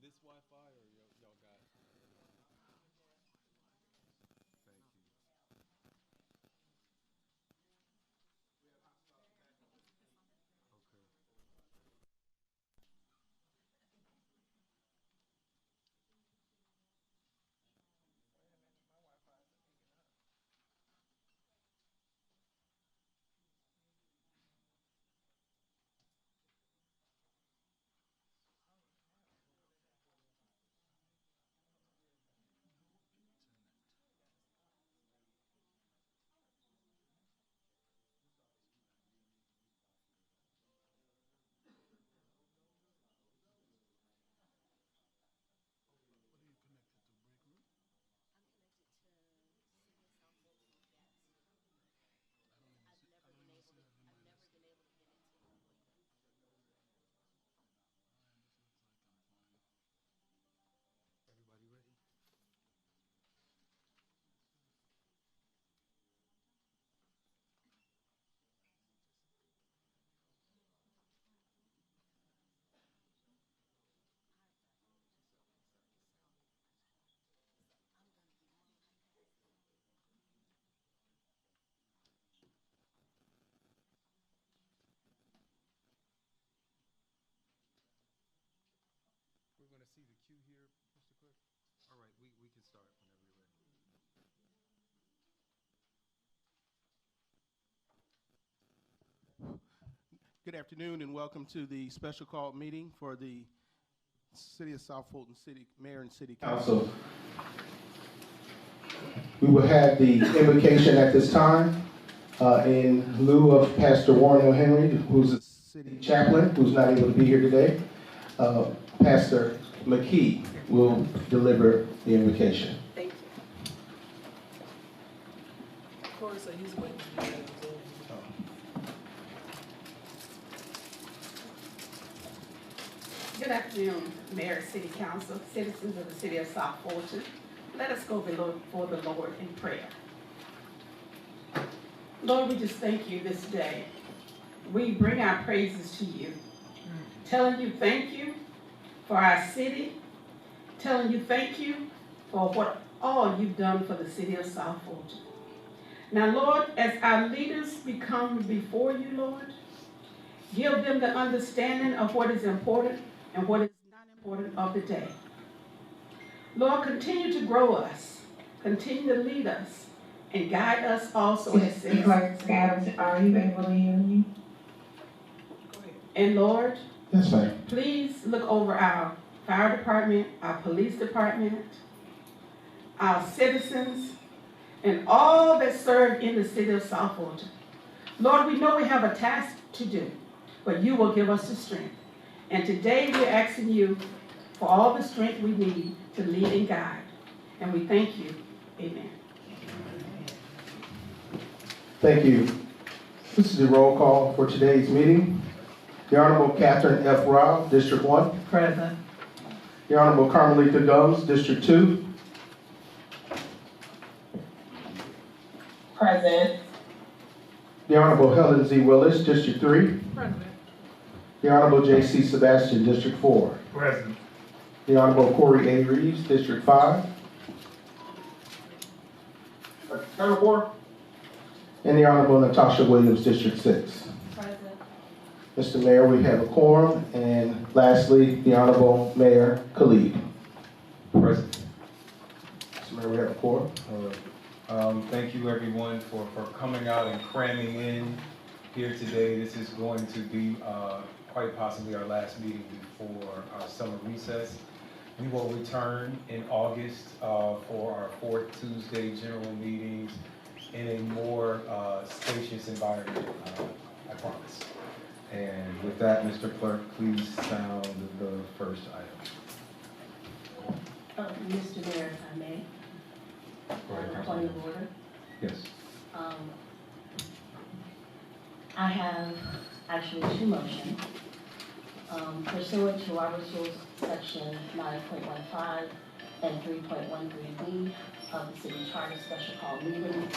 this Wi-Fi or y'all got? Thank you. Okay. Everybody ready? We're going to see the cue here, Mr. Clerk. All right, we can start whenever you're ready. Good afternoon and welcome to the special call meeting for the City of South Fulton City Mayor and City Council. We will have the invocation at this time in lieu of Pastor Warren Henry, who's a city chaplain, who's not able to be here today. Pastor McKee will deliver the invocation. Thank you. Of course, he's waiting to be able to. Good afternoon, Mayor, City Council, citizens of the City of South Fulton. Let us go before the Lord in prayer. Lord, we just thank you this day. We bring our praises to you, telling you thank you for our city, telling you thank you for what all you've done for the City of South Fulton. Now, Lord, as our leaders become before you, Lord, give them the understanding of what is important and what is not important of the day. Lord, continue to grow us, continue to lead us, and guide us also as citizens. Clerk, are you able to hear me? And Lord, Yes, ma'am. please look over our fire department, our police department, our citizens, and all that serve in the City of South Fulton. Lord, we know we have a task to do, but you will give us the strength. And today we're asking you for all the strength we need to lead and guide. And we thank you. Amen. Thank you. This is the roll call for today's meeting. The Honorable Catherine F. Rao, District 1. Present. The Honorable Carmelita Gums, District 2. Present. The Honorable Helen Z. Willis, District 3. President. The Honorable J.C. Sebastian, District 4. Present. The Honorable Corey A. Reeves, District 5. Number 4. And the Honorable Natasha Williams, District 6. President. Mr. Mayor, we have a quorum. And lastly, the Honorable Mayor Khalid. Present. Mr. Mayor, we have a quorum. Thank you everyone for coming out and cramming in here today. This is going to be quite possibly our last meeting before our summer recess. We will return in August for our fourth Tuesday general meetings in a more spacious environment, I promise. And with that, Mr. Clerk, please sound the first item. Mr. Mayor, if I may, Go ahead, point of order. Yes. I have actually two motions. Pursuant to Robert's Rules Section 9.15 and 3.13B of the City Charter Special Call Meeting,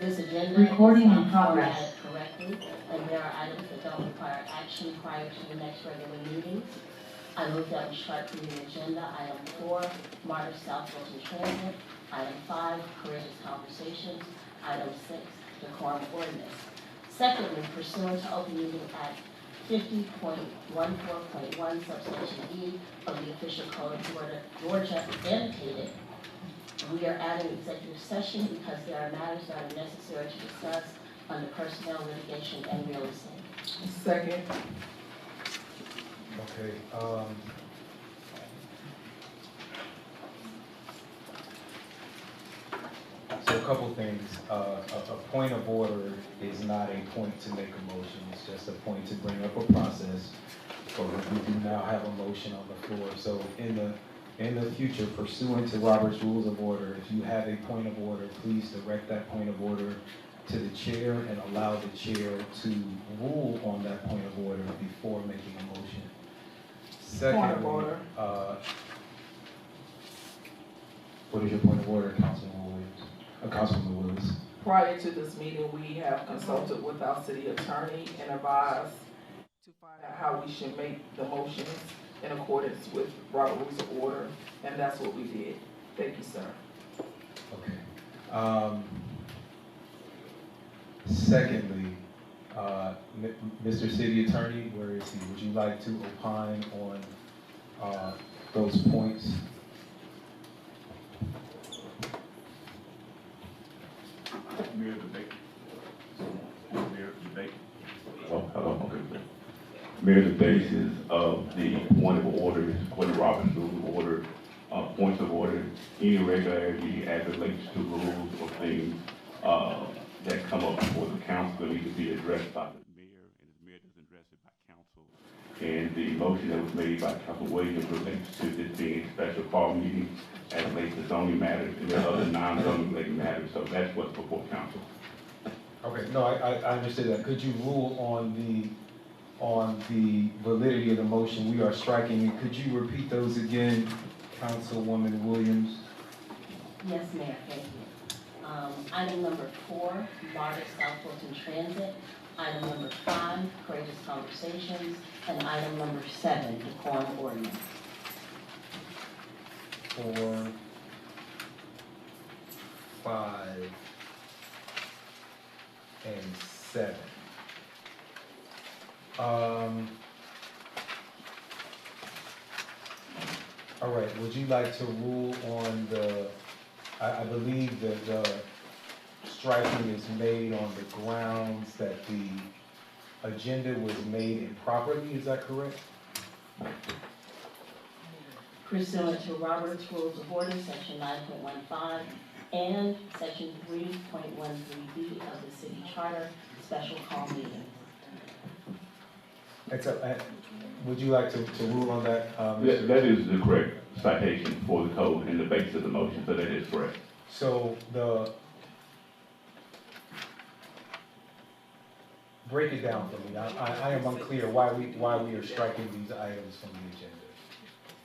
this agenda Recording is in not progress. formatted correctly, and there are items that don't require action prior to the next regular meeting. I move that we strike from the agenda item 4, MARTA South Fulton Transit, item 5, Courageous Conversations, item 6, Decorum Ordinance. Secondly, pursuant to Open Meeting Act 50.14.1 subsection E of the official code of Georgia annotated, we are adding executive session because there are matters that are necessary to discuss under personnel, litigation, and real estate. Second. Okay, so a couple things. A point of order is not a point to make a motion. It's just a point to bring up a process. But we do now have a motion on the floor. So in the future, pursuant to Robert's Rules of Order, if you have a point of order, please direct that point of order to the chair and allow the chair to rule on that point of order before making a motion. Secondly, Point of order. What is your point of order, Councilwoman Williams? Councilwoman Willis? Prior to this meeting, we have consulted with our city attorney and advised to find out how we should make the motions in accordance with Robert Rules of Order, and that's what we did. Thank you, sir. Okay. Secondly, Mr. City Attorney, where is he? Would you like to opine on those points? Mayor debate. Mayor debate. Oh, hello. Okay. Mayor, the basis of the point of order is according to Robert's Rules of Order, points of order, any irregularity as it relates to rules or things that come up before the council need to be addressed by the mayor, and the mayor doesn't address it by council. And the motion that was made by Councilman Williams relates to this being a special call meeting as it relates to zoning matters and there are other non-zoning related matters, so that's what's before council. Okay, no, I understood that. Could you rule on the validity of the motion? We are striking it. Could you repeat those again, Councilwoman Williams? Yes, Mayor, thank you. Item number 4, MARTA South Fulton Transit. Item number 5, Courageous Conversations. And item number 7, Decorum Ordinance. 4, 5, and 7. All right, would you like to rule on I believe that the striking is made on the grounds that the agenda was made improperly, is that correct? Pursuant to Robert's Rules of Order, Section 9.15 and Section 3.13B of the City Charter, special call meetings. Would you like to rule on that, Mr. That is the correct citation for the code and the basis of the motion, so that is correct. So break it down for me. I am unclear why we are striking these items from the agenda.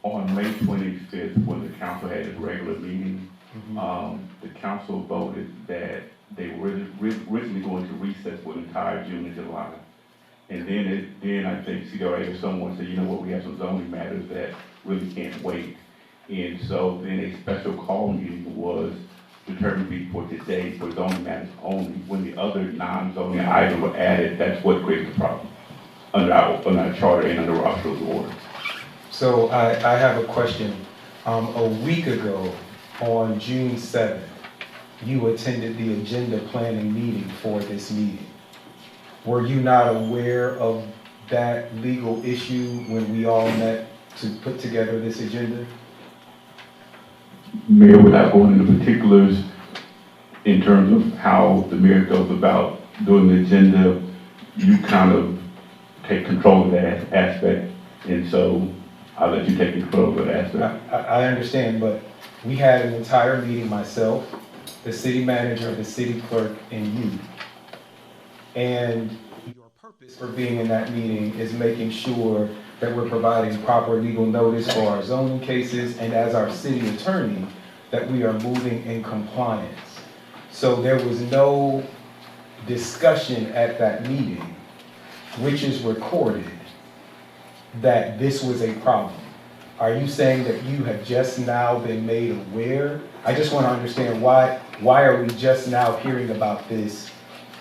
On May 25th, when the council had its regular meeting, the council voted that they were originally going to recess for the entire June and July. And then I think CRA or someone said, you know what, we have some zoning matters that really can't wait. And so then a special call meeting was determined to be for today for zoning matters only. When the other non-zoning items were added, that's what created the problem under our charter and under Robert's Rules of Order. So I have a question. A week ago, on June 7th, you attended the agenda planning meeting for this meeting. Were you not aware of that legal issue when we all met to put together this agenda? Mayor, without going into particulars in terms of how the mayor goes about doing the agenda, you kind of take control of that aspect, and so I'll let you take control of that aspect. I understand, but we had an entire meeting, myself, the city manager, the city clerk, and you. And your purpose for being in that meeting is making sure that we're providing proper legal notice for our zoning cases, and as our city attorney, that we are moving in compliance. So there was no discussion at that meeting, which is recorded, that this was a problem. Are you saying that you have just now been made aware? I just want to understand why are we just now hearing about this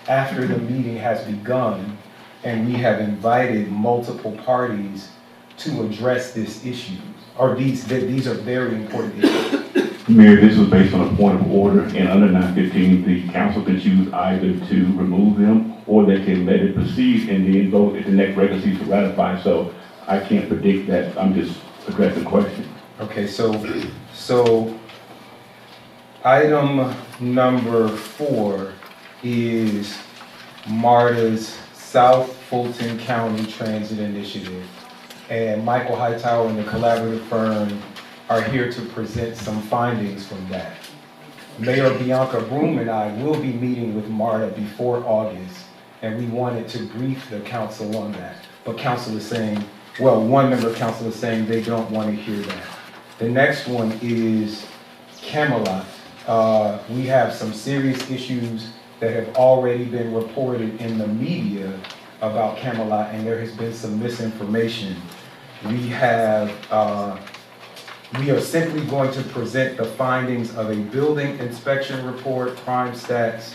after the meeting has begun and we have invited multiple parties to address this issue? Or these are very important issues. Mayor, this was based on a point of order, and under 915, the council can choose either to remove them or they can let it proceed and then vote at the next regular session to ratify. So I can't predict that. I'm just addressing the question. Okay, so item number 4 is MARTA's South Fulton County Transit Initiative. And Michael Hightower and the collaborative firm are here to present some findings from that. Mayor Bianca Broom and I will be meeting with MARTA before August, and we wanted to brief the council on that. But council is saying, well, one member of council is saying they don't want to hear that. The next one is Camelot. We have some serious issues that have already been reported in the media about Camelot, and there has been some misinformation. We are simply going to present the findings of a building inspection report, crime stats,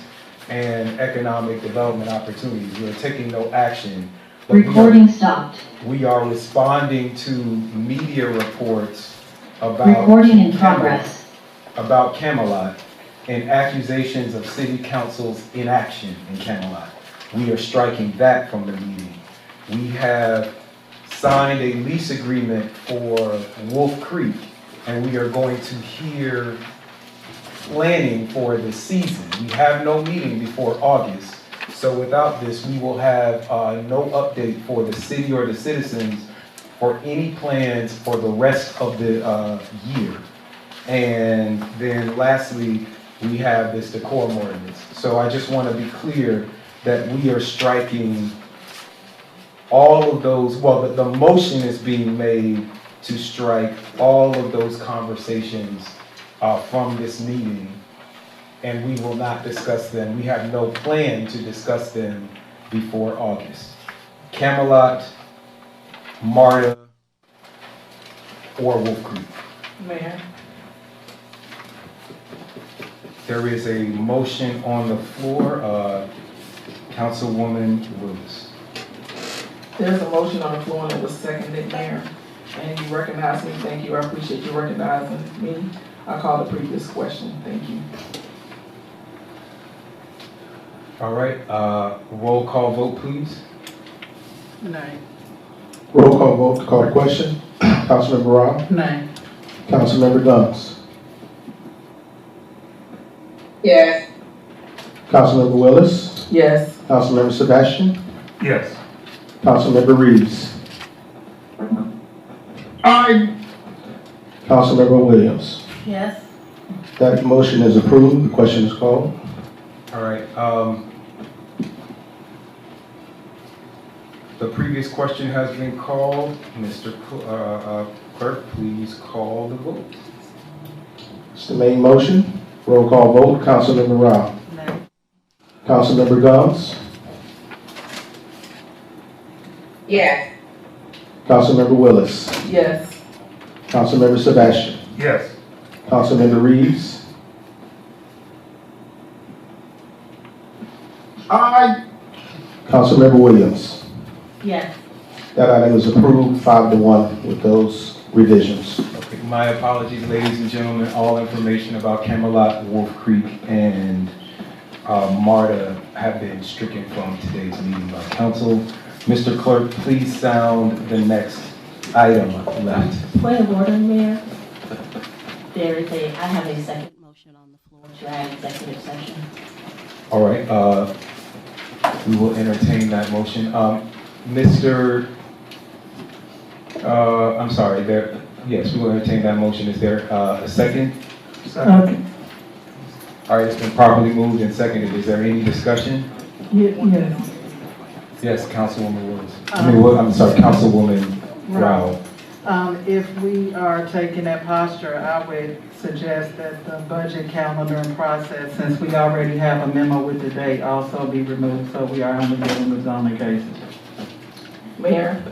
and economic development opportunities. We are taking no action. Recording stopped. We are responding to media reports about Recording in progress. about Camelot and accusations of city council's inaction in Camelot. We are striking that from the meeting. We have signed a lease agreement for Wolf Creek, and we are going to hear planning for the season. We have no meeting before August, so without this, we will have no update for the city or the citizens for any plans for the rest of the year. And then lastly, we have this Decorum ordinance. So I just want to be clear that we are striking all of those, well, the motion is being made to strike all of those conversations from this meeting, and we will not discuss them. We have no plan to discuss them before August. Camelot, MARTA, or Wolf Creek. Mayor, There is a motion on the floor. Councilwoman Willis. there's a motion on the floor and it was seconded, Mayor. And you recognize me, thank you, I appreciate you recognizing me. I call the previous question, thank you. All right, roll call vote, please. Nay. Roll call vote to call the question. Councilmember Rob? Nay. Councilmember Guns? Yes. Councilmember Willis? Yes. Councilmember Sebastian? Yes. Councilmember Reeves? Aye. Councilmember Williams? Yes. That motion is approved. The question is called. All right, the previous question has been called. Mr. Clerk, please call the vote. It's the main motion. Roll call vote. Councilmember Rob? Nay. Councilmember Guns? Yes. Councilmember Willis? Yes. Councilmember Sebastian? Yes. Councilmember Reeves? Aye. Councilmember Williams? Yes. That item is approved 5-1 with those revisions. Okay, my apologies, ladies and gentlemen. All information about Camelot, Wolf Creek, and MARTA have been stricken from today's meeting by council. Mr. Clerk, please sound the next item left. Point of order, Mayor. I have a second motion on the floor to add executive session. All right, we will entertain that motion. I'm sorry, yes, we will entertain that motion. Is there a second? Okay. All right, it's been properly moved and seconded. Is there any discussion? Yes. Yes, Councilwoman Willis. I'm sorry, Councilwoman Rao. If we are taking that posture, I would suggest that the budget calendar and process, since we already have a memo with the date, also be removed, so we are only dealing with zoning cases. Mayor,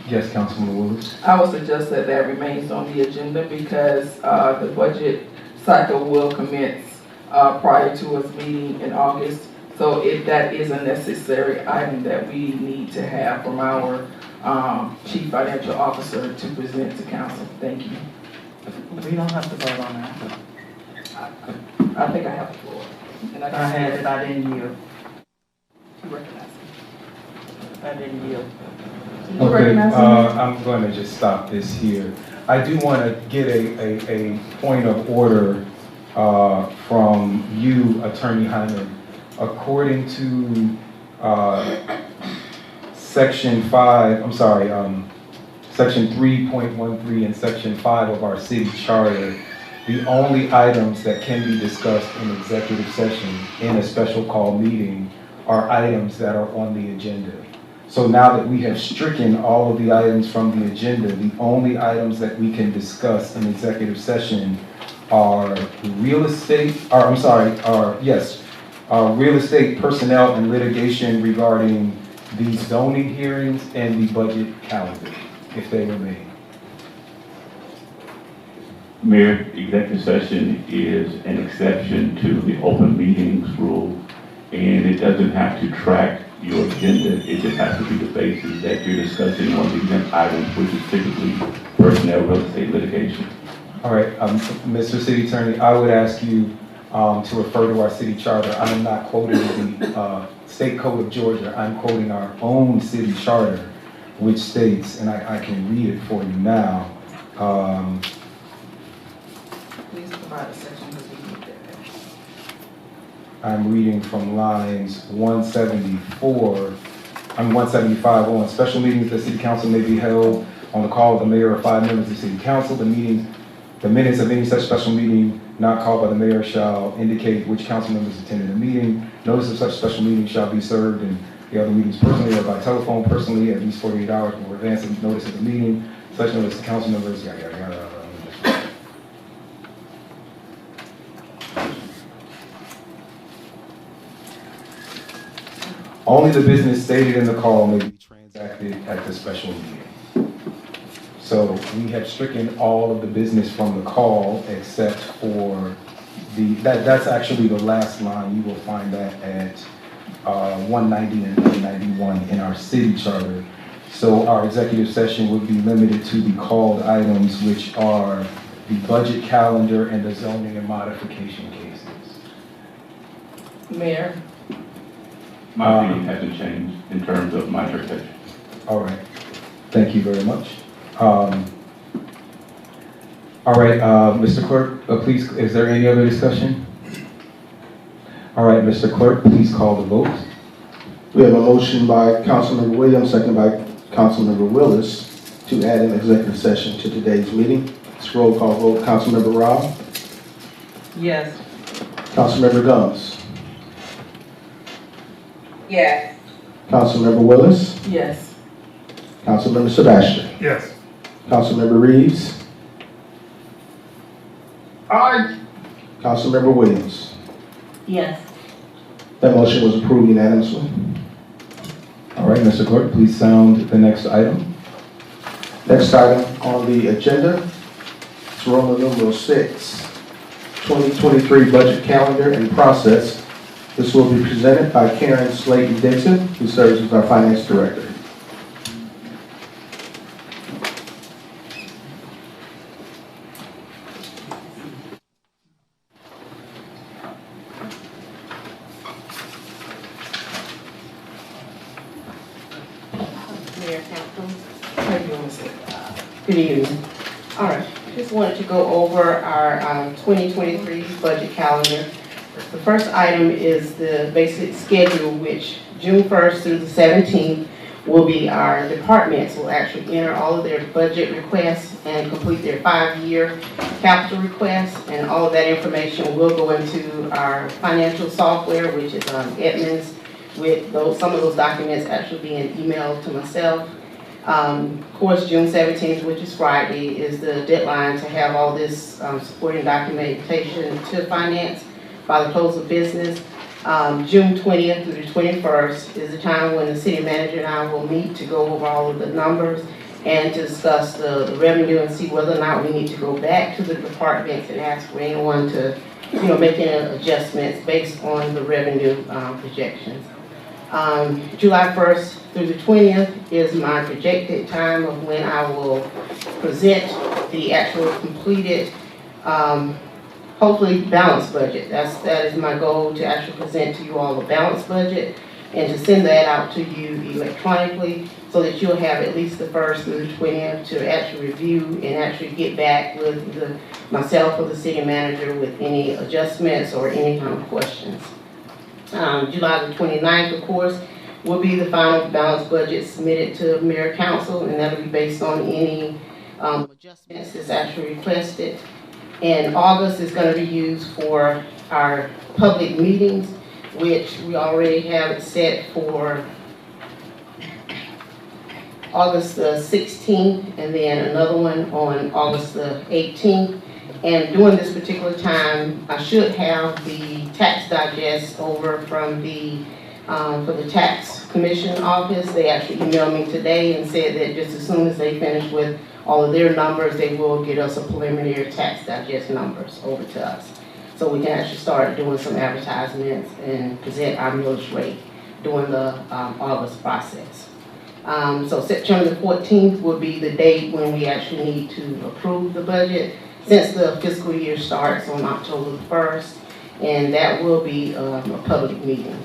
Yes, Councilwoman Willis. I would suggest that that remains on the agenda because the budget cycle will commence prior to us meeting in August. So if that is a necessary item that we need to have from our Chief Financial Officer to present to council. Thank you. We don't have to vote on that. I think I have the floor. And I had it, I didn't yield. You recognize me. I didn't yield. You Okay, recognize me? I'm going to just stop this here. I do want to get a point of order from you, Attorney Helen. According to Section 3.13 and Section 5 of our city charter, the only items that can be discussed in executive session in a special call meeting are items that are on the agenda. So now that we have stricken all of the items from the agenda, the only items that we can discuss in executive session are real estate, real estate personnel and litigation regarding the zoning hearings and the budget calendar, if they remain. Mayor, executive session is an exception to the open meetings rule, and it doesn't have to track your agenda. It just has to be the basis that you're discussing one of the exempt items, which is typically personnel, real estate litigation. All right, Mr. City Attorney, I would ask you to refer to our city charter. I am not quoting the State Code of Georgia. I'm quoting our own city charter, which states, and I can read it for you now. Please provide a section because we need that. I'm reading from lines 175 on. Special meetings of the city council may be held on the call of the mayor or 5 members of the city council. The minutes of any such special meeting not called by the mayor shall indicate which council members attended the meeting. Notice of such special meeting shall be served in the other meetings personally or by telephone personally at least 48 hours before advancing notice of the meeting. Such notice to council members, yada, yada, yada. Only the business stated in the call may be transacted at the special meeting. So we have stricken all of the business from the call except for that's actually the last line. You will find that at 190 and 191 in our city charter. So our executive session would be limited to the called items, which are the budget calendar and the zoning and modification cases. Mayor? My opinion hasn't changed in terms of my interpretation. All right, thank you very much. All right, Mr. Clerk, please, is there any other discussion? All right, Mr. Clerk, please call the vote. We have a motion by Councilmember Williams, seconded by Councilmember Willis, to add an executive session to today's meeting. It's roll call vote. Councilmember Rao. Yes. Councilmember Gumbs. Yes. Councilmember Willis. Yes. Councilmember Sebastian. Yes. Councilmember Reeves. Aye. Councilmember Williams. Yes. That motion was approved unanimously. All right, Mr. Clerk, please sound the next item. Next item on the agenda is Roman numeral 6, 2023 budget calendar and process. This will be presented by Karen Slaton-Dixon, who serves as our finance director. Mayor, Council. How you doing, Ms. Good evening. All right, just wanted to go over our 2023 budget calendar. The first item is the basic schedule, which June 1st through the 17th will be our departments will actually enter all of their budget requests and complete their 5-year capital requests, and all of that information will go into our financial software, which is Edmunds, with some of those documents actually being emailed to myself. Of course, June 17th, which is Friday, is the deadline to have all this supporting documentation to finance by the close of business. June 20th through the 21st is the time when the city manager and I will meet to go over all of the numbers and to discuss the revenue and see whether or not we need to go back to the departments and ask for anyone to, make any adjustments based on the revenue projections. July 1st through the 20th is my projected time of when I will present the actual completed, hopefully balanced budget. That is my goal, to actually present to you all a balanced budget and to send that out to you electronically so that you'll have at least the 1st through the 20th to actually review and actually get back with myself or the city manager with any adjustments or any kind of questions. July the 29th, of course, will be the final balanced budget submitted to Mayor Council, and that'll be based on any adjustments that's actually requested. And August is going to be used for our public meetings, which we already have it set for August the 16th, and then another one on August the 18th. And during this particular time, I should have the tax digest over from for the tax commission office. They actually emailed me today and said that just as soon as they finish with all of their numbers, they will get us a preliminary tax digest numbers over to us. So we can actually start doing some advertisements and present our millage rate during the August process. So September the 14th will be the date when we actually need to approve the budget, since the fiscal year starts on October the 1st, and that will be a public meeting.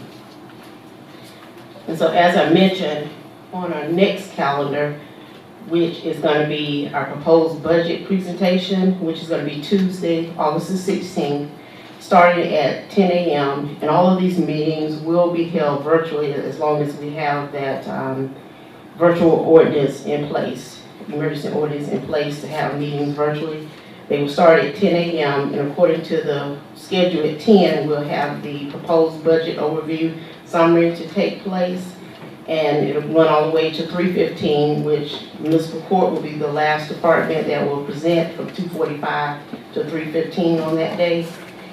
And so as I mentioned, on our next calendar, which is going to be our proposed budget presentation, which is going to be Tuesday, August the 16th, starting at 10 a.m. And all of these meetings will be held virtually as long as we have that virtual ordinance in place, emergency ordinance in place to have meetings virtually. They will start at 10 a.m. and according to the schedule at 10, we'll have the proposed budget overview summary to take place. And it'll run all the way to 3:15, which municipal court will be the last department that will present from 2:45 to 3:15 on that day.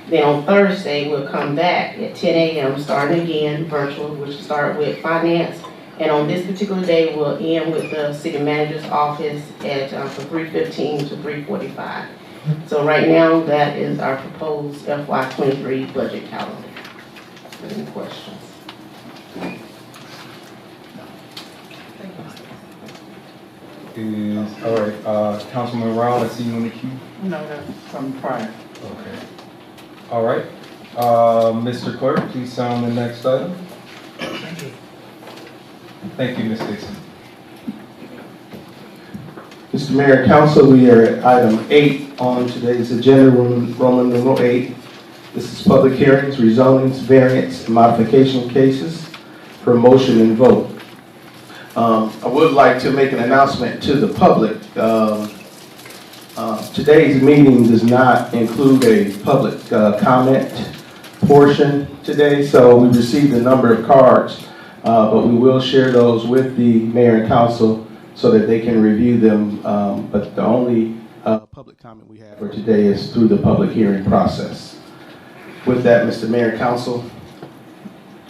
Then on Thursday, we'll come back at 10 a.m. starting again virtual, which will start with finance. And on this particular day, we'll end with the city manager's office at from 3:15 to 3:45. So right now, that is our proposed FY23 budget calendar. Any questions? All right, Councilman Brown, I see you in the queue. No, that's from prior. Okay. All right. Mr. Clerk, please sound the next item. Thank you, Ms. Dixon. Mr. Mayor, Council, we are at item 8 on today's agenda, Roman numeral 8. This is public hearings, rezonings, variance, and modification cases for motion and vote. I would like to make an announcement to the public. Today's meeting does not include a public comment portion today, so we received a number of cards, but we will share those with the mayor and council so that they can review them. But the only public comment we have for today is through the public hearing process. With that, Mr. Mayor and Council,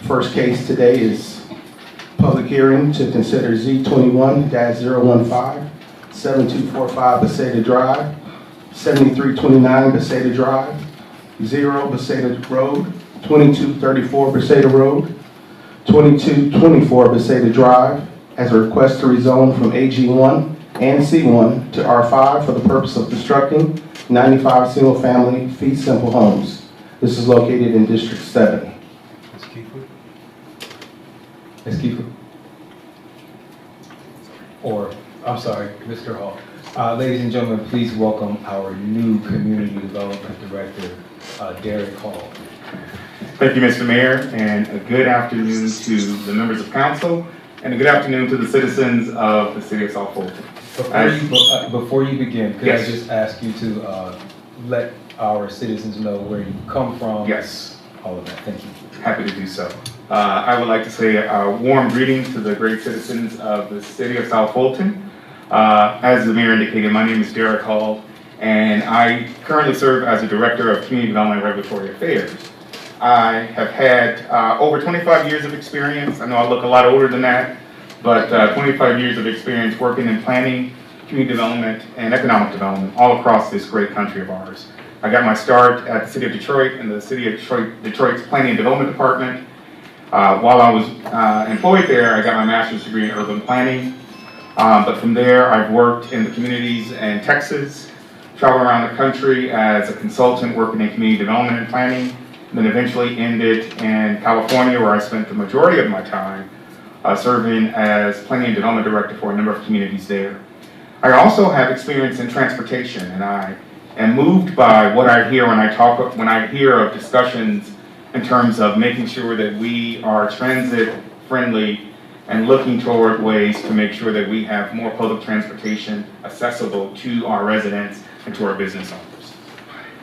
first case today is public hearing to consider Z21-015, 7245 Bethesda Drive, 7329 Bethesda Drive, 0 Bethesda Road, 2234 Bethesda Road, 2224 Bethesda Drive, as a request to rezone from AG1 and C1 to R5 for the purpose of constructing 95 single-family fee simple homes. This is located in District 7. Ms. Kiefer? Ms. Kiefer? Or, I'm sorry, Mr. Hall. Ladies and gentlemen, please welcome our new Community Development Director, Derek Hall. Thank you, Mr. Mayor, and a good afternoon to the members of council, and a good afternoon to the citizens of the city of South Fulton. Before you begin, could Yes. I just ask you to let our citizens know where you come from? Yes. All of that, thank you. Happy to do so. I would like to say a warm greetings to the great citizens of the city of South Fulton. As the mayor indicated, my name is Derek Hall, and I currently serve as the Director of Community Development and Regulatory Affairs. I have had over 25 years of experience. I know I look a lot older than that, but 25 years of experience working in planning, community development, and economic development all across this great country of ours. I got my start at the City of Detroit in the City of Detroit's Planning and Development Department. While I was employed there, I got my master's degree in urban planning. But from there, I've worked in the communities in Texas, traveled around the country as a consultant working in community development and planning, and then eventually ended in California, where I spent the majority of my time serving as Planning and Development Director for a number of communities there. I also have experience in transportation, and I am moved by what I hear when I hear of discussions in terms of making sure that we are transit friendly and looking toward ways to make sure that we have more public transportation accessible to our residents and to our business owners.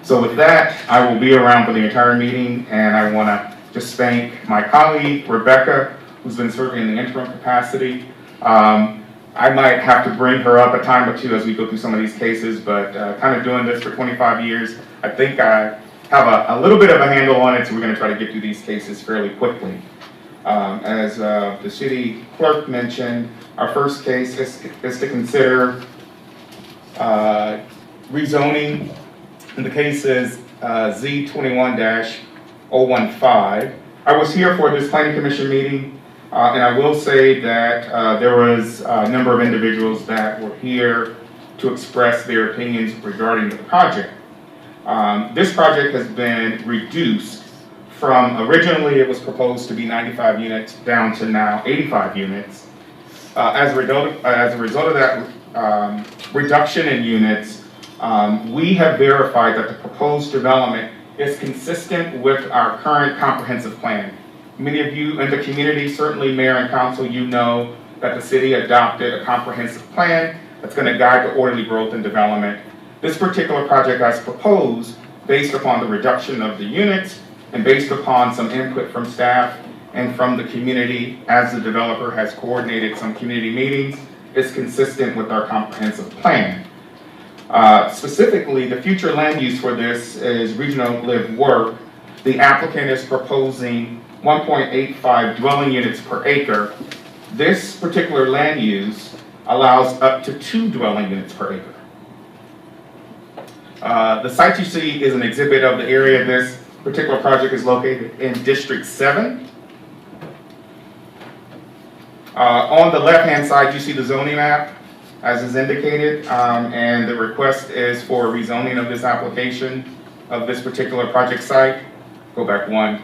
So with that, I will be around for the entire meeting, and I want to just thank my colleague, Rebecca, who's been serving in the interim capacity. I might have to bring her up a time or two as we go through some of these cases, but kind of doing this for 25 years, I think I have a little bit of a handle on it, so we're going to try to get through these cases fairly quickly. As the city clerk mentioned, our first case is to consider rezoning, and the case is Z21-015. I was here for this planning commission meeting, and I will say that there was a number of individuals that were here to express their opinions regarding the project. This project has been reduced from originally it was proposed to be 95 units down to now 85 units. As a result of that reduction in units, we have verified that the proposed development is consistent with our current comprehensive plan. Many of you in the community, certainly mayor and council, you know that the city adopted a comprehensive plan that's going to guide the orderly growth and development. This particular project as proposed, based upon the reduction of the units and based upon some input from staff and from the community as the developer has coordinated some community meetings, is consistent with our comprehensive plan. Specifically, the future land use for this is regional live work. The applicant is proposing 1.85 dwelling units per acre. This particular land use allows up to 2 dwelling units per acre. The site you see is an exhibit of the area this particular project is located in District 7. On the left-hand side, you see the zoning map, as is indicated, and the request is for rezoning of this application of this particular project site. Go back one,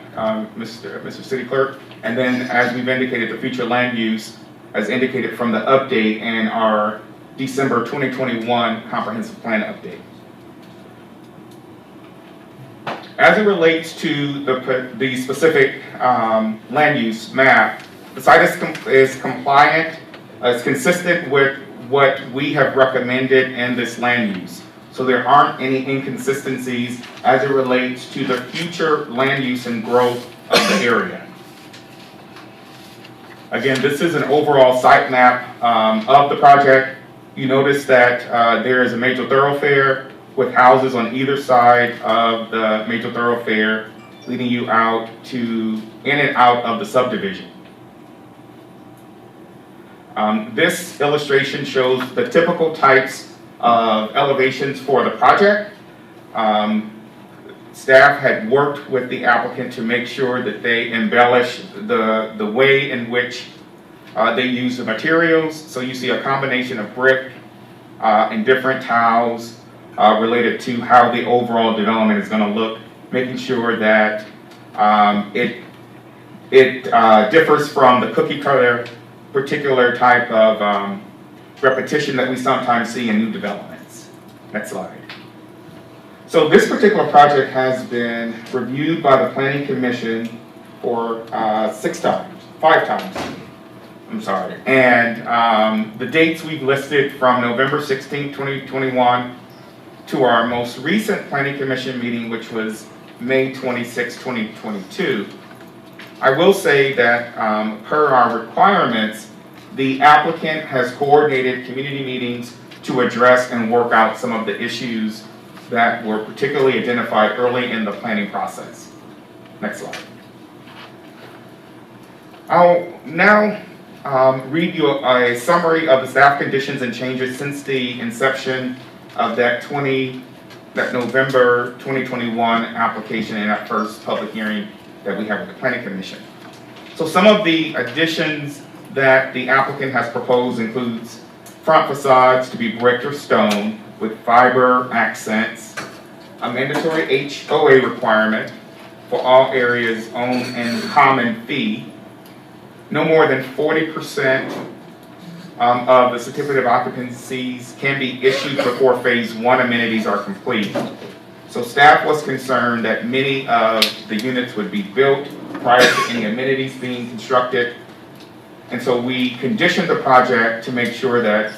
Mr. City Clerk. And then, as we've indicated, the future land use, as indicated from the update in our December 2021 comprehensive plan update. As it relates to the specific land use map, the site is compliant, is consistent with what we have recommended in this land use. So there aren't any inconsistencies as it relates to the future land use and growth of the area. Again, this is an overall site map of the project. You notice that there is a major thoroughfare with houses on either side of the major thoroughfare leading you out to in and out of the subdivision. This illustration shows the typical types of elevations for the project. Staff had worked with the applicant to make sure that they embellish the way in which they use the materials. So you see a combination of brick and different tiles related to how the overall development is going to look, making sure that it differs from the cookie cutter particular type of repetition that we sometimes see in new developments. Next slide. So this particular project has been reviewed by the Planning Commission for 5 times. I'm sorry. And the dates we've listed from November 16, 2021 to our most recent Planning Commission meeting, which was May 26, 2022. I will say that per our requirements, the applicant has coordinated community meetings to address and work out some of the issues that were particularly identified early in the planning process. Next slide. I'll now read you a summary of the staff conditions and changes since the inception of that November 2021 application and that first public hearing that we have with the Planning Commission. So some of the additions that the applicant has proposed includes front facades to be brick or stone with fiber accents, a mandatory HOA requirement for all areas owned in common fee, no more than 40% of the certificate of occupancies can be issued before phase 1 amenities are complete. So staff was concerned that many of the units would be built prior to any amenities being constructed. And so we conditioned the project to make sure that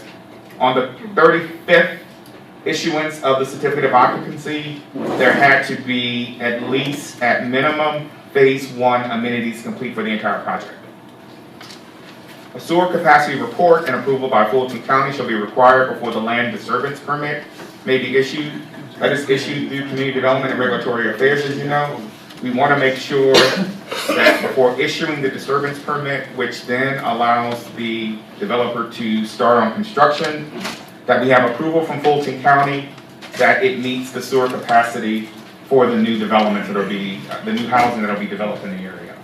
on the 35th issuance of the certificate of occupancy, there had to be at least, at minimum, phase 1 amenities complete for the entire project. A sewer capacity report and approval by Fulton County shall be required before the land disturbance permit may be issued. That is issued through Community Development and Regulatory Affairs, as you know. We want to make sure that before issuing the disturbance permit, which then allows the developer to start on construction, that we have approval from Fulton County that it meets the sewer capacity for the new developments that will be, the new housing that will be developed in the area.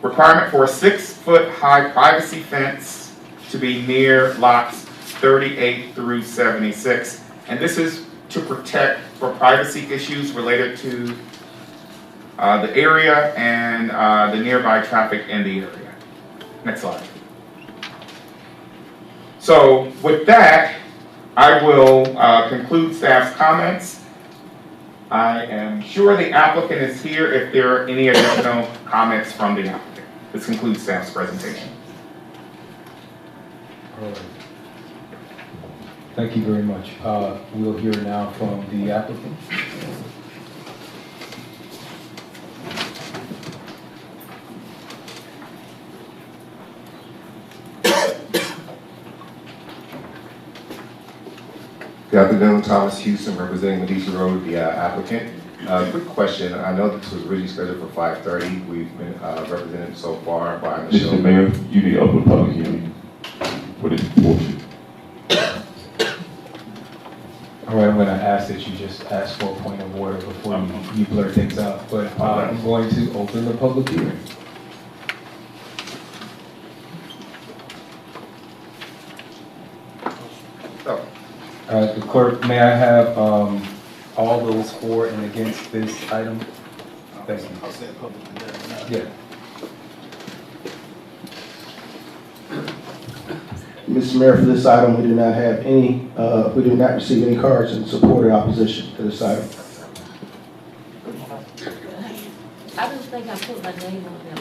Requirement for a 6-foot high privacy fence to be near lots 38 through 76. And this is to protect for privacy issues related to the area and the nearby traffic in the area. Next slide. So with that, I will conclude staff's comments. I am sure the applicant is here if there are any additional comments from the applicant. This concludes staff's presentation. All right. Thank you very much. We'll hear now from the applicant. Good afternoon, Thomas Houston, representing Medici Road, the applicant. Quick question. I know this was originally scheduled for 5:30. We've been represented so far by Michelle. Mr. Mayor, you need to open public hearing for this portion. All right, I'm going to ask that you just ask for a point of order before you blurt things out. But I'm going to open the public hearing. The clerk, may I have all those for and against this item? Thank you. I'll say it publicly. Yeah. Mr. Mayor, for this item, we do not have any, we did not receive any cards in support or opposition to this item. I don't think I put my name on there,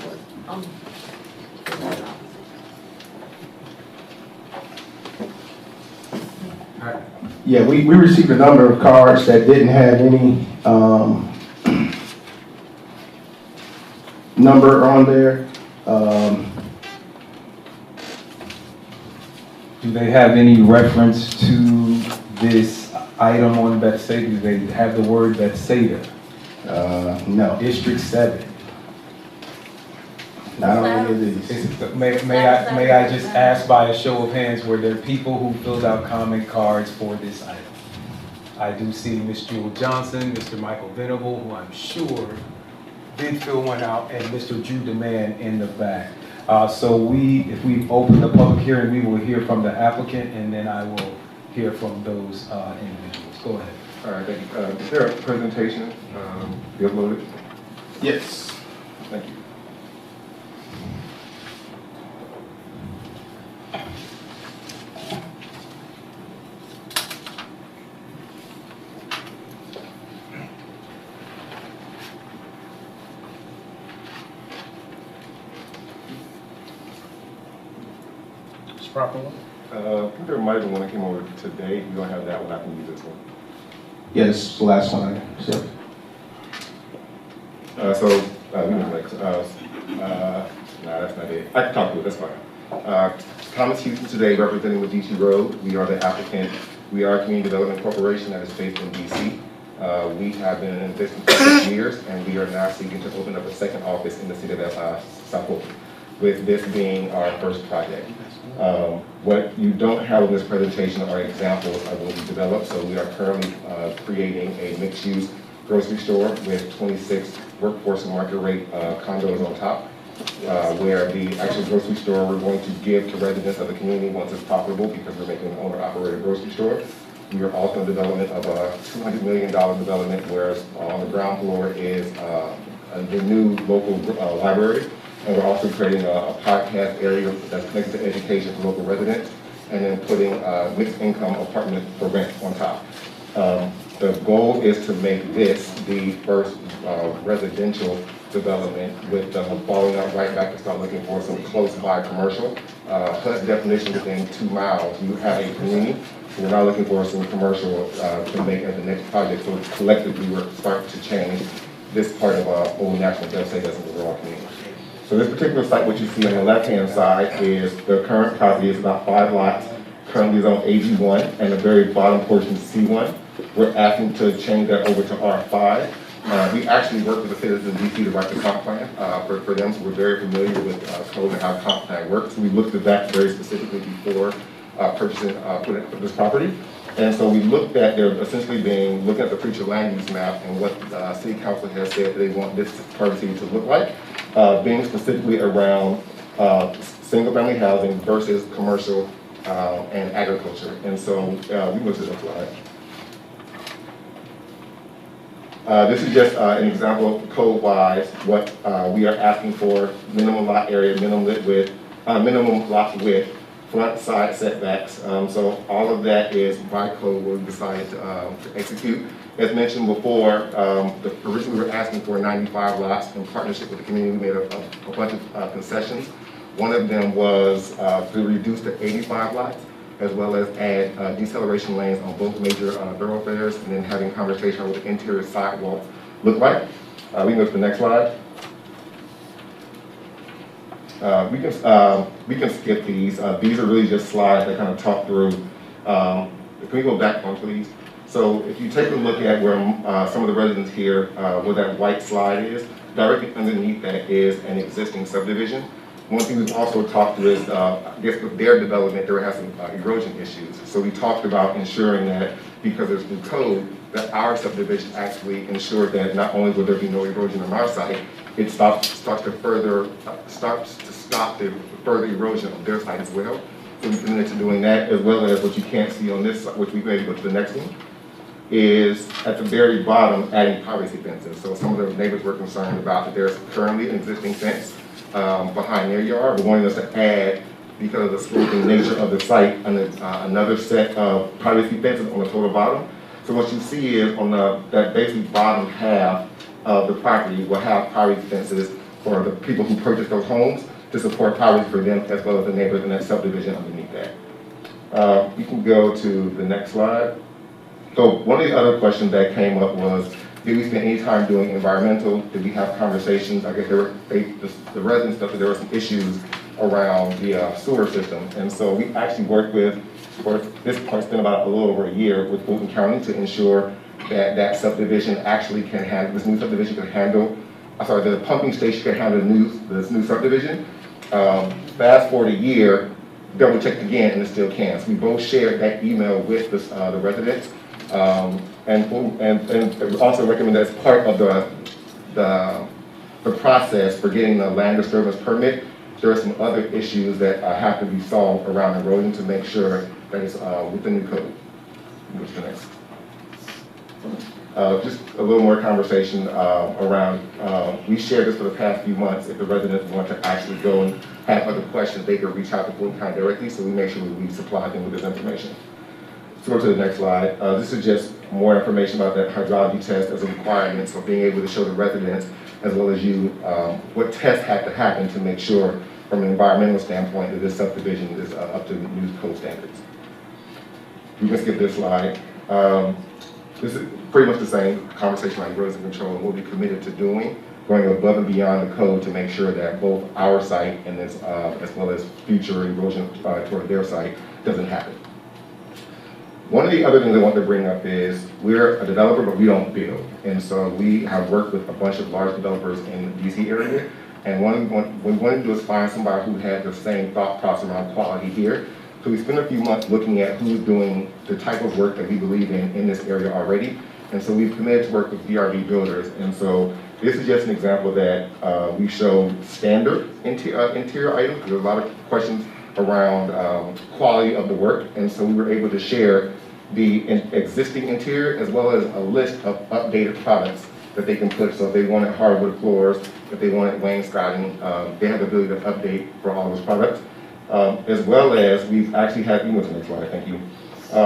but Yeah, we received a number of cards that didn't have any number on there. Do they have any reference to this item on Bethsaida? Do they have the word Bethsaida? No. District 7. Not on any of these. May I just ask by a show of hands, were there people who filled out comment cards for this item? I do see Ms. Jewel Johnson, Mr. Michael Venable, who I'm sure did fill one out, and Mr. Drew DeMann in the back. So if we open the public hearing, we will hear from the applicant, and then I will hear from those individuals. Go ahead. All right, thank you. Is there a presentation be uploaded? Yes. Thank you. Proper one? I think there might have been one that came over today. If you don't have that one, I can use this one. Yeah, this is the last one I accept. Nah, that's not it. I can talk to it, that's fine. Thomas Houston today, representing Medici Road. We are the applicant. We are a community development corporation that is based in DC. We have been in business for 6 years, and we are now seeking to open up a second office in the city of South Fulton, with this being our first project. What you don't have in this presentation are examples of what we developed. So we are currently creating a mixed-use grocery store with 26 workforce and market rate condos on top, where the actual grocery store we're going to give to residents of the community once it's profitable, because we're making an owner-operated grocery store. We are also in development of a $200 million development, whereas on the ground floor is the new local library. And we're also creating a podcast area that's connected to education for local residents, and then putting mixed income apartment for rent on top. The goal is to make this the first residential development, with following up right back to start looking for some close by commercial. HUD definition within 2 miles, you have a community. So we're now looking for some commercial to make as the next project, so collectively we're starting to change this part of Old National Dev State as an overall community. So this particular site, what you see on the left-hand side, is the current property is about 5 lots, currently zoned AG1, and the very bottom portion is C1. We're asking to change that over to R5. We actually worked with the citizens in DC to write the comp plan for them, so we're very familiar with code and how comp plan works. We looked at that very specifically before purchasing this property. And so we looked at, they're essentially looking at the future land use map and what City Council has said they want this part of the city to look like, being specifically around single-family housing versus commercial and agriculture. And so we went to the slide. This is just an example code-wise what we are asking for: minimum lot area, minimum lot width, front side setbacks. So all of that is by code what we decided to execute. As mentioned before, originally we were asking for 95 lots. In partnership with the community, we made a bunch of concessions. One of them was to reduce to 85 lots, as well as add deceleration lanes on both major thoroughfares, and then having conversation on what the interior sidewalks look like. We can go to the next slide. We can skip these. These are really just slides that kind of talk through. Can we go back one, please? So if you take a look at where some of the residents here, where that white slide is, directly underneath that is an existing subdivision. One thing we've also talked to is, I guess with their development, there has some erosion issues. So we talked about ensuring that, because there's new code, that our subdivision actually ensured that not only will there be no erosion on our site, it starts to stop the further erosion of their site as well. So we committed to doing that, as well as what you can't see on this, which we maybe go to the next one, is at the very bottom adding privacy fences. So some of the neighbors were concerned about that there's currently an existing fence behind their yard, but wanting us to add, because of the sloping nature of the site, another set of privacy fences on the total bottom. So what you see is on that basically bottom half of the property will have privacy fences for the people who purchase those homes, to support privacy for them as well as the neighbors in that subdivision underneath that. You can go to the next slide. So one of the other questions that came up was, did we spend any time doing environmental? Did we have conversations? I guess the residents felt that there were some issues around the sewer system. And so we actually worked with, for this part, spent about a little over a year with Fulton County to ensure that that subdivision actually can handle, this new subdivision can handle, the pumping station can handle this new subdivision. Fast forward a year, double checked again, and it still can. So we both shared that email with the residents. And also recommend that as part of the process for getting the land disturbance permit, there are some other issues that have to be solved around erosion to make sure that it's within the code. What's the next? Just a little more conversation around, we shared this for the past few months. If the residents want to actually go and have other questions, they can reach out to Fulton County directly, so we make sure we supply them with this information. Let's go to the next slide. This is just more information about that hydrology test as a requirement, so being able to show the residents, as well as you, what tests have to happen to make sure, from an environmental standpoint, that this subdivision is up to new code standards. We can skip this slide. This is pretty much the same conversation like erosion control, and what we'll be committed to doing, going above and beyond the code to make sure that both our site and this, as well as future erosion toward their site, doesn't happen. One of the other things I want to bring up is we're a developer, but we don't build. And so we have worked with a bunch of large developers in the DC area. And what we wanted to do is find somebody who had the same thought process around quality here. So we spent a few months looking at who's doing the type of work that we believe in this area already. And so we've committed to work with VRB builders. And so this is just an example that we show standard interior items. There's a lot of questions around quality of the work. And so we were able to share the existing interior as well as a list of updated products that they can put. So if they wanted hardwood floors, if they wanted wainscoting, they have the ability to update for all those products. As well as we've actually had, you went to the next slide, thank you,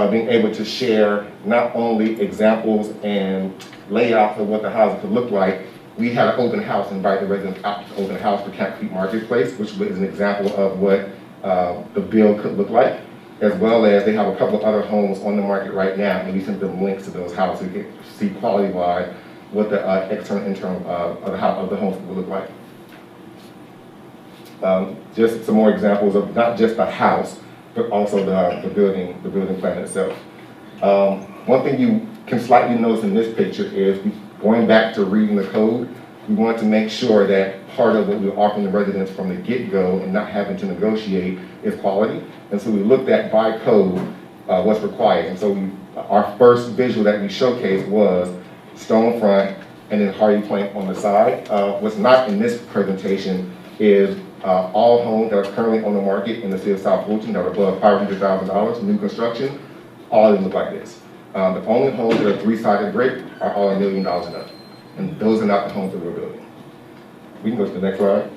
being able to share not only examples and layouts of what the house could look like. We had an open house, invite the residents out to open house for Camp Creek Marketplace, which is an example of what the build could look like, as well as they have a couple of other homes on the market right now, and we sent them links to those houses to see quality-wise what the external and internal of the homes would look like. Just some more examples of not just the house, but also the building plan itself. One thing you can slightly notice in this picture is going back to reading the code, we wanted to make sure that part of what we're offering the residents from the get-go and not having to negotiate is quality. And so we looked at by code what's required. And so our first visual that we showcased was stone front and then hardy plank on the side. What's not in this presentation is all homes that are currently on the market in the city of South Fulton that are above $500,000, new construction, all of them look like this. The only homes that are three-sided brick are all $1 million and up. And those are not the homes that we're building. We can go to the next slide.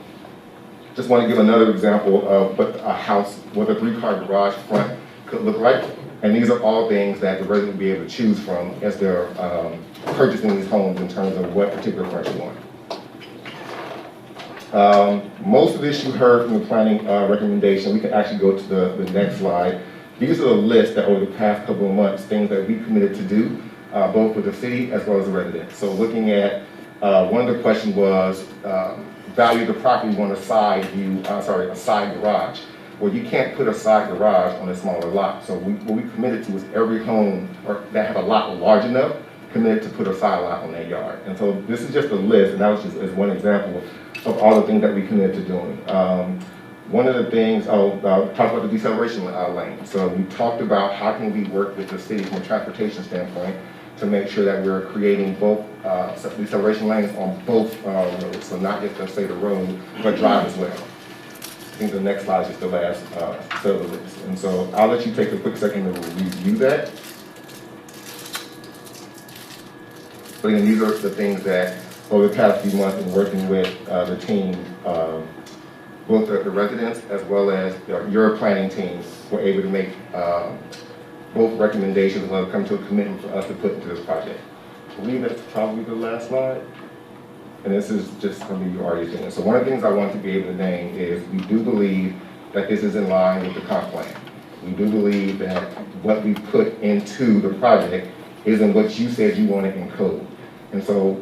Just want to give another example of what a house, what a three-car garage front could look like. And these are all things that the resident will be able to choose from as they're purchasing these homes in terms of what particular front you want. Most of this you heard from the planning recommendation. We can actually go to the next slide. These are the lists that over the past couple of months, things that we committed to do, both with the city as well as the residents. So looking at, one of the questions was, value the property on a side view, a side garage. Well, you can't put a side garage on a smaller lot. So what we committed to is every home that had a lot large enough committed to put a side lot on their yard. And so this is just a list, and that was just as one example of all the things that we committed to doing. One of the things, talk about the deceleration lane. So we talked about how can we work with the city from a transportation standpoint to make sure that we're creating both deceleration lanes on both roads. So not just, let's say, the road, but drive as well. I think the next slide is just the last set of the list. And so I'll let you take a quick second to review that. But again, these are the things that over the past few months in working with the team, both the residents as well as your planning teams were able to make both recommendations as well as come to a commitment for us to put into this project. I believe that's probably the last slide. And this is just something you already seen. So one of the things I want to be able to name is we do believe that this is in line with the comp plan. We do believe that what we put into the project isn't what you said you wanted in code. And so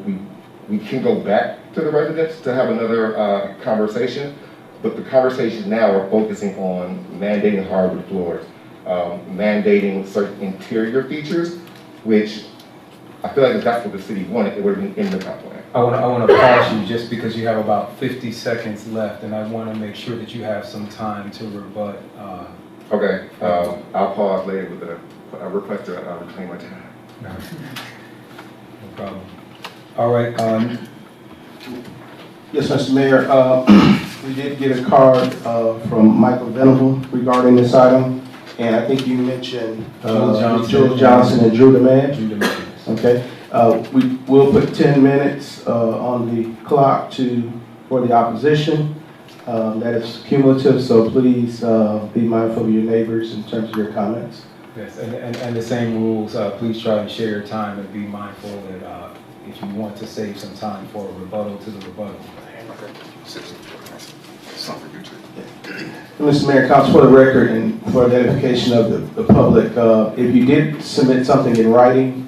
we can go back to the residents to have another conversation, but the conversations now are focusing on mandating hardwood floors, mandating certain interior features, which I feel like if that's what the city wanted, it would have been in the comp plan. I want to pause you just because you have about 50 seconds left, and I want to make sure that you have some time to rebut. Okay, I'll pause later with a request to reclaim my time. No problem. All right. Yes, Mr. Mayor, we did get a card from Michael Venable regarding this item, and I think you mentioned Joe Johnson and Drew DeMann. Okay. We will put 10 minutes on the clock for the opposition. That is cumulative, so please be mindful of your neighbors in terms of your comments. Yes, and the same rules. Please try and share your time and be mindful that if you want to save some time for a rebuttal to the rebuttal. Mr. Mayor, Council, for the record and for the edification of the public, if you did submit something in writing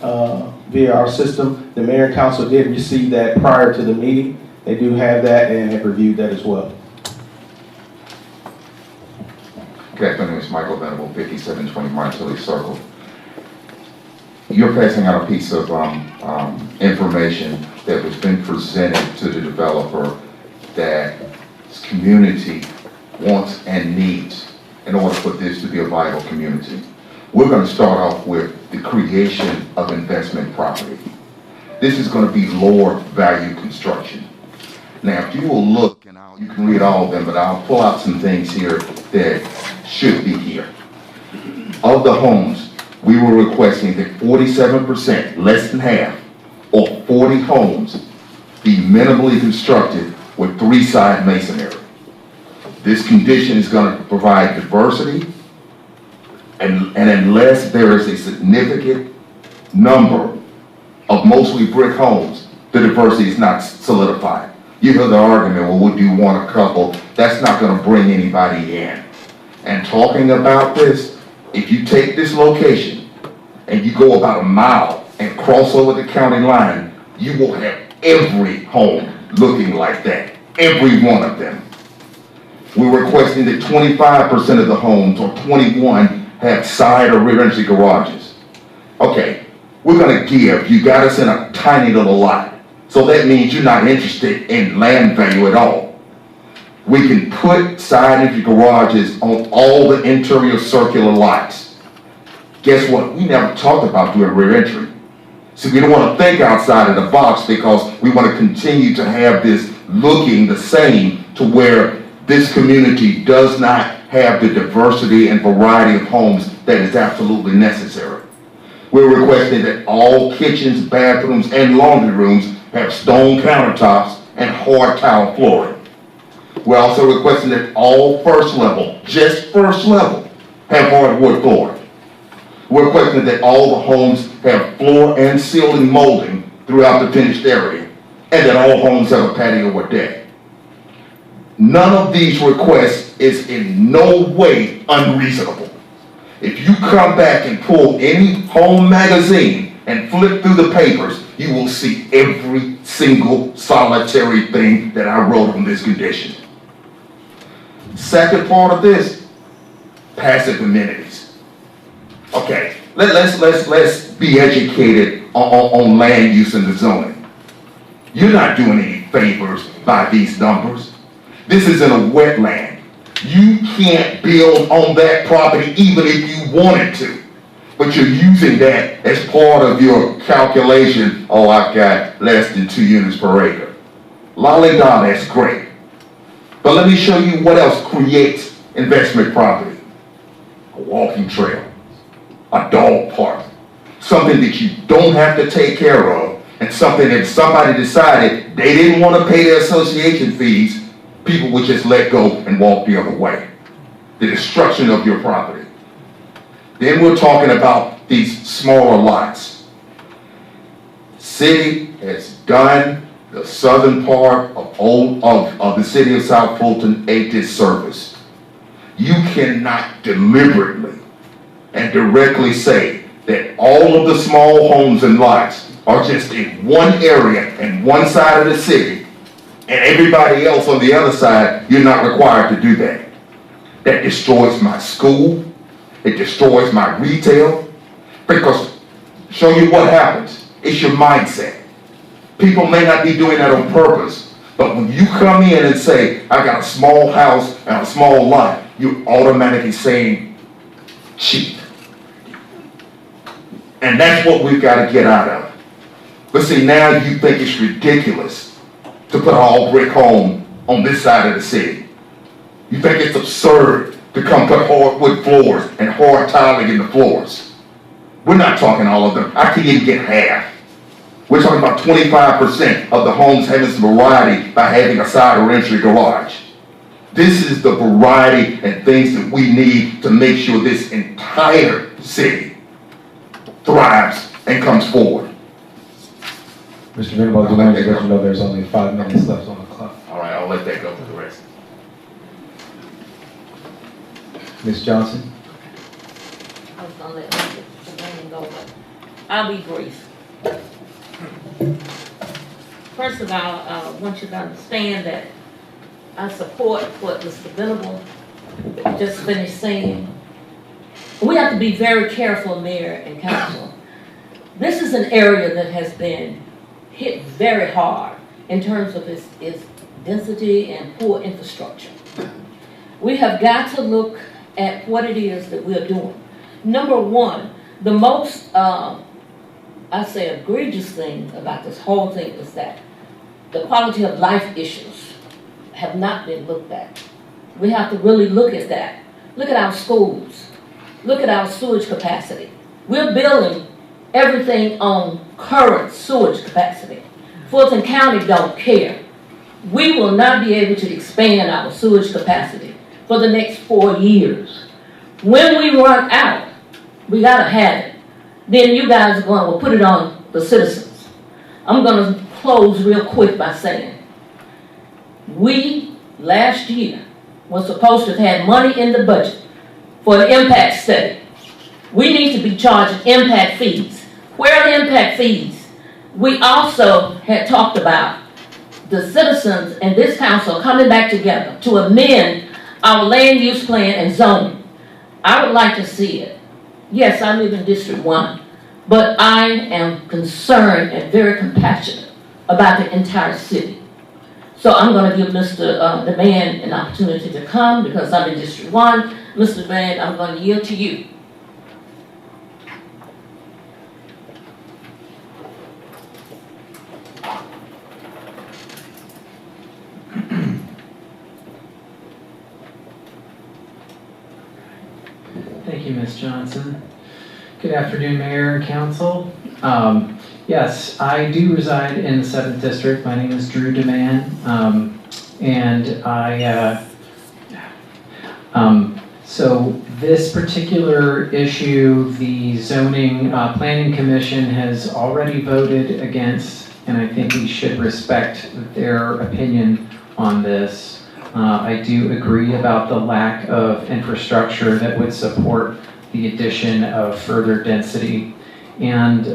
via our system, the Mayor and Council did receive that prior to the meeting. They do have that and have reviewed that as well. Good afternoon, it's Michael Venable, 5720 Martelli Circle. you're passing out a piece of information that was been presented to the developer that this community wants and needs in order for this to be a viable community. We're going to start off with the creation of investment property. This is going to be lower value construction. Now, if you will look, and you can read all of them, but I'll pull out some things here that should be here. Of the homes, we were requesting that 47%, less than half, or 40 homes be minimally constructed with 3-side masonry. This condition is going to provide diversity, and unless there is a significant number of mostly brick homes, the diversity is not solidified. You hear the argument, well, would you want a couple? That's not going to bring anybody in. And talking about this, if you take this location and you go about a mile and cross over the county line, you will have every home looking like that. Every one of them. We're requesting that 25% of the homes, or 21, have side or rear entry garages. Okay, we're going to give. You got us in a tiny little lot. So that means you're not interested in land value at all. We can put side entry garages on all the interior circular lots. Guess what? We never talked about doing rear entry. So we don't want to think outside of the box because we want to continue to have this looking the same to where this community does not have the diversity and variety of homes that is absolutely necessary. We're requesting that all kitchens, bathrooms, and laundry rooms have stone countertops and hard tile flooring. We're also requesting that all first level, just first level, have hardwood flooring. We're requesting that all the homes have floor and ceiling molding throughout the finished area, and that all homes have a patio or deck. None of these requests is in no way unreasonable. If you come back and pull any home magazine and flip through the papers, you will see every single solitary thing that I wrote on this condition. Second part of this, passive amenities. Okay, let's be educated on land use and the zoning. You're not doing any favors by these numbers. This is in a wetland. You can't build on that property even if you wanted to. But you're using that as part of your calculation. Oh, I've got less than 2 units per acre. Lolly-da, that's great. But let me show you what else creates investment property. A walking trail, a dog park, something that you don't have to take care of, and something that somebody decided they didn't want to pay their association fees, people would just let go and walk the other way. The destruction of your property. Then we're talking about these smaller lots. City has done the southern part of the city of South Fulton a disservice. You cannot deliberately and directly say that all of the small homes and lots are just in one area and one side of the city, and everybody else on the other side, you're not required to do that. That destroys my school. It destroys my retail. Because, show you what happens. It's your mindset. People may not be doing that on purpose, but when you come in and say, I got a small house and a small lot, you're automatically saying cheap. And that's what we've got to get out of. But see, now you think it's ridiculous to put an all brick home on this side of the city. You think it's absurd to come put hardwood floors and hard tiling in the floors. We're not talking all of them. I can't even get half. We're talking about 25% of the homes having some variety by having a side or entry garage. This is the variety and things that we need to make sure this entire city thrives and comes forward. Mr. Venable, do want to let you know there's only 5 minutes left on the clock. All right, I'll let that go for the rest. Ms. Johnson? I was gonna let Mr. Brandon go, but I'll be brief. First of all, I want you to understand that I support what Mr. Venable just finished saying. We have to be very careful, Mayor and Council, This is an area that has been hit very hard in terms of its density and poor infrastructure. We have got to look at what it is that we're doing. Number one, the most, I say, egregious thing about this whole thing is that the quality of life issues have not been looked at. We have to really look at that. Look at our schools. Look at our sewage capacity. We're building everything on current sewage capacity. Fulton County don't care. We will not be able to expand our sewage capacity for the next 4 years. When we run out, we gotta have it. Then you guys are going, well, put it on the citizens. I'm gonna close real quick by saying, we, last year, were supposed to have had money in the budget for the impact study. We need to be charging impact fees. Where are the impact fees? We also had talked about the citizens and this council coming back together to amend our land use plan and zoning. I would like to see it. Yes, I live in District 1, but I am concerned and very compassionate about the entire city. So I'm going to give Mr. DeMand an opportunity to come because I'm in District 1. Mr. DeMand, I'm going to yield to you. Thank you, Ms. Johnson. Good afternoon, Mayor and Council. Yes, I do reside in the 7th District. My name is Drew DeMand, and so this particular issue, the Zoning Planning Commission has already voted against, and I think we should respect their opinion on this. I do agree about the lack of infrastructure that would support the addition of further density. And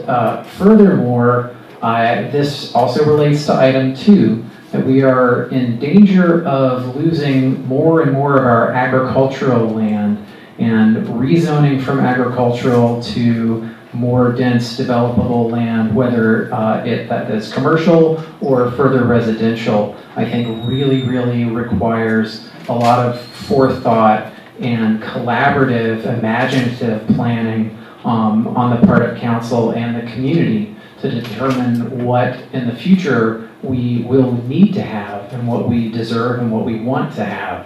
furthermore, this also relates to item 2, that we are in danger of losing more and more of our agricultural land and rezoning from agricultural to more dense developable land, whether that is commercial or further residential, I think really requires a lot of forethought and collaborative, imaginative planning on the part of council and the community to determine what in the future we will need to have and what we deserve and what we want to have.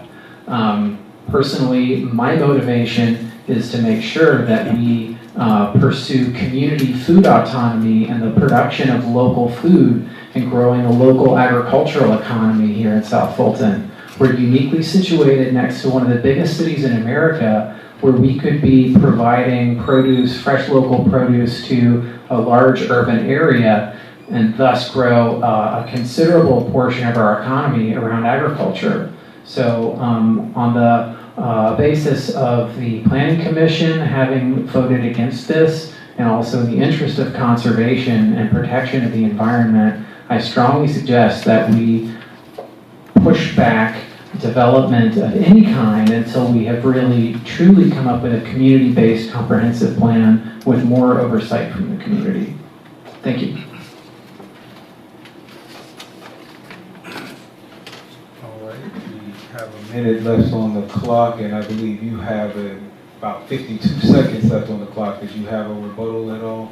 Personally, my motivation is to make sure that we pursue community food autonomy and the production of local food and growing a local agricultural economy here in South Fulton. We're uniquely situated next to one of the biggest cities in America where we could be providing produce, fresh local produce to a large urban area and thus grow a considerable portion of our economy around agriculture. So on the basis of the Planning Commission having voted against this, and also in the interest of conservation and protection of the environment, I strongly suggest that we push back development of any kind until we have really truly come up with a community-based comprehensive plan with more oversight from the community. Thank you. All right, we have a minute left on the clock, and I believe you have about 52 seconds left on the clock. Did you have a rebuttal at all?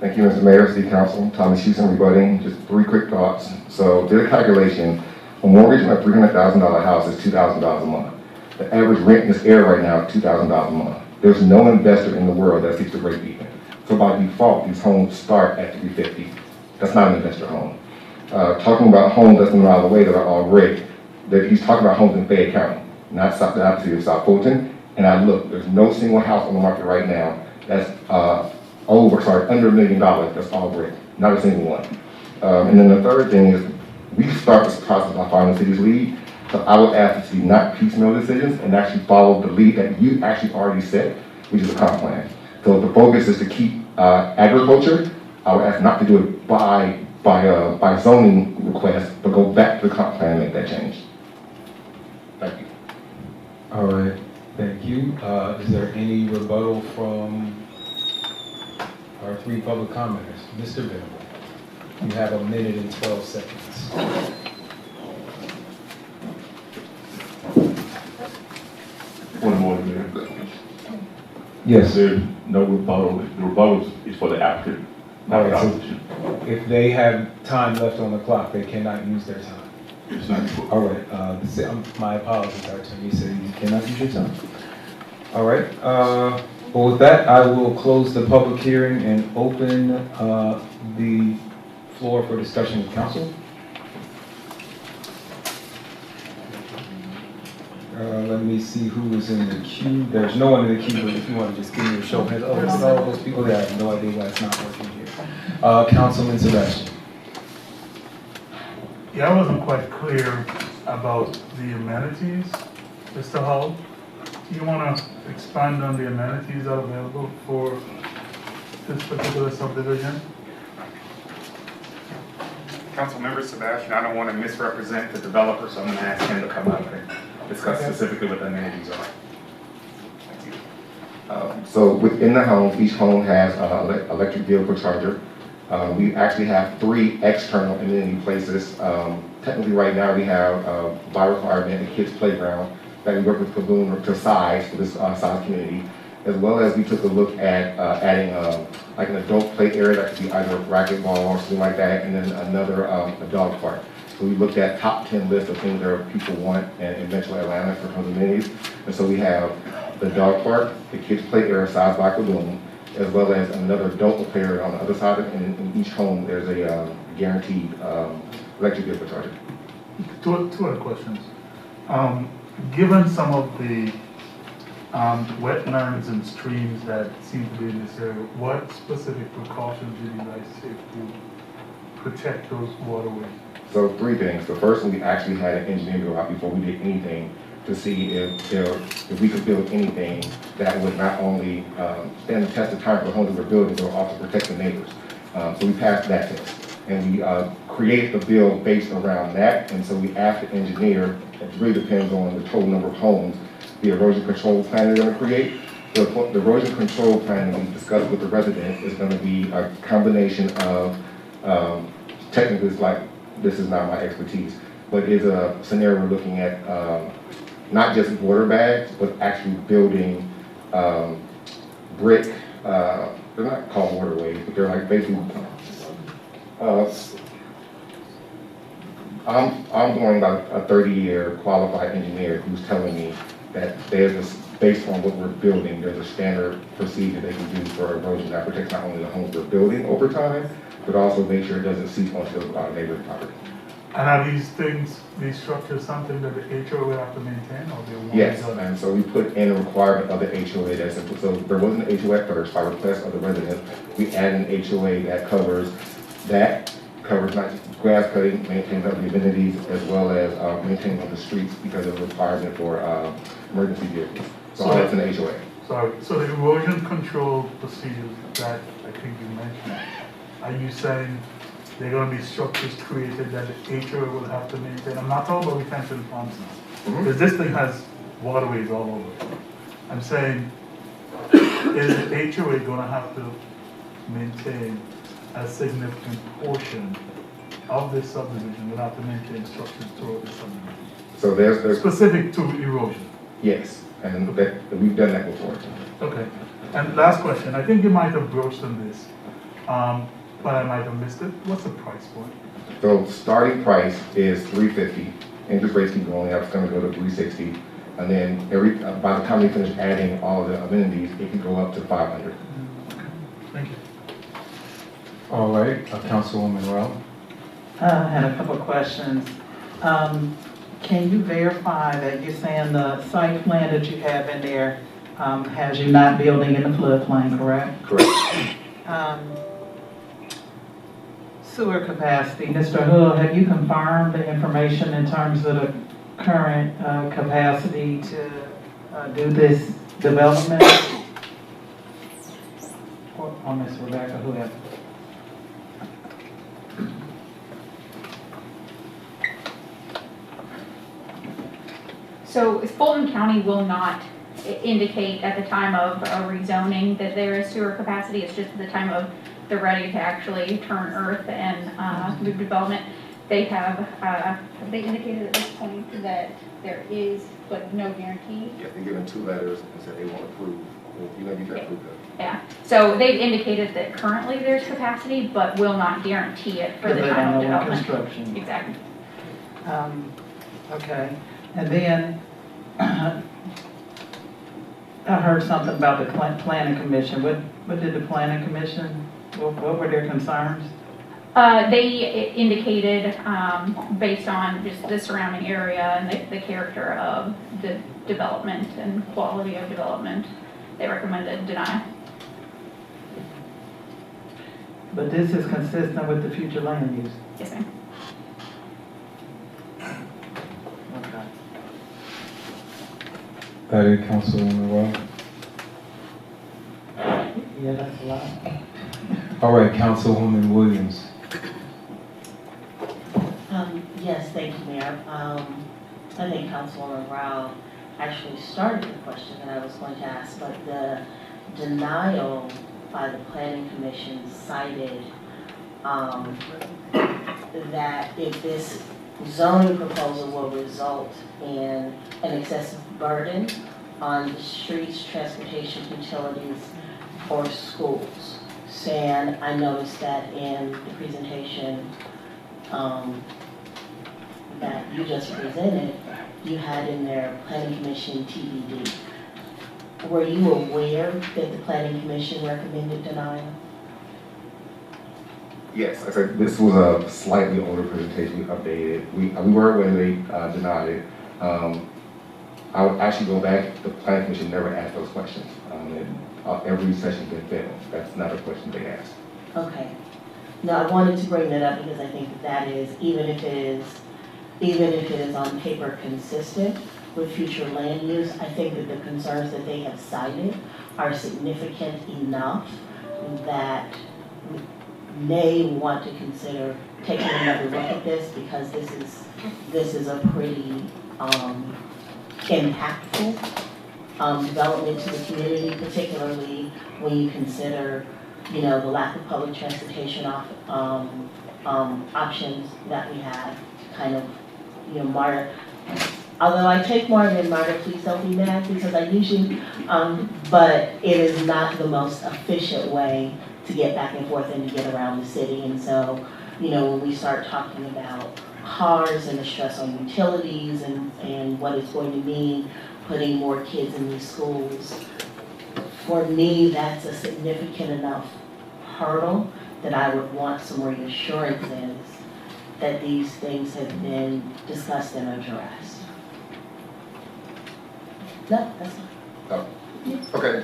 Thank you, Mr. Mayor, City Council. Thomas Houston rebutting. Just 3 quick thoughts. So, did a calculation. A mortgage on a $300,000 house is $2,000 a month. The average rent in this area right now is $2,000 a month. There's no investor in the world that seeks to break even. So by default, these homes start at $350,000. That's not an investor home. Talking about homes less than a mile away that are all brick. He's talking about homes in Fayette County, not the opposite of South Fulton. And I look, there's no single house on the market right now that's under $1 million, that's all brick, not a single one. And then the third thing is, we start this process by following the city's lead. So I would ask the city not piecemeal decisions and actually follow the lead that you actually already set, which is a comp plan. So if the focus is to keep agriculture, I would ask not to do it by zoning request, but go back to the comp plan and make that change. Thank you. All right, thank you. Is there any rebuttal from our three public commenters? Mr. Venable, you have 1 minute and 12 seconds. One more, Mayor. Yes. There's no rebuttal. The rebuttal is for the applicant, not the All right, so opposition. if they have time left on the clock, they cannot use their time. It's not true. All right, my apologies, our attorney said you cannot use your time. All right, well, with that, I will close the public hearing and open the floor for discussion with council. Let me see who is in the queue. There's no one in the queue, but if you want to just give me a show of hands. Oh, look at all of those people there. I have no idea why it's not working here. Councilman Sebastian. Yeah, I wasn't quite clear about the amenities, Mr. Hull. Do you want to expand on the amenities that are available for this particular subdivision? Councilmember Sebastian, I don't want to misrepresent the developer, so I'm going to ask him to come up and discuss specifically what the amenities are. Thank you. So within the home, each home has an electric vehicle charger. We actually have 3 external amenity places. Technically right now we have by requirement a kids playground that we work with Fulton to size for this size community, as well as we took a look at adding like an adult play area that could be either racquetball or something like that, and then another a dog park. So we looked at top 10 lists of things that people want in Metro Atlanta for home amenities. And so we have the dog park, the kids play area sized by Fulton, as well as another adult play area on the other side of it. And in each home, there's a guaranteed electric vehicle charger. Two other questions. Given some of the wetlands and streams that seem to be in this area, what specific precautions did you guys take to protect those waterways? So 3 things. The first one, we actually had an engineer go out before we did anything to see if we could build anything that would not only stand the test of time for the homes that we're building, but also protect the neighbors. So we passed that test. And we created the bill based around that. And so we asked the engineer, it really depends on the total number of homes, the erosion control plan they're going to create. The erosion control plan that we discussed with the residents is going to be a combination of, technically it's like, this is not my expertise, but is a scenario we're looking at not just water bags, but actually building brick, they're not called waterways, but they're like basically, I'm going by a 30-year qualified engineer who's telling me that there's this, based on what we're building, there's a standard procedure they can do for erosion that protects not only the homes we're building over time, but also make sure it doesn't seep onto neighboring property. And are these things, these structures, something that the HOA will have to maintain, or they Yes, and so we put in a requirement of the HOA that's, so there wasn't an HOA at first, by request of the residents. We added an HOA that covers not just grass cutting, maintaining other amenities, as well as maintaining on the streets because of the requirement for emergency vehicles. So all that's in the HOA. Sorry, so the erosion control procedures that I think you mentioned, are you saying they're going to be structures created that the HOA will have to maintain? I'm not talking about retention ponds now, because this thing has waterways all over. I'm saying, is the HOA going to have to maintain a significant portion of this subdivision? Will have to maintain structures throughout the subdivision? So there's specific to erosion? Yes, and we've done that before. Okay, and last question, I think you might have broached on this, but I might have missed it. What's the price point? So starting price is $350. Interest rates keep going up. It's going to go to $360, and then by the time we finish adding all the amenities, it can go up to $500. Okay, thank you. All right, Councilwoman Rowell. I had a couple of questions. Can you verify that you're saying the site plan that you have in there has you not building in the floodplain, correct? Correct. Sewer capacity, Mr. Hull, have you confirmed the information in terms of the current capacity to do this development? Or Ms. Rebecca, whoever. So So Fulton County will not indicate at the time of a rezoning that there is sewer capacity. It's just at the time of they're ready to actually turn earth and move development. They have they indicated at this point that there is, but no guarantee. Yeah, they're given 2 letters and said they won't approve. You know, you can approve that. Yeah, so they've indicated that currently there's capacity, but will not guarantee it for the time of development. Construction. Exactly. Okay, and then I heard something about the planning commission. What did the planning commission, what were their concerns? They indicated, based on just the surrounding area and the character of the development and quality of development, they recommended denial. But this is consistent with the future land use? Yes, ma'am. Okay. That it, Councilwoman Well? Yeah, that's a lot. All right, Councilwoman Williams. Yes, thank you, Mayor. I think Councilwoman Rao actually started the question that I was going to ask, but the denial by the Planning Commission cited that if this zoning proposal will result in an excessive burden on the streets, transportation, utilities, or schools. And I noticed that in the presentation that you just presented, you had in there Planning Commission TBD. Were you aware that the Planning Commission recommended denial? Yes, I said this was a slightly older presentation, we updated. We were when they denied it. I would actually go back, the Planning Commission never asked those questions. Every session been failed. That's not a question they asked. Okay. No, I wanted to bring that up because I think that is, even if it is on paper consistent with future land use, I think that the concerns that they have cited are significant enough that we may want to consider taking another look at this, because this is a pretty impactful development to the community, particularly when you consider, you know, the lack of public transportation options that we have. Kind of, you know, MARTA. Although I take MARTA and MARTA, please don't be mad, because I usually, but it is not the most efficient way to get back and forth and to get around the city. And so, you know, when we start talking about cars and the stress on utilities and what it's going to mean putting more kids in these schools, for me, that's a significant enough hurdle that I would want some reassurances that these things have been discussed and addressed. No, that's not. Oh. Okay,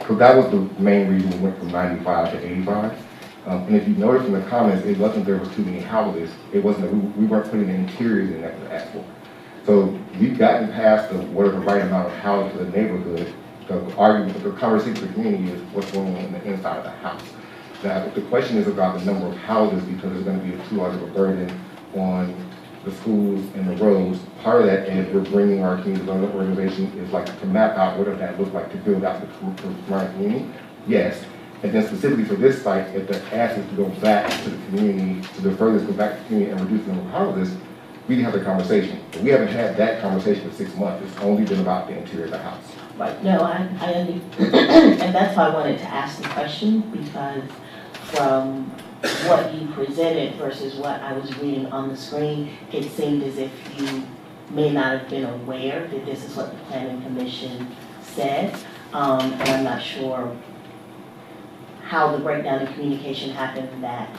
so that was the main reason we went from 95 to 85. And if you notice from the comments, it wasn't there was too many houses. It wasn't that we weren't putting the interiors in that was asked for. So we've gotten past what are the right amount of houses for the neighborhood. The argument, the conversation with the community is what's going on in the inside of the house. Now, the question is about the number of houses, because there's going to be too large of a burden on the schools and the roads. Part of that is we're bringing our community development organization is like to map out what does that look like to build out the community. Yes. And then specifically for this site, if the ask is to go back to the community, to the furthest go back to the community and reduce the number of houses, we can have the conversation. But we haven't had that conversation for 6 months. It's only been about the interior of the house. Right, no, I and that's why I wanted to ask the question, because from what you presented versus what I was reading on the screen, it seemed as if you may not have been aware that this is what the Planning Commission said, and I'm not sure how the breakdown in communication happened, that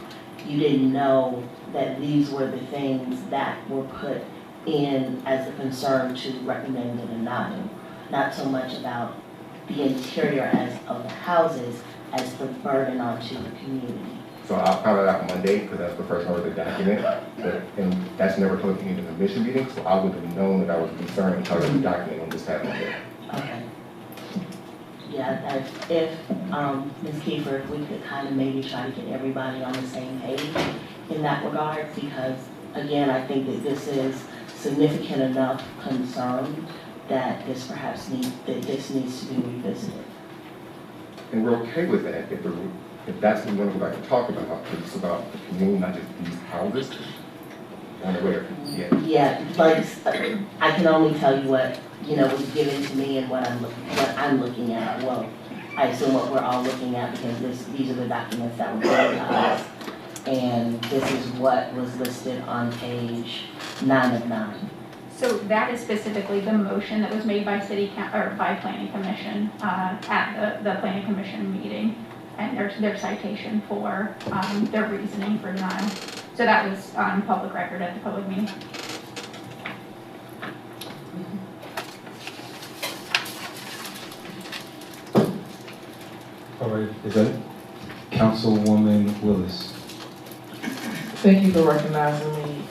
you didn't know that these were the things that were put in as a concern to recommend the denial. Not so much about the interior of the houses as the burden onto the community. So I found it out Monday, because that's the first part of the document, and that's never told me in the commission meeting, so I would have known that I was concerned until I read the document on this past Monday. Okay. Yeah, if Ms. Kiefer, if we could kind of maybe try to get everybody on the same page in that regard, because again, I think that this is significant enough concern that this needs to be revisited. And we're okay with that if that's what we want to go back and talk about, because it's about the community, not just these houses. Unaware, yeah. Yeah, like, I can only tell you what, was given to me and what I'm looking at. Well, I assume what we're all looking at, because these are the documents that were given to us. And this is what was listed on page 9 of 9. So that is specifically the motion that was made by by Planning Commission at the Planning Commission meeting, and their citation for their reasoning for denial. So that was on public record at the public meeting. All right, is that Councilwoman Willis? Thank you for recognizing me.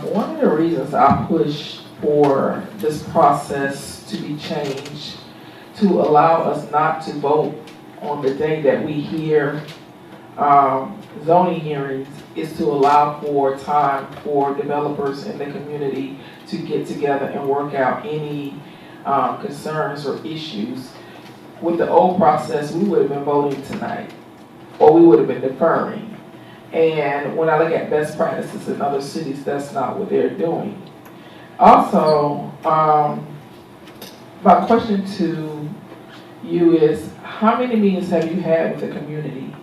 One of the reasons I push for this process to be changed to allow us not to vote on the day that we hear zoning hearings is to allow for time for developers in the community to get together and work out any concerns or issues. With the old process, we would have been voting tonight, or we would have been deferring. And when I look at best practices in other cities, that's not what they're doing. Also, my question to you is, how many meetings have you had with the community?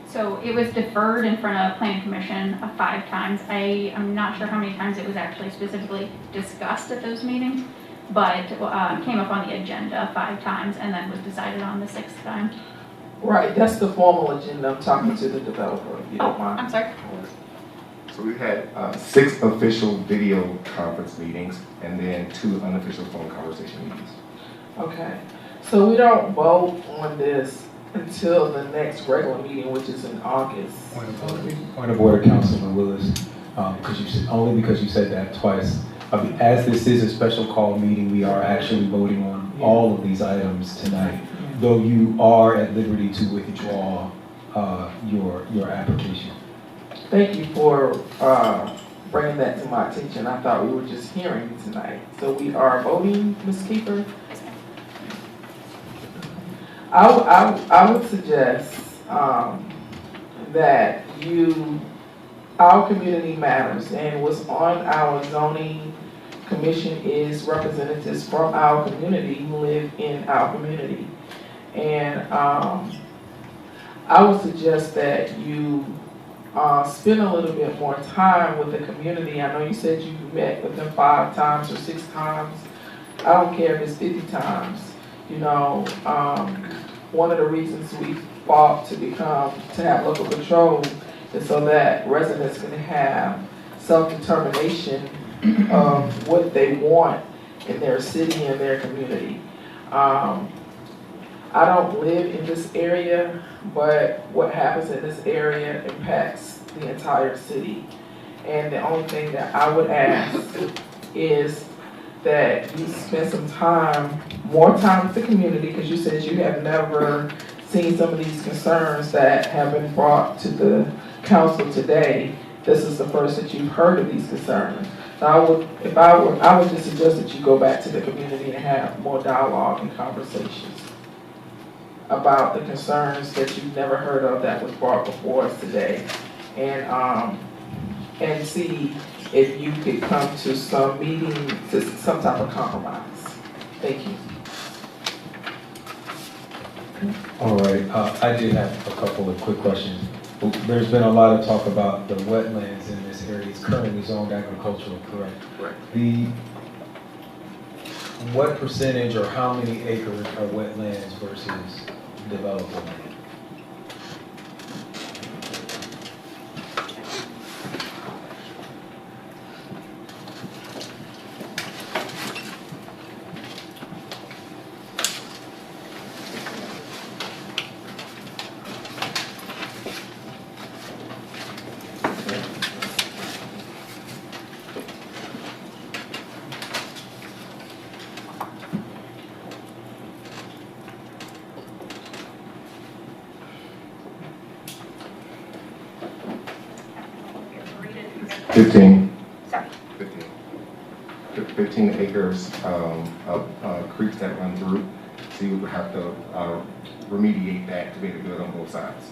So it was deferred in front of Planning Commission 5 times. I am not sure how many times it was actually specifically discussed at those meetings, but came up on the agenda 5 times and then was decided on the 6th time. Right, that's the formal agenda. I'm talking to the developer, if you don't mind. I'm sorry. So we've had 6 official video conference meetings and then 2 unofficial phone conversation meetings. Okay, so we don't vote on this until the next regular meeting, which is in August. Point of order, Councilman Willis, only because you said that twice. As this is a special call meeting, we are actually voting on all of these items tonight, though you are at liberty to withdraw your application. Thank you for bringing that to my attention. I thought we were just hearing tonight. So we are voting, Ms. Keeper? I would suggest that our community matters, and what's on our zoning commission is representatives from our community who live in our community. And I would suggest that you spend a little bit more time with the community. I know you said you met with them 5 times or 6 times. I don't care if it's 50 times. One of the reasons we fought to have local control is so that residents can have self-determination of what they want in their city and their community. I don't live in this area, but what happens in this area impacts the entire city. And the only thing that I would ask is that you spend some more time with the community, because you said you have never seen some of these concerns that have been brought to the council today. This is the first that you've heard of these concerns. So I would just suggest that you go back to the community and have more dialogue and conversations about the concerns that you've never heard of that was brought before us today, and see if you could come to some meeting, to some type of compromise. Thank you. All right, I did have a couple of quick questions. There's been a lot of talk about the wetlands in this area. It's currently zoned agricultural, correct? Right. What percentage or how many acres are wetlands versus developable land? Fifteen. Sorry. 15. 15 acres of creeks that run through. So you would have to remediate that to be able to do it on both sides.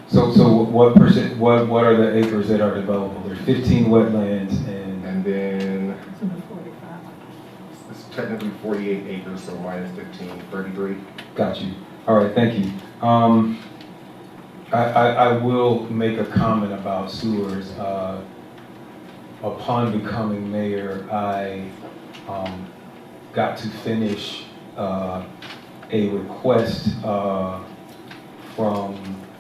So what are the acres that are developable? There's 15 wetlands and then it's technically 48 acres, so minus 15, 33. Got you. All right, thank you. I will make a comment about sewers. Upon becoming mayor, I got to finish a request from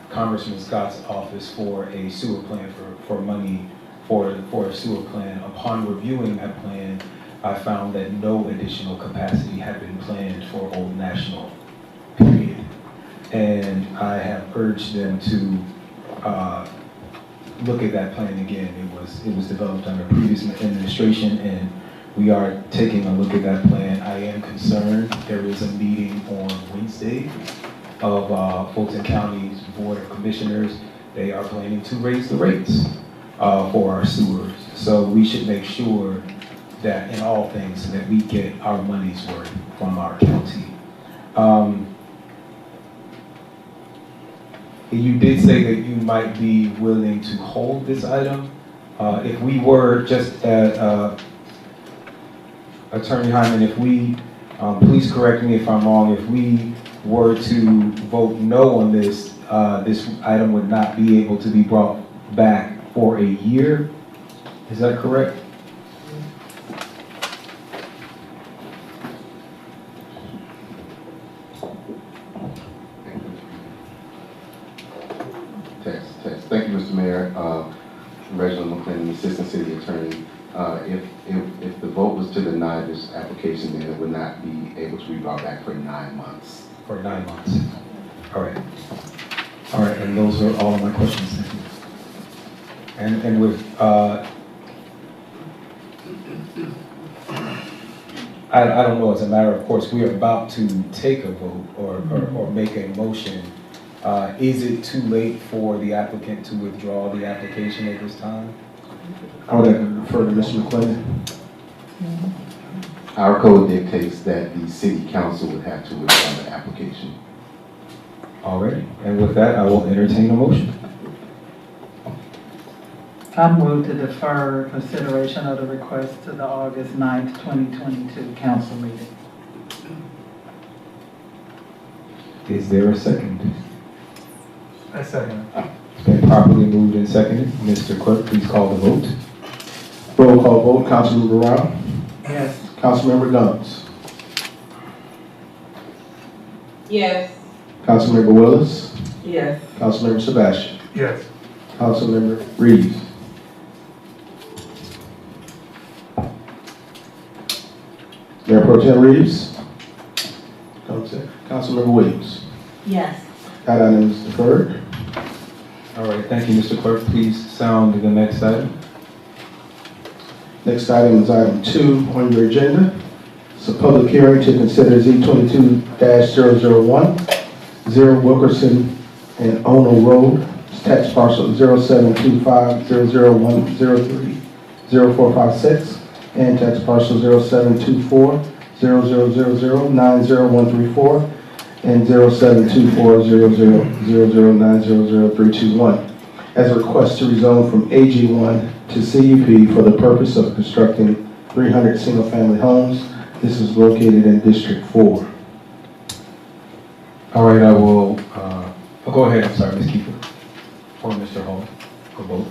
Congressman Scott's office for a sewer plan, for money for a sewer plan. Upon reviewing that plan, I found that no additional capacity had been planned for Old National, period. And I have urged them to look at that plan again. It was developed under previous administration, and we are taking a look at that plan. I am concerned. There is a meeting on Wednesday of Fulton County's Board of Commissioners. They are planning to raise the rates for our sewers. So we should make sure that in all things that we get our money's worth from our county. You did say that you might be willing to hold this item. If we were just at, Attorney Hyman, if we, please correct me if I'm wrong, if we were to vote no on this, this item would not be able to be brought back for a year. Is that correct? Thank you, Mr. Mayor. Reginald McClendon, Assistant City Attorney. If the vote was to deny this application, then it would not be able to be brought back for 9 months. For 9 months. All right. All right, and those are all of my questions. Thank you. And with, I don't know, as a matter of course, we are about to take a vote or make a motion. Is it too late for the applicant to withdraw the application at this time? I would refer to Mr. McClendon. Our code dictates that the city council would have to withdraw the application. Already. And with that, I will entertain a motion. I move to defer consideration of the request to the August 9th, 2022 council meeting. Is there a second? I second. It's been properly moved and seconded. Mr. Clerk, please call the vote. Roll call vote. Councilmember Rao? Yes. Councilmember Guns? Yes. Councilmember Willis? Yes. Councilmember Sebastian? Yes. Councilmember Reeves? Mayor Pro Tem Reeves? Councilmember Williams? Yes. That item is deferred. All right, thank you, Mr. Clerk. Please sound the next item. Next item is item 2 on your agenda. It's a public hearing to consider Z22-001, 0 Wilkerson and Ono Road, tax parcel 0725-00103-0456, and tax parcel 0724-0000-90134, and 0724-0000-900-321, as a request to rezone from AG1 to CUP for the purpose of constructing 300 single-family homes. This is located in District 4. All right, I will, go ahead, I'm sorry, Ms. Kiefer, or Mr. Hall, or both.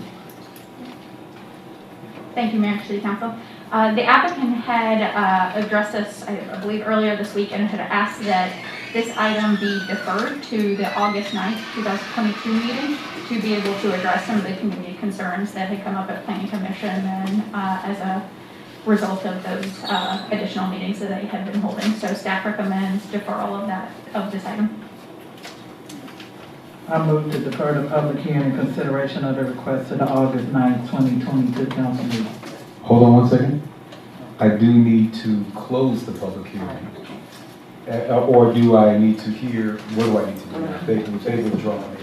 Thank you, Mayor, City Council. The applicant had addressed us, I believe, earlier this week and had asked that this item be deferred to the August 9th, 2022 meeting to be able to address some of the community concerns that had come up at Planning Commission and as a result of those additional meetings that they had been holding. So staff recommends deferral of this item. I move to defer the public hearing consideration of the request to the August 9th, 2022 council meeting. Hold on one second. I do need to close the public hearing. Or do I need to hear, what do I need to do? If they withdraw it.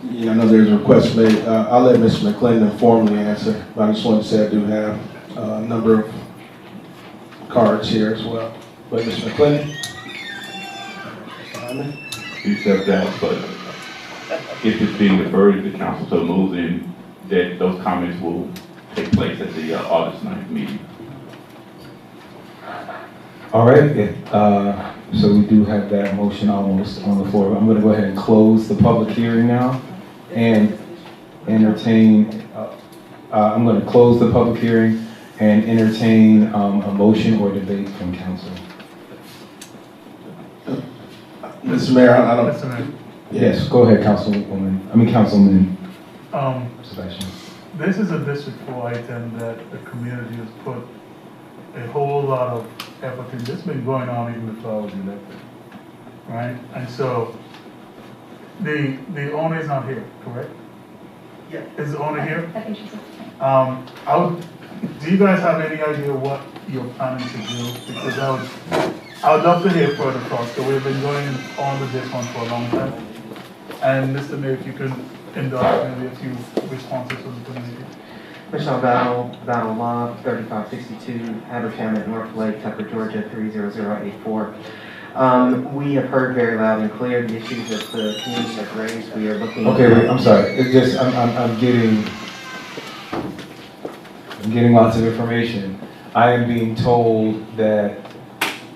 Yeah, I know there's a request made. I'll let Mr. McClendon formally answer, but I just wanted to say I do have a number of cards here as well. But Mr. McClendon? Except that, but if it's being deferred, the council so moves in, that those comments will take place at the August 9th meeting. All right, so we do have that motion almost on the floor. I'm going to go ahead and close the public hearing now and entertain, I'm going to close the public hearing and entertain a motion or debate from council. Mr. Mayor, I don't. Mr. Mayor. Yes, go ahead, Councilman Sebastian. This is a District 4 item that the community has put a whole lot of effort in. This has been going on even before I was elected, right? And so the owner is not here, correct? Yeah. Is the owner here? I think she's do you guys have any idea what you're planning to do? Because I would love to hear further thoughts. So we've been going on with this one for a long time. And Mr. Mayor, if you could indulge maybe a few responses from the community. Michelle Battle Law, 3562, Abbott, North Lake, Tucker, Georgia, 30084. We have heard very loud and clear the issues that the community has raised. We are looking. Okay, wait, I'm sorry. It's just I'm getting lots of information. I am being told that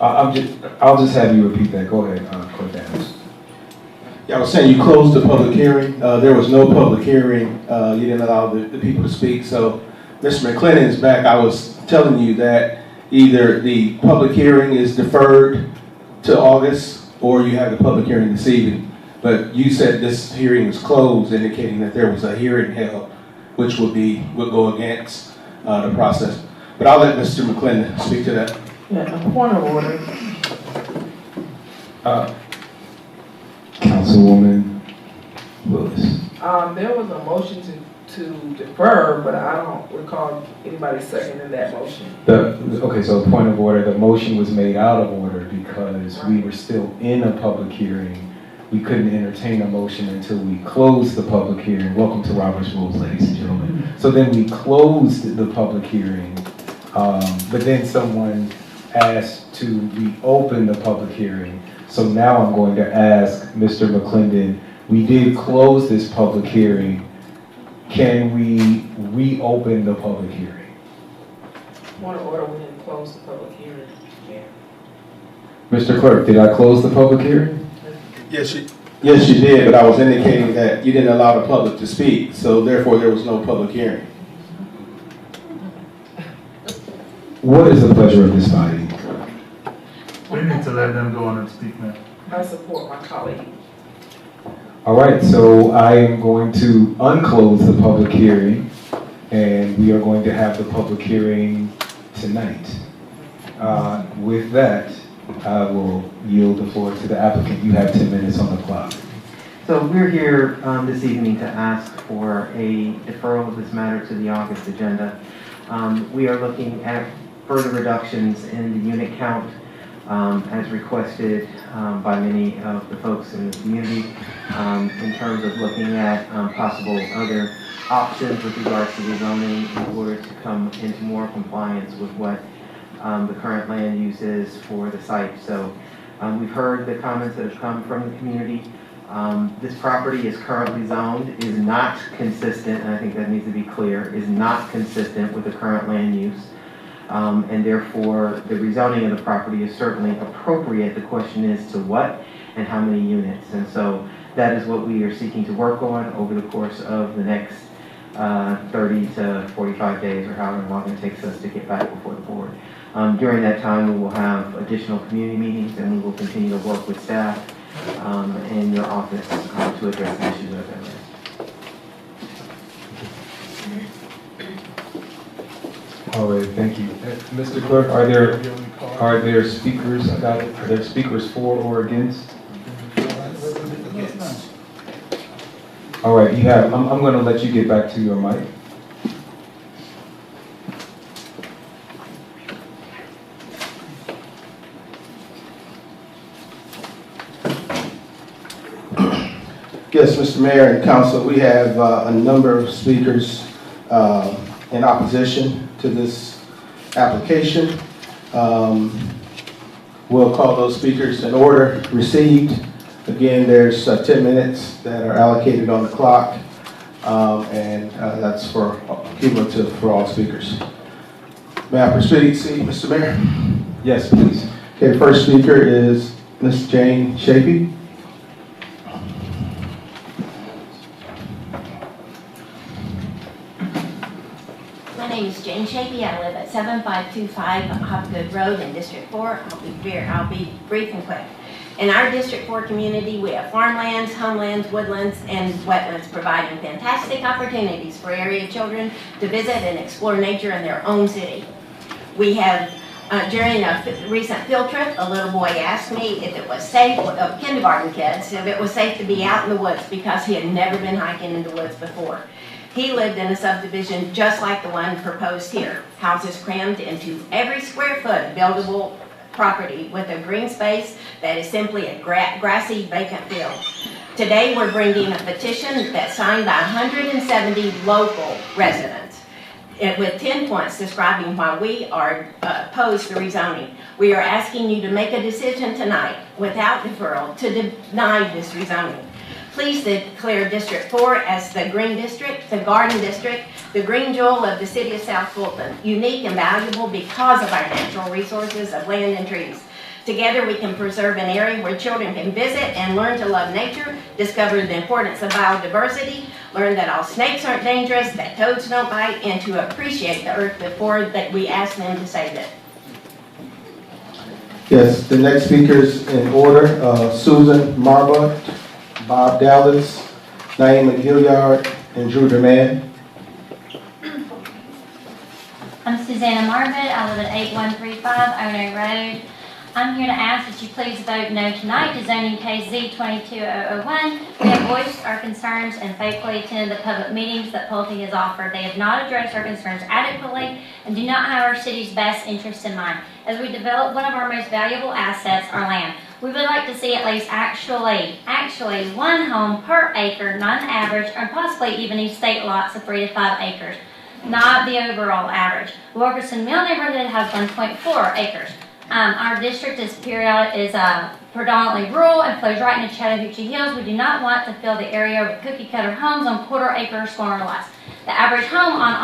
I'll just have you repeat that. Go ahead, Clerk Adams. Yeah, I was saying you closed the public hearing. There was no public hearing. You didn't allow the people to speak. So Mr. McClendon is back. I was telling you that either the public hearing is deferred to August or you have the public hearing this evening. But you said this hearing was closed, indicating that there was a hearing held, which would go against the process. But I'll let Mr. McClendon speak to that. Yeah, a point of order. Councilwoman Willis. There was a motion to defer, but I don't recall anybody seconding that motion. Okay, so point of order, the motion was made out of order because we were still in a public hearing. We couldn't entertain a motion until we closed the public hearing. Welcome to Robert's Rules, ladies and gentlemen. So then we closed the public hearing, but then someone asked to reopen the public hearing. So now I'm going to ask Mr. McClendon, we did close this public hearing. Can we reopen the public hearing? Point of order, we didn't close the public hearing. Yeah. Mr. Clerk, did I close the public hearing? Yes, you did, but I was indicating that you didn't allow the public to speak, so therefore there was no public hearing. What is the pleasure of this body? We need to let them go on and speak now. I support my colleague. All right, so I am going to unclose the public hearing, and we are going to have the public hearing tonight. With that, I will yield the floor to the applicant. You have 10 minutes on the clock. So we're here this evening to ask for a deferral of this matter to the August agenda. We are looking at further reductions in the unit count as requested by many of the folks in the community in terms of looking at possible other options with regards to the zoning in order to come into more compliance with what the current land use is for the site. So we've heard the comments that have come from the community. This property is currently zoned, is not consistent, and I think that needs to be clear, is not consistent with the current land use. And therefore, the rezoning of the property is certainly appropriate. The question is to what and how many units. And so that is what we are seeking to work on over the course of the next 30 to 45 days or however long it takes us to get back before the board. During that time, we will have additional community meetings and we will continue to work with staff in your office to address the issues that have been raised. All right, thank you. Mr. Clerk, are there speakers? Are there speakers for or against? All right, you have. I'm going to let you get back to your mic. Yes, Mr. Mayor and Council, we have a number of speakers in opposition to this application. We'll call those speakers in order. Received. Again, there's 10 minutes that are allocated on the clock, and that's for cumulative for all speakers. May I proceed, Mr. Mayor? Yes, please. Okay, the first speaker is Ms. Jane Shapey. My name is Jane Shapey. I live at 7525 Hopgood Road in District 4. I'll be brief and quick. In our District 4 community, we have farmlands, homelands, woodlands, and wetlands, providing fantastic opportunities for area children to visit and explore nature in their own city. We have, during a recent field trip, a little boy asked me if it was safe, kindergarten kids, if it was safe to be out in the woods because he had never been hiking in the woods before. He lived in a subdivision just like the one proposed here. Houses crammed into every square foot of buildable property with a green space that is simply a grassy vacant field. Today we're bringing a petition that's signed by 170 local residents with 10 points describing why we are opposed to rezoning. We are asking you to make a decision tonight without deferral to deny this rezoning. Please declare District 4 as the Green District, the Garden District, the green jewel of the city of South Fulton, unique and valuable because of our natural resources of land and trees. Together we can preserve an area where children can visit and learn to love nature, discover the importance of biodiversity, learn that all snakes aren't dangerous, that toads don't bite, and to appreciate the earth before that we ask them to save it. Yes, the next speakers in order, Susan Marbut, Bob Dallas, Naima Gilliard, and Drew DeMann. I'm Susanna Marvin. I live at 8135 Ono Road. I'm here to ask that you please vote no tonight to zoning case Z22001. We have voiced our concerns and faithfully attended the public meetings that Pulte has offered. They have not addressed our concerns adequately and do not have our city's best interests in mind. As we develop one of our most valuable assets, our land, we would like to see at least actually one home per acre, not an average, or possibly even these state lots of 3 to 5 acres, not the overall average. Wilkerson Mill neighborhood has 1.4 acres. Our district is predominantly rural and flows right into Chattahoochee Hills. We do not want to fill the area with cookie-cutter homes on quarter-acre smaller lots. The average home on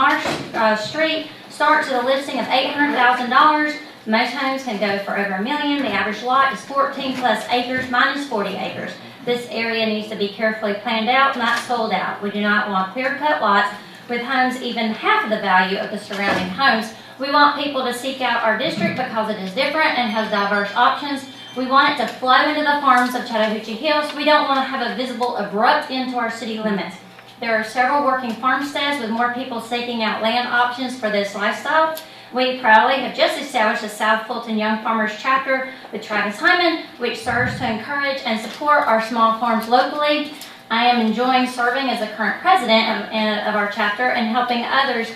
our street starts at a listing of $800,000. Most homes can go for over $1 million. The average lot is 14 plus acres. Mine is 40 acres. This area needs to be carefully planned out, not sold out. We do not want clear-cut lots with homes even half of the value of the surrounding homes. We want people to seek out our district because it is different and has diverse options. We want it to flow into the farms of Chattahoochee Hills. We don't want to have a visible abrupt end to our city limits. There are several working farmsteads with more people seeking out land options for this lifestyle. We proudly have just established a South Fulton Young Farmers Chapter with Travis Hyman, which serves to encourage and support our small farms locally. I am enjoying serving as the current president of our chapter and helping others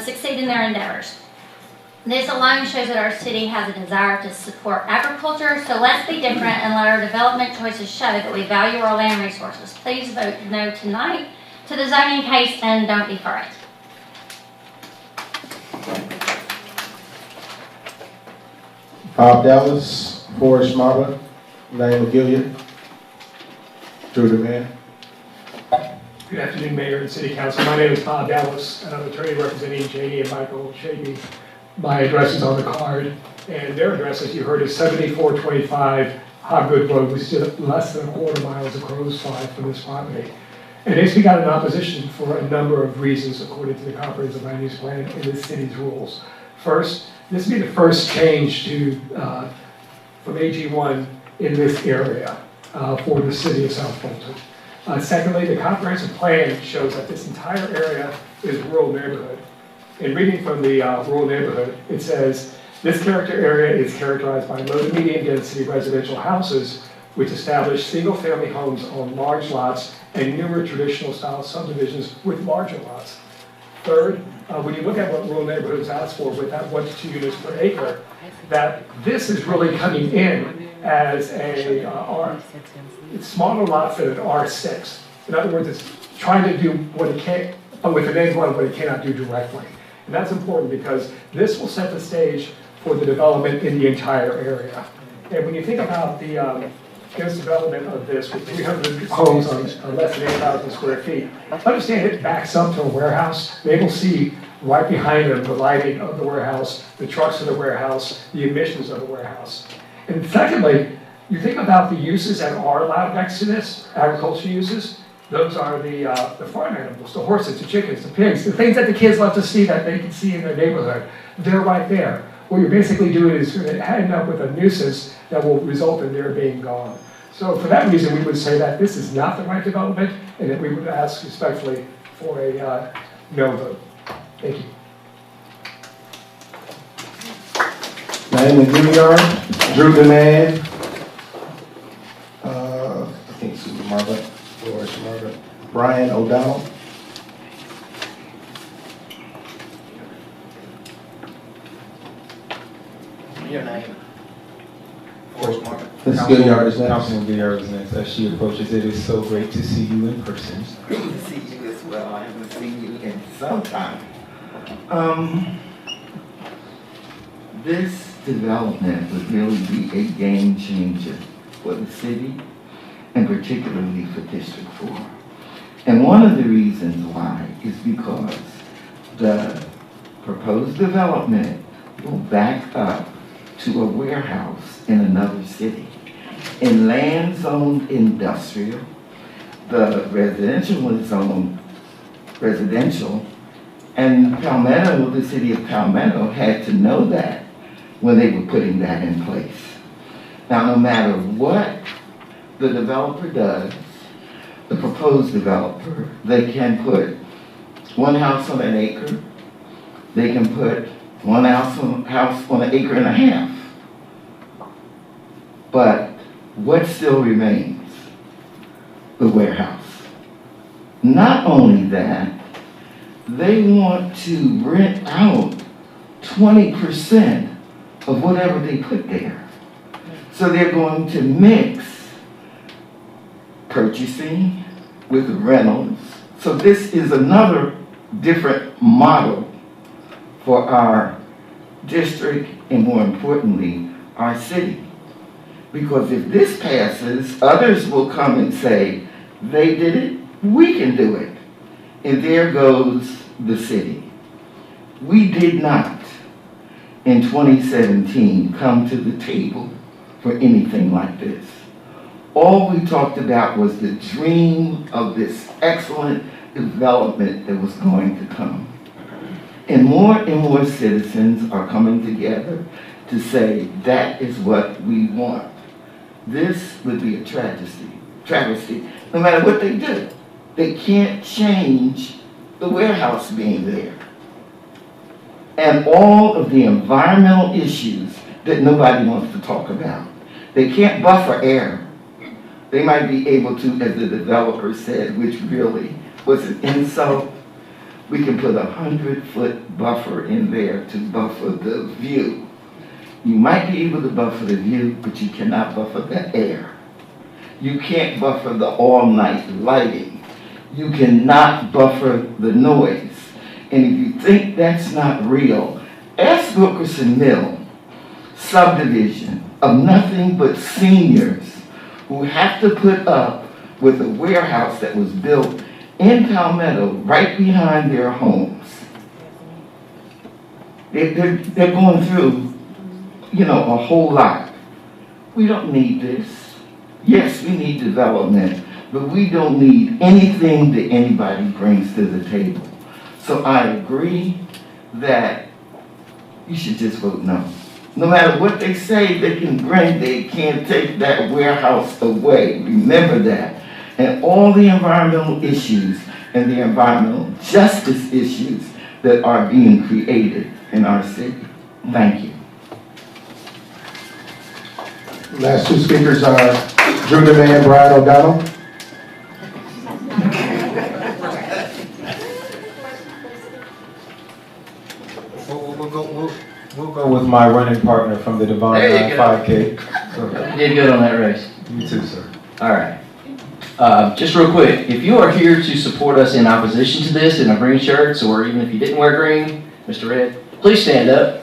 succeed in their endeavors. This alone shows that our city has a desire to support agriculture, so let's be different and let our development choices show that we value our land resources. Please vote no tonight to the zoning case and don't defer it. Bob Dallas, Forrest Marva, Naima Gilliard, Drew DeMann. Good afternoon, Mayor and City Council. My name is Bob Dallas, and I'm an attorney representing Janie and Michael Shapey. My address is on the card, and their address, as you heard, is 7425 Hopgood Road, which is less than a quarter miles of crow's fly from this property. And they speak out in opposition for a number of reasons, according to the comprehensive land use plan and the city's rules. First, this will be the first change to from AG1 in this area for the city of South Fulton. Secondly, the comprehensive plan shows that this entire area is rural neighborhood. In reading from the rural neighborhood, it says, this character area is characterized by low to medium density residential houses which establish single-family homes on large lots and newer traditional style subdivisions with larger lots. Third, when you look at what rural neighborhoods ask for with that 1 to 2 units per acre, that this is really coming in as a it's smaller lots than an R6. In other words, it's trying to do what it can't, with an N1, what it cannot do directly. And that's important because this will set the stage for the development in the entire area. And when you think about the this development of this with 300 homes on less than 8,000 square feet, understand it backs up to a warehouse. They will see right behind them the lighting of the warehouse, the trucks of the warehouse, the emissions of the warehouse. And secondly, you think about the uses that are allowed next to this, agriculture uses. Those are the farm animals, the horses, the chickens, the pigs, the things that the kids love to see that they can see in their neighborhood. They're right there. What you're basically doing is you're going to end up with a nuisance that will result in their being gone. So for that reason, we would say that this is not the right development, and that we would ask respectfully for a no vote. Thank you. Naomi Gilliard, Drew Demand, I think it's Margaret, Doris Margaret, Brian O'Donnell. Your name. Ms. Gilliard is next. Councilwoman Gilliard is next. As she approaches, it is so great to see you in person. Great to see you as well. I haven't seen you in some time. This development would really be a game changer for the city and particularly for District 4. And one of the reasons why is because the proposed development will back up to a warehouse in another city. In land zoned industrial, the residential is zoned residential, and Palmetto, the city of Palmetto, had to know that when they were putting that in place. Now, no matter what the developer does, the proposed developer, they can put one house on an acre, they can put one house on an acre and a half. But what still remains? The warehouse. Not only that, they want to rent out 20% of whatever they put there. So they're going to mix purchasing with rentals. So this is another different model for our district and, more importantly, our city. Because if this passes, others will come and say, they did it, we can do it. And there goes the city. We did not, in 2017, come to the table for anything like this. All we talked about was the dream of this excellent development that was going to come. And more citizens are coming together to say that is what we want. This would be a travesty, no matter what they do. They can't change the warehouse being there. And all of the environmental issues that nobody wants to talk about. They can't buffer air. They might be able to, as the developer said, which really was an insult. We can put a 100-foot buffer in there to buffer the view. You might be able to buffer the view, but you cannot buffer the air. You can't buffer the all-night lighting. You cannot buffer the noise. And if you think that's not real, ask Wilkerson Mill, subdivision of nothing but seniors who have to put up with a warehouse that was built in Palmetto right behind their homes. They're going through, a whole lot. We don't need this. Yes, we need development, but we don't need anything that anybody brings to the table. So I agree that you should just vote no. No matter what they say they can bring, they can't take that warehouse away. Remember that. And all the environmental issues and the environmental justice issues that are being created in our city. Thank you. Last two speakers are Drew DeMay and Brian O'Donnell. We'll go with my running partner from the Devon 5K. You did good on that race. You too, sir. All right. Just real quick, if you are here to support us in opposition to this in our green shirts, or even if you didn't wear green, Mr. Red, please stand up.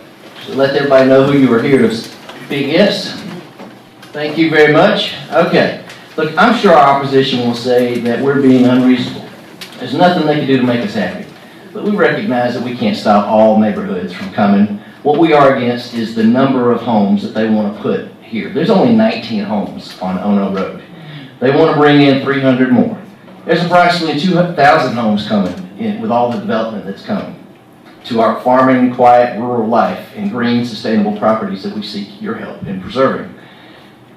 let everybody know who you were here to speak against. Thank you very much. Okay. Look, I'm sure our opposition will say that we're being unreasonable. There's nothing they can do to make us happy. But we recognize that we can't stop all neighborhoods from coming. What we are against is the number of homes that they want to put here. There's only 19 homes on Ono Road. They want to bring in 300 more. There's approximately 2,000 homes coming in with all the development that's coming to our farming, quiet, rural life and green, sustainable properties that we seek your help in preserving.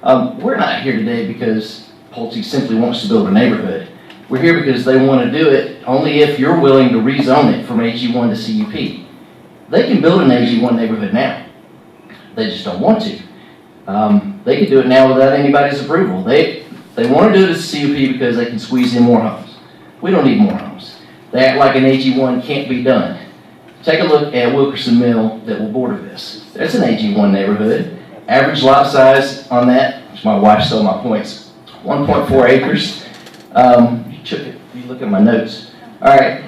We're not here today because Pulte simply wants to build a neighborhood. We're here because they want to do it only if you're willing to rezone it from AG1 to CUP. They can build an AG1 neighborhood now. They just don't want to. They can do it now without anybody's approval. They want to do it as a CUP because they can squeeze in more homes. We don't need more homes. They act like an AG1 can't be done. Take a look at Wilkerson Mill that will border this. That's an AG1 neighborhood. Average lot size on that, which my wife stole my points, 1.4 acres. You look at my notes. All right.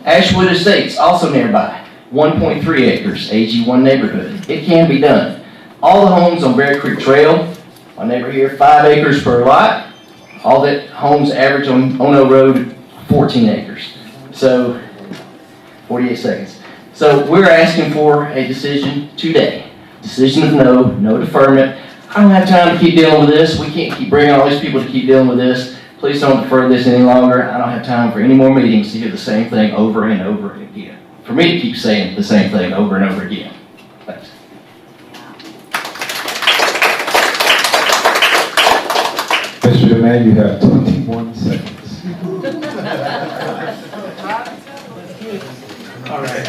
Ashwood Estates, also nearby, 1.3 acres, AG1 neighborhood. It can be done. All the homes on Bear Creek Trail, my neighbor here, 5 acres per lot. All the homes average on Ono Road, 14 acres. So, 48 seconds. So we're asking for a decision today. Decision of no, no deferment. I don't have time to keep dealing with this. We can't keep bringing all these people to keep dealing with this. Please don't defer this any longer. I don't have time for any more meetings to hear the same thing over and over again. For me to keep saying the same thing over and over again. Thanks. Mr. DeMay, you have 21 seconds. All right.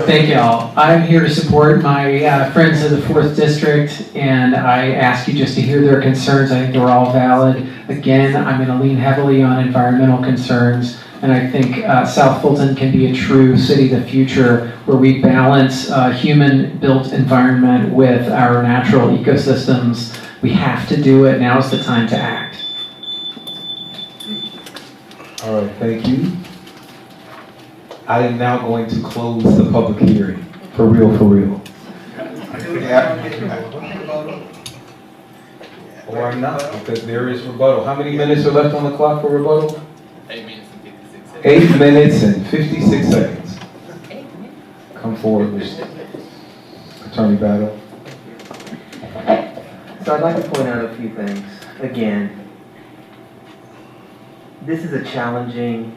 Thank y'all. I'm here to support my friends of the 4th District, and I ask you just to hear their concerns. I think they're all valid. Again, I'm going to lean heavily on environmental concerns, and I think South Fulton can be a true city of the future where we balance human-built environment with our natural ecosystems. We have to do it. Now is the time to act. All right, thank you. I am now going to close the public hearing. For real, for real. Or not, because there is rebuttal. How many minutes are left on the clock for rebuttal? 8 minutes and 56 seconds. 8 minutes and 56 seconds. Come forward, Mr. Attorney Battle. So I'd like to point out a few things. Again, this is a challenging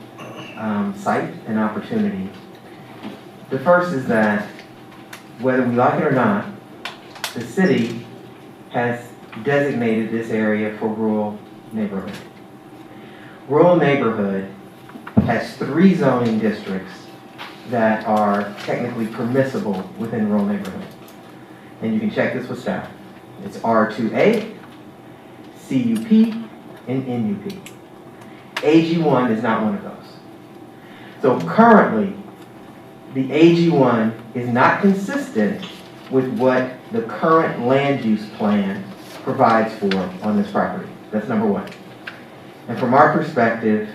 site and opportunity. The first is that whether we like it or not, the city has designated this area for rural neighborhood. Rural neighborhood has 3 zoning districts that are technically permissible within rural neighborhood. And you can check this with staff. It's R2A, CUP, and NUP. AG1 is not one of those. So currently, the AG1 is not consistent with what the current land use plan provides for on this property. That's number one. And from our perspective,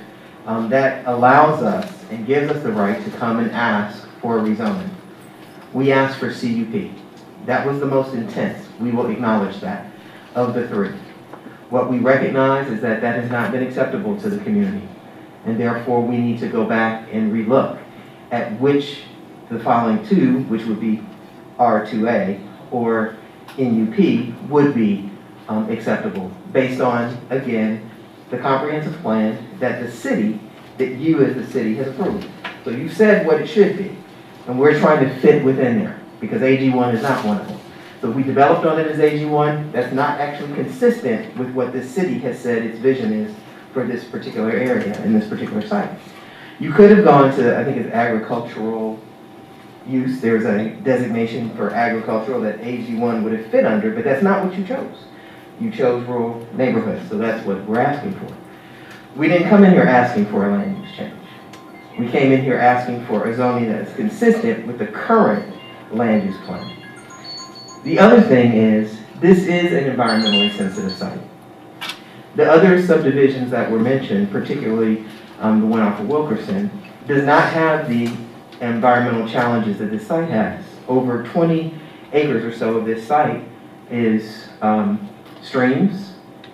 that allows us and gives us the right to come and ask for a rezoning. We asked for CUP. That was the most intense. We will acknowledge that of the 3. What we recognize is that that has not been acceptable to the community. And therefore, we need to go back and relook at which the following 2, which would be R2A or NUP, would be acceptable based on, again, the comprehensive plan that the city, that you as the city has approved. So you said what it should be, and we're trying to fit within there because AG1 is not one of them. So we developed on it as AG1. That's not actually consistent with what the city has said its vision is for this particular area and this particular site. You could have gone to, I think it's agricultural use. There's a designation for agricultural that AG1 would have fit under, but that's not what you chose. You chose rural neighborhoods, so that's what we're asking for. We didn't come in here asking for a land use change. We came in here asking for a zoning that is consistent with the current land use plan. The other thing is, this is an environmentally sensitive site. The other subdivisions that were mentioned, particularly the one off of Wilkerson, does not have the environmental challenges that this site has. Over 20 acres or so of this site is streams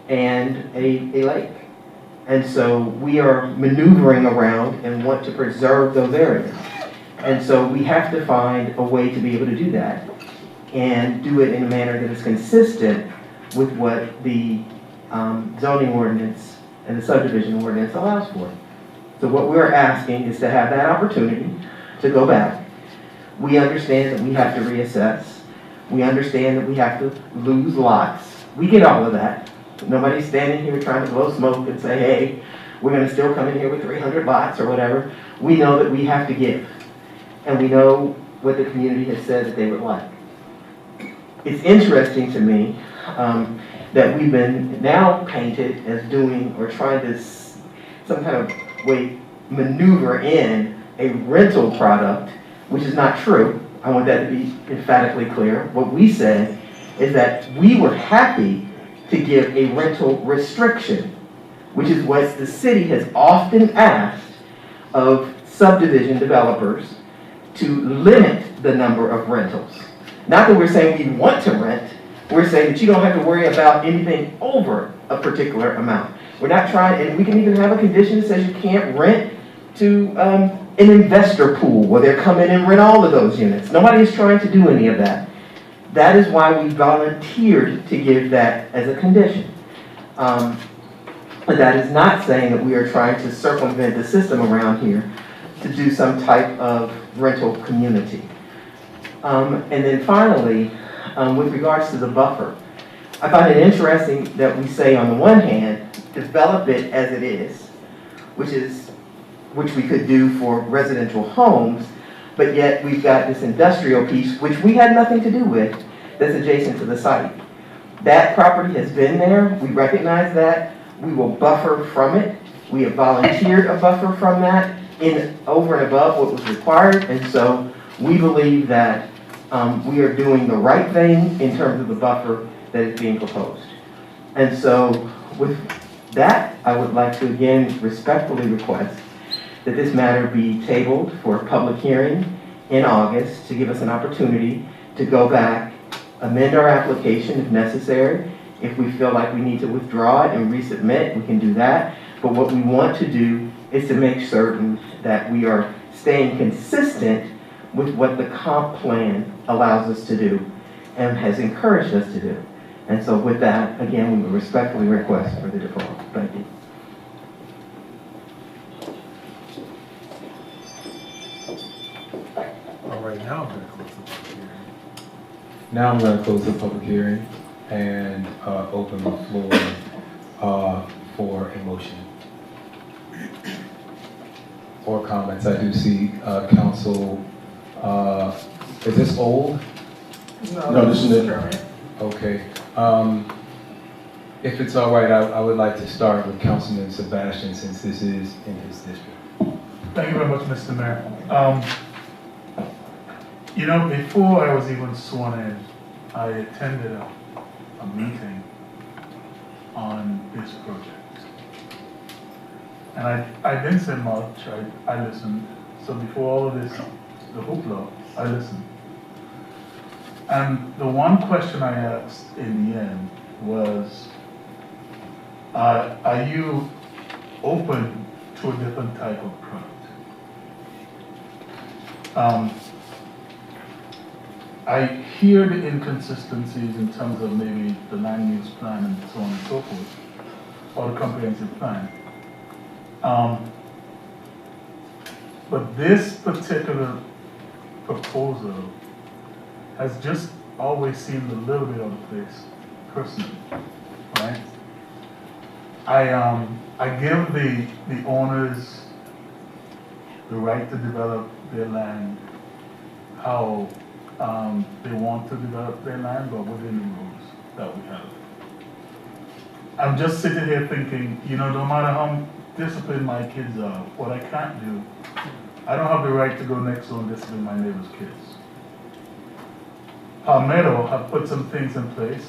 and a lake. And so we are maneuvering around and want to preserve those areas. And so we have to find a way to be able to do that and do it in a manner that is consistent with what the zoning ordinance and the subdivision ordinance allows for. So what we're asking is to have that opportunity to go back. We understand that we have to reassess. We understand that we have to lose lots. We get all of that. Nobody's standing here trying to blow smoke and say, hey, we're going to still come in here with 300 lots or whatever. We know that we have to give. And we know what the community has said that they would like. It's interesting to me that we've been now painted as doing or trying to some kind of way maneuver in a rental product, which is not true. I want that to be emphatically clear. What we said is that we were happy to give a rental restriction, which is what the city has often asked of subdivision developers, to limit the number of rentals. Not that we're saying we want to rent, we're saying that you don't have to worry about anything over a particular amount. We're not trying, and we can even have a condition that says you can't rent to an investor pool where they're coming and rent all of those units. Nobody is trying to do any of that. That is why we volunteered to give that as a condition. But that is not saying that we are trying to circumvent the system around here to do some type of rental community. And then finally, with regards to the buffer, I find it interesting that we say on the one hand, develop it as it is, which we could do for residential homes, but yet we've got this industrial piece, which we had nothing to do with, that's adjacent to the site. That property has been there, we recognize that, we will buffer from it. We have volunteered a buffer from that over and above what was required, and so we believe that we are doing the right thing in terms of the buffer that is being proposed. And so with that, I would like to again respectfully request that this matter be tabled for a public hearing in August to give us an opportunity to go back, amend our application if necessary. If we feel like we need to withdraw it and resubmit, we can do that. But what we want to do is to make certain that we are staying consistent with what the comp plan allows us to do and has encouraged us to do. And so with that, again, we would respectfully request for the deferral. Thank you. All right, now I'm going to close the public hearing. Now I'm going to close the public hearing and open the floor for a motion or comments. I do see council. Is this old? No, this is new. Okay. If it's all right, I would like to start with Councilman Sebastian, since this is in his district. Thank you very much, Mr. Mayor. You know, before I was even sworn in, I attended a meeting on this project. And I didn't say much, I listened. So before all of this, the hoopla, I listened. And the one question I asked in the end was, are you open to a different type of product? I hear the inconsistencies in terms of maybe the land use plan and so on and so forth, or the comprehensive plan. But this particular proposal has just always seemed a little bit out of place, personally, right? I give the owners the right to develop their land how they want to develop their land, but within the rules that we have. I'm just sitting here thinking, you know, no matter how disciplined my kids are, what I can't do, I don't have the right to go next door and discipline my neighbor's kids. Palmetto have put some things in place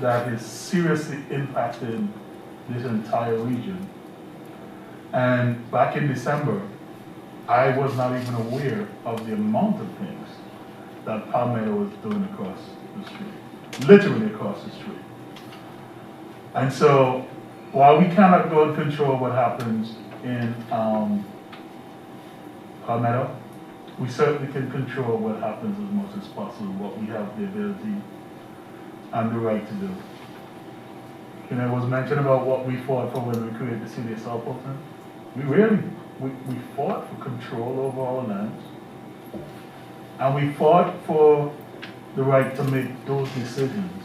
that has seriously impacted this entire region. And back in December, I was not even aware of the amount of things that Palmetto was doing across the street, literally across the street. And so, while we cannot go and control what happens in Palmetto, we certainly can control what happens as much as possible, what we have the ability and the right to do. You know, it was mentioned about what we fought for when we created the city of South Fulton. We fought for control over our lands. And we fought for the right to make those decisions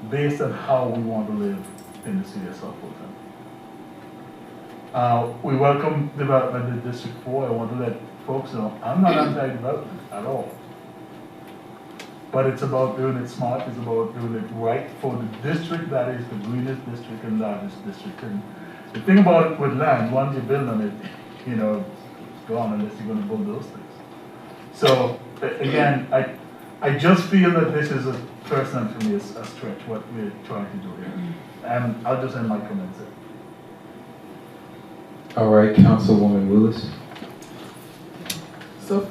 based on how we want to live in the city of South Fulton. We welcome development in District 4. I want to let folks know I'm not anti-development at all. But it's about doing it smart, it's about doing it right for the district that is the greenest district and largest district. And the thing about it with land, once you build on it, you know, it's gone unless you're going to build those things. So, again, I just feel that this is a personal for me, a stretch, what we're trying to do here. And I'll just end my comments there. All right, Councilwoman Willis. So,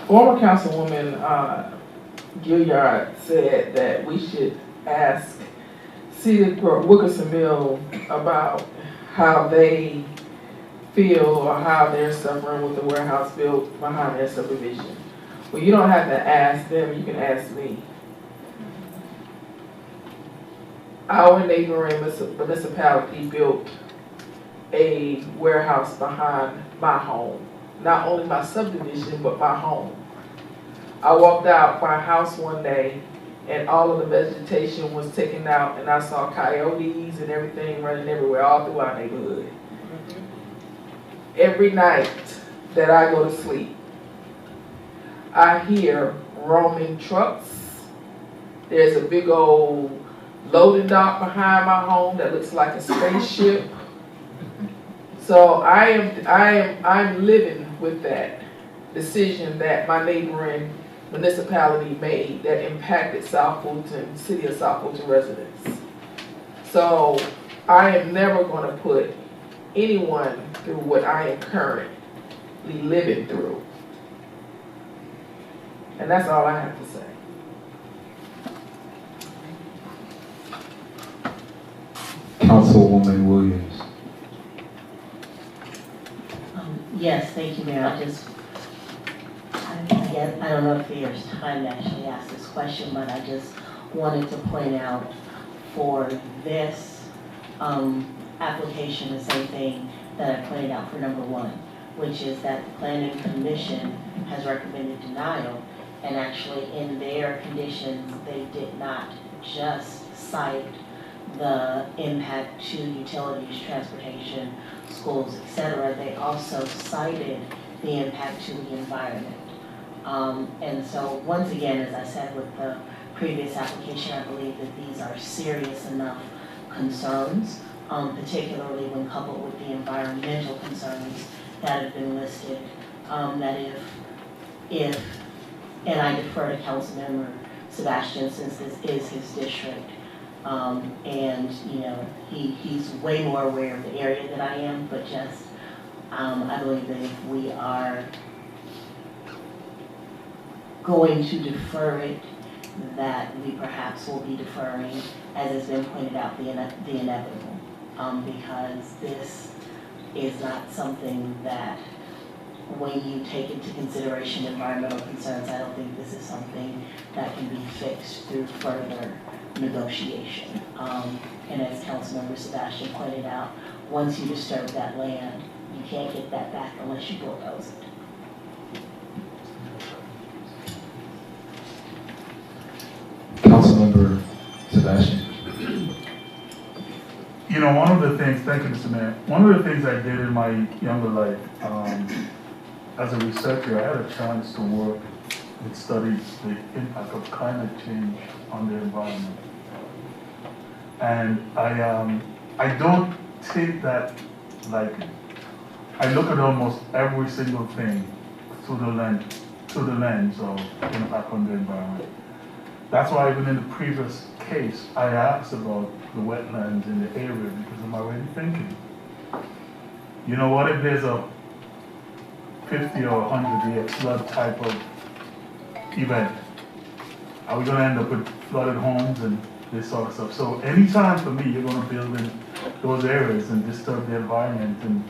former Councilwoman Gilliard said that we should ask City of Wilkerson Mill about how they feel or how they're suffering with the warehouse built behind their subdivision. Well, you don't have to ask them, you can ask me. Our neighboring municipality built a warehouse behind my home. Not only my subdivision, but my home. I walked out my house one day and all of the vegetation was taken out and I saw coyotes and everything running everywhere, all through our neighborhood. Every night that I go to sleep, I hear roaming trucks. There's a big old loading dock behind my home that looks like a spaceship. So I'm living with that decision that my neighboring municipality made that impacted South Fulton, city of South Fulton residents. So I am never going to put anyone through what I am currently living through. And that's all I have to say. Councilwoman Williams. Yes, thank you, Mayor. I don't know if there's time to actually ask this question, but I just wanted to point out for this application, the same thing that I pointed out for number 1, which is that the Planning Commission has recommended denial, and actually in their conditions, they did not just cite the impact to utilities, transportation, schools, etc. They also cited the impact to the environment. And so once again, as I said with the previous application, I believe that these are serious enough concerns, particularly when coupled with the environmental concerns that have been listed, that if, and I defer to Councilmember Sebastian since this is his district, and you know, he's way more aware of the area than I am, but just, I believe that if we are going to defer it, that we perhaps will be deferring, as has been pointed out, the inevitable, because this is not something that, when you take into consideration environmental concerns, I don't think this is something that can be fixed through further negotiation. And as Councilmember Sebastian pointed out, once you disturb that land, you can't get that back unless you bulldoze it. Councilmember Sebastian. You know, one of the things, thank you, Mr. Mayor, one of the things I did in my younger life, as a researcher, I had a chance to work with studies the impact of climate change on the environment. And I don't take that lightly. I look at almost every single thing through the lens of impact on the environment. That's why even in the previous case, I asked about the wetlands in the area because I'm already thinking, you know what, if there's a 50 or 100-year flood type of event, are we gonna end up with flooded homes and this sort of stuff? So anytime for me, you're gonna build in those areas and disturb the environment and,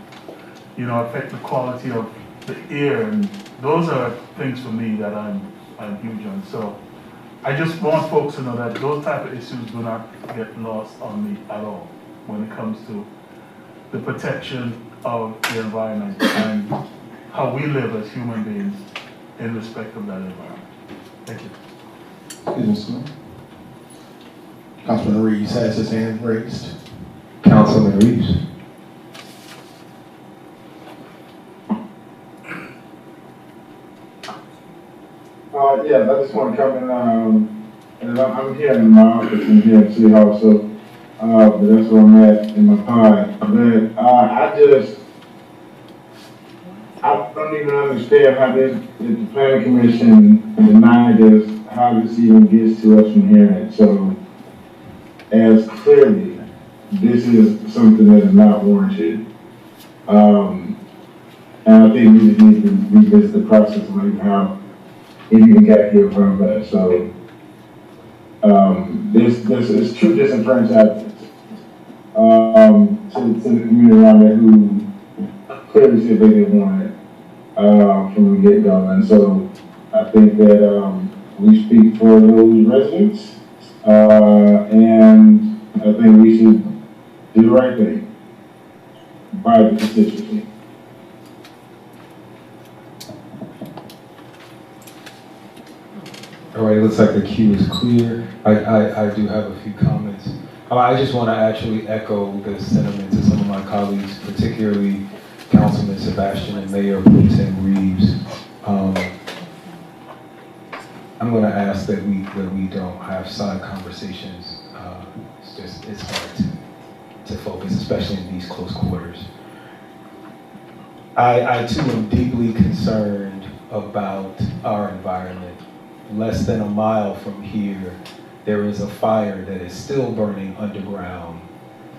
you know, affect the quality of the air, and those are things for me that I'm huge on. So I just want folks to know that those type of issues do not get lost on me at all when it comes to the protection of the environment and how we live as human beings in respect of that environment. Thank you. Excuse me, sir. Councilman Reeves has his hand raised. Councilman Reeves. Yes, I just want to come in, and I'm here in my office in here at City Hall, so, but that's where I'm at in my pod. But I don't even understand how the planning commission denied us, how this even gets to us from here. So, as clearly, this is something that is not warranted. And I think we just need to revisit the process of like how it even got here from us. So this is true disenfranchisement to the community around there who clearly said they didn't want it from the get-go. And so I think that we speak for those residents, and I think we should do the right thing by the constituency. All right, it looks like the queue is clear. I do have a few comments. I just want to actually echo the sentiments of some of my colleagues, particularly Councilman Sebastian and Mayor Pro Tem Reeves. I'm going to ask that we don't have side conversations. It's hard to focus, especially in these close quarters. I too am deeply concerned about our environment. Less than a mile from here, there is a fire that is still burning underground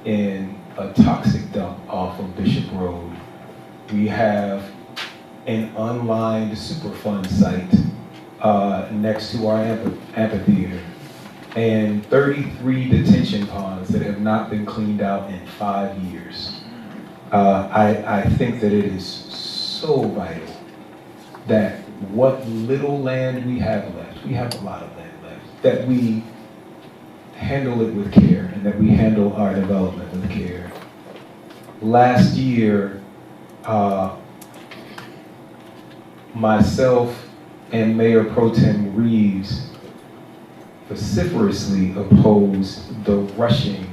in a toxic dump off of Bishop Road. We have an unlined Superfund site next to our amphitheater, and 33 detention ponds that have not been cleaned out in 5 years. I think that it is so vital that what little land we have left, we have a lot of land left, that we handle it with care and that we handle our development with care. Last year, myself and Mayor Pro Tem Reeves vociferously opposed the rushing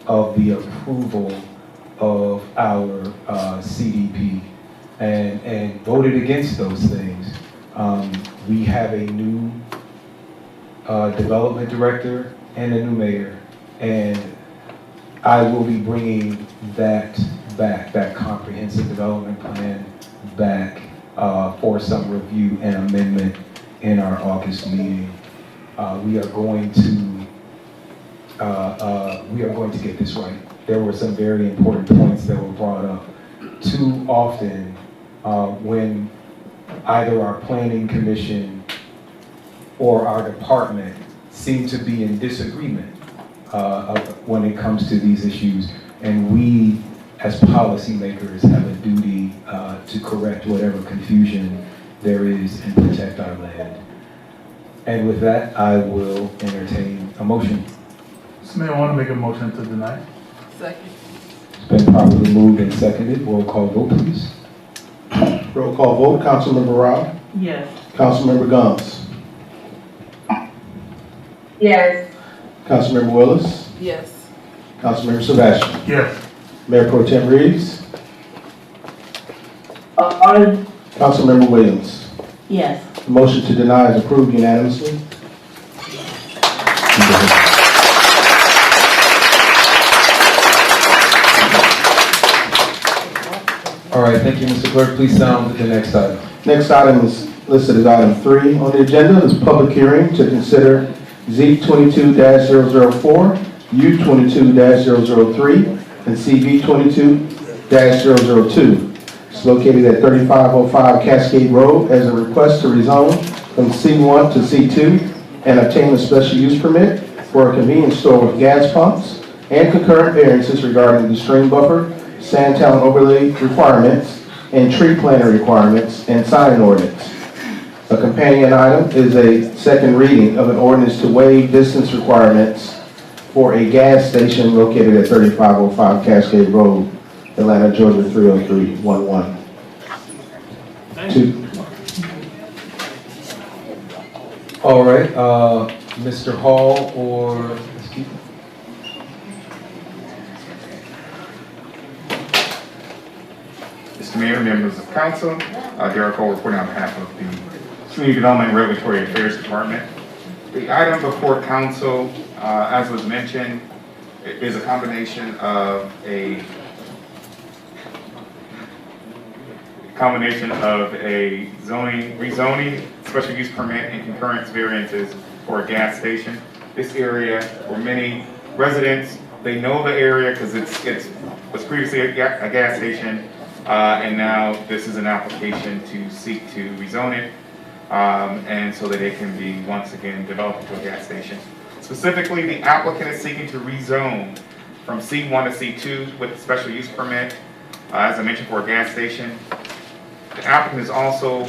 of the approval of our CDP and voted against those things. We have a new development director and a new mayor, and I will be bringing that back, that comprehensive development plan back for some review and amendment in our August meeting. We are going to get this right. There were some very important points that were brought up. Too often, when either our planning commission or our department seem to be in disagreement when it comes to these issues, and we as policymakers have a duty to correct whatever confusion there is and protect our land. And with that, I will entertain a motion. Mr. Mayor, I want to make a motion to deny. Second. It's been properly moved and seconded. Roll call vote, please. Roll call vote. Councilmember Rob? Yes. Councilmember Gumbs? Yes. Councilmember Willis? Yes. Councilmember Sebastian? Yes. Mayor Pro Tem Reeves? Councilmember Williams? Yes. The motion to deny is approved unanimously. All right, thank you, Mr. Clerk. Please sound the next item. Next item is listed as item 3 on the agenda. Is public hearing to consider Z22-004, U22-003, and CV22-002. It's located at 3505 Cascade Road as a request to rezone from C1 to C2 and obtain a special use permit for a convenience store with gas pumps and concurrent variances regarding the stream buffer, sand talent overlay requirements, and tree planting requirements and sign ordinance. A companion item is a second reading of an ordinance to waive distance requirements for a gas station located at 3505 Cascade Road, Atlanta, Georgia 30311. All right, Mr. Hall or Ms. Keefe? Mr. Mayor, members of council, Derek Hall reporting on behalf of the Community Development and Regulatory Affairs Department. The item before council, as was mentioned, is a combination of a rezoning, special use permit, and concurrence variances for a gas station. This area, for many residents, they know the area because it was previously a gas station, and now this is an application to seek to rezone it, and so that it can be once again developed into a gas station. Specifically, the applicant is seeking to rezone from C1 to C2 with a special use permit, as I mentioned, for a gas station. The applicant is also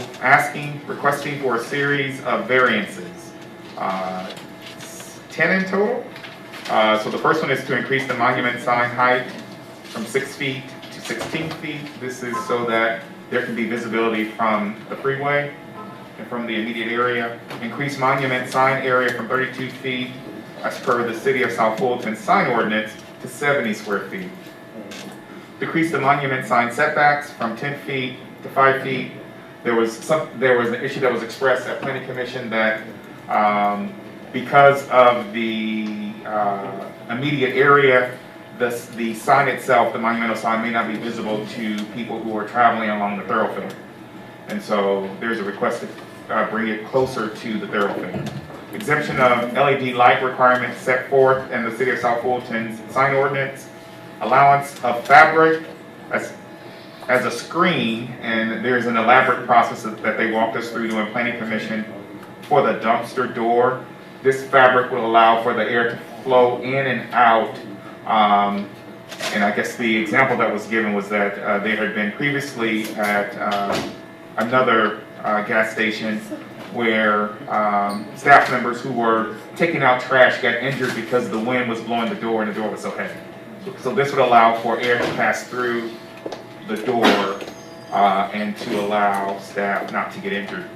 requesting for a series of variances, 10 in total. So the first one is to increase the monument sign height from 6 feet to 16 feet. This is so that there can be visibility from the freeway and from the immediate area. Increase monument sign area from 32 feet, as per the City of South Fulton sign ordinance, to 70 square feet. Decrease the monument sign setbacks from 10 feet to 5 feet. There was an issue that was expressed at Planning Commission that because of the immediate area, the sign itself, the monumental sign, may not be visible to people who are traveling along the thoroughfare. And so there's a request to bring it closer to the thoroughfare. Exemption of LED light requirements set forth in the City of South Fulton's sign ordinance. Allowance of fabric as a screen, and there's an elaborate process that they walked us through during Planning Commission for the dumpster door. This fabric will allow for the air to flow in and out. And I guess the example that was given was that they had been previously at another gas station where staff members who were taking out trash got injured because the wind was blowing the door and the door was so heavy. So this would allow for air to pass through the door and to allow staff not to get injured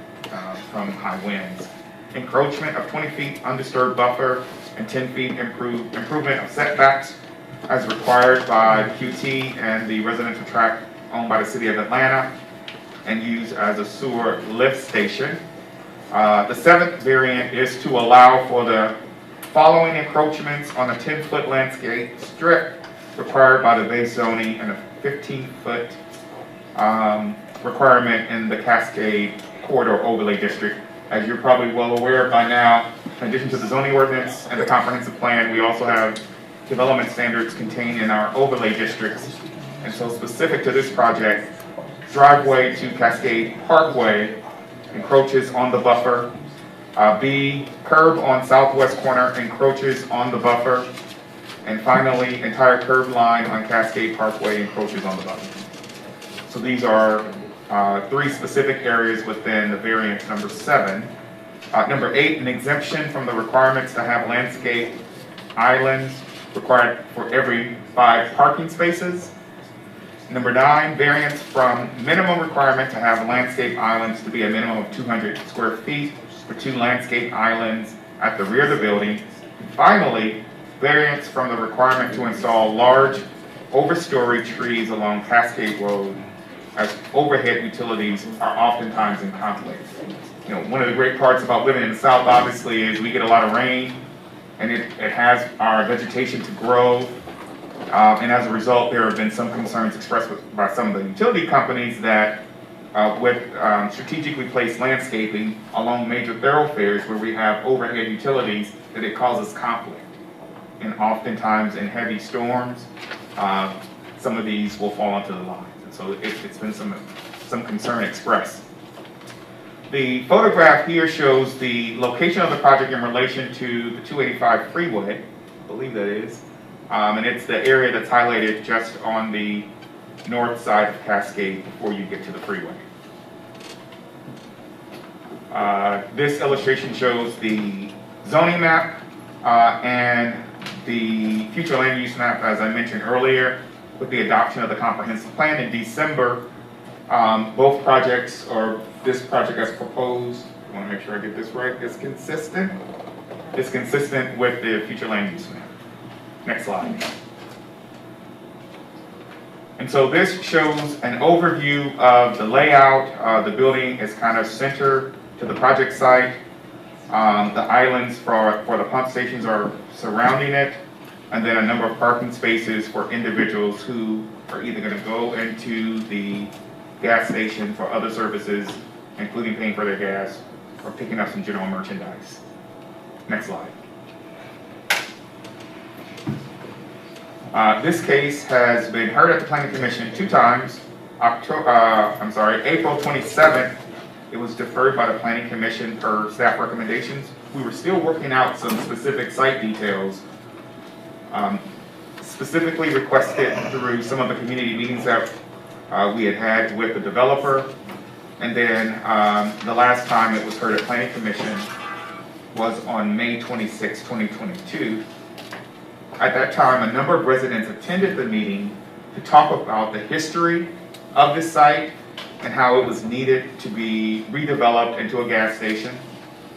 from high winds. Encroachment of 20 feet undisturbed buffer and 10 feet improvement of setbacks as required by QT and the residential tract owned by the City of Atlanta and used as a sewer lift station. The seventh variant is to allow for the following encroachments on a 10-foot landscape strip required by the base zoning and a 15-foot requirement in the Cascade Corridor Overlay District. As you're probably well aware by now, in addition to the zoning ordinance and the comprehensive plan, we also have development standards contained in our overlay districts. And so specific to this project, driveway to Cascade Parkway encroaches on the buffer. B, curb on southwest corner encroaches on the buffer. And finally, entire curb line on Cascade Parkway encroaches on the buffer. So these are three specific areas within the variance number 7. Number 8, an exemption from the requirements to have landscape islands required for every 5 parking spaces. Number 9, variance from minimum requirement to have landscape islands to be a minimum of 200 square feet for 2 landscape islands at the rear of the building. Finally, variance from the requirement to install large overstory trees along Cascade Road, as overhead utilities are oftentimes in conflict. You know, one of the great parts about living in the South, obviously, is we get a lot of rain, and it has our vegetation to grow. And as a result, there have been some concerns expressed by some of the utility companies that with strategically placed landscaping along major thoroughfares where we have overhead utilities, that it causes conflict. And oftentimes in heavy storms, some of these will fall onto the lines. So it's been some concern expressed. The photograph here shows the location of the project in relation to the 285 freeway, I believe that is. And it's the area that's highlighted just on the north side of Cascade before you get to the freeway. This illustration shows the zoning map and the future land use map, as I mentioned earlier, with the adoption of the comprehensive plan in December. Both projects, or this project as proposed, I want to make sure I get this right, is consistent. It's consistent with the future land use map. Next slide. And so this shows an overview of the layout. The building is kind of centered to the project site. The islands for the pump stations are surrounding it, and then a number of parking spaces for individuals who are either going to go into the gas station for other services, including paying for their gas or picking up some general merchandise. Next slide. This case has been heard at the Planning Commission 2 times. April 27th, it was deferred by the Planning Commission per staff recommendations. We were still working out some specific site details, specifically requested through some of the community meetings that we had with the developer. And then the last time it was heard at Planning Commission was on May 26, 2022. At that time, a number of residents attended the meeting to talk about the history of this site and how it was needed to be redeveloped into a gas station.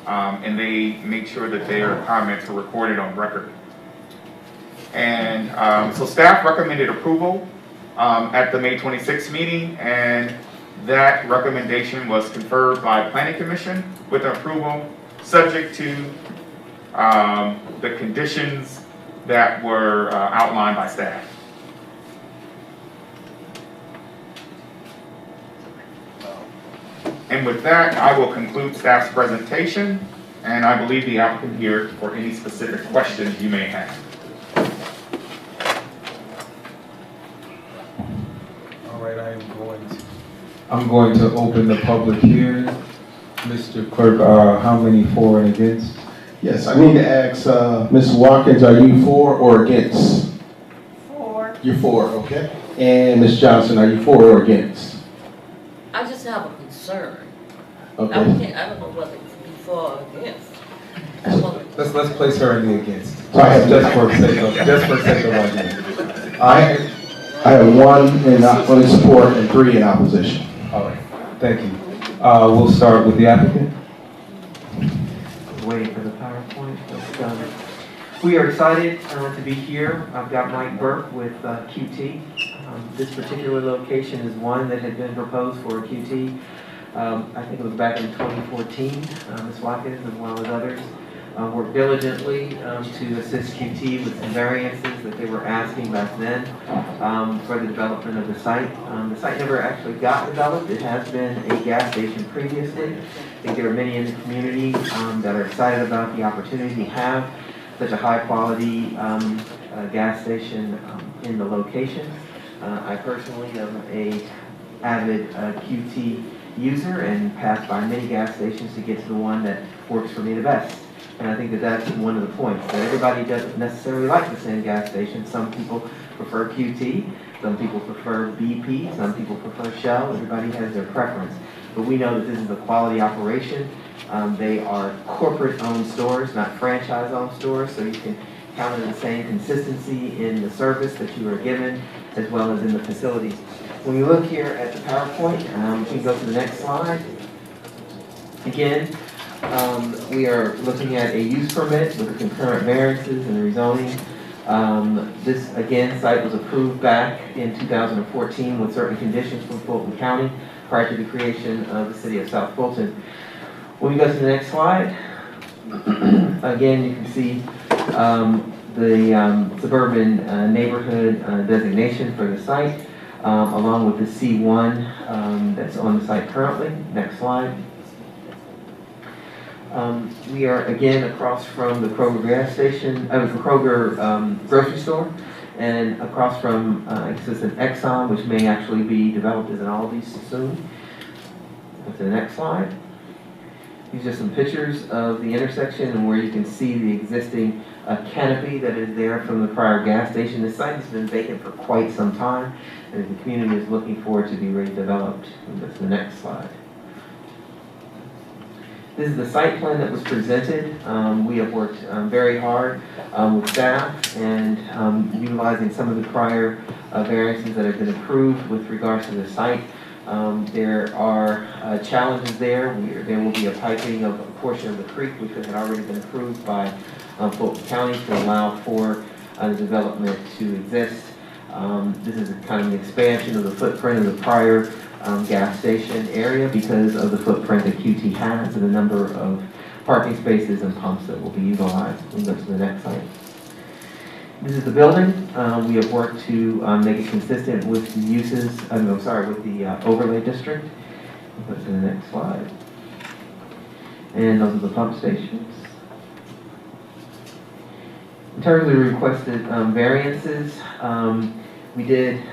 And they made sure that their comments were recorded on record. And so staff recommended approval at the May 26th meeting, and that recommendation was conferred by Planning Commission with approval, subject to the conditions that were outlined by staff. And with that, I will conclude staff's presentation, and I believe the applicant here for any specific questions you may have. All right, I'm going to open the public hearing. Mr. Clerk, how many for and against? Yes, I need to ask Ms. Watkins, are you for or against? For. You're for, okay. And Ms. Johnson, are you for or against? I just have a concern. Okay. I don't know whether it's be for or against. Let's place her in the against. So I have just for sake of argument. I have 1 in support and 3 in opposition. All right, thank you. We'll start with the applicant. Waiting for the PowerPoint. We are excited to be here. I've got Mike Burke with QT. This particular location is one that had been proposed for a QT. I think it was back in 2014. Ms. Watkins, as well as others, worked diligently to assist QT with some variances that they were asking back then for the development of the site. The site never actually got developed. It has been a gas station previously. I think there are many in the community that are excited about the opportunity to have such a high quality gas station in the location. I personally am a avid QT user and pass by many gas stations to get to the one that works for me the best. And I think that that's one of the points, that everybody doesn't necessarily like the same gas station. Some people prefer QT, some people prefer BP, some people prefer Shell. Everybody has their preference. But we know that this is a quality operation. They are corporate-owned stores, not franchise-owned stores, so you can count on the same consistency in the service that you are given, as well as in the facilities. When you look here at the PowerPoint, you can go to the next slide. Again, we are looking at a use permit with the concurrent variances and rezoning. This, again, site was approved back in 2014 with certain conditions from Fulton County prior to the creation of the city of South Fulton. When we go to the next slide, again, you can see the suburban neighborhood designation for the site, along with the C1 that's on the site currently. Next slide. We are again across from the Kroger gas station, the Kroger grocery store, And across from exists an Exxon, which may actually be developed as an Aldi's soon. Go to the next slide. These are some pictures of the intersection and where you can see the existing canopy that is there from the prior gas station. This site has been vacant for quite some time, and the community is looking for it to be redeveloped. Go to the next slide. This is the site plan that was presented. We have worked very hard with staff and utilizing some of the prior variances that have been approved with regards to the site. There are challenges there. There will be a piping of a portion of the creek, which had already been approved by Fulton County to allow for the development to exist. This is kind of an expansion of the footprint of the prior gas station area because of the footprint that QT has and the number of parking spaces and pumps that will be utilized. We'll go to the next slide. This is the building. We have worked to make it consistent with the uses, with the overlay district. We'll go to the next slide. And those are the pump stations. In terms of the requested variances, we did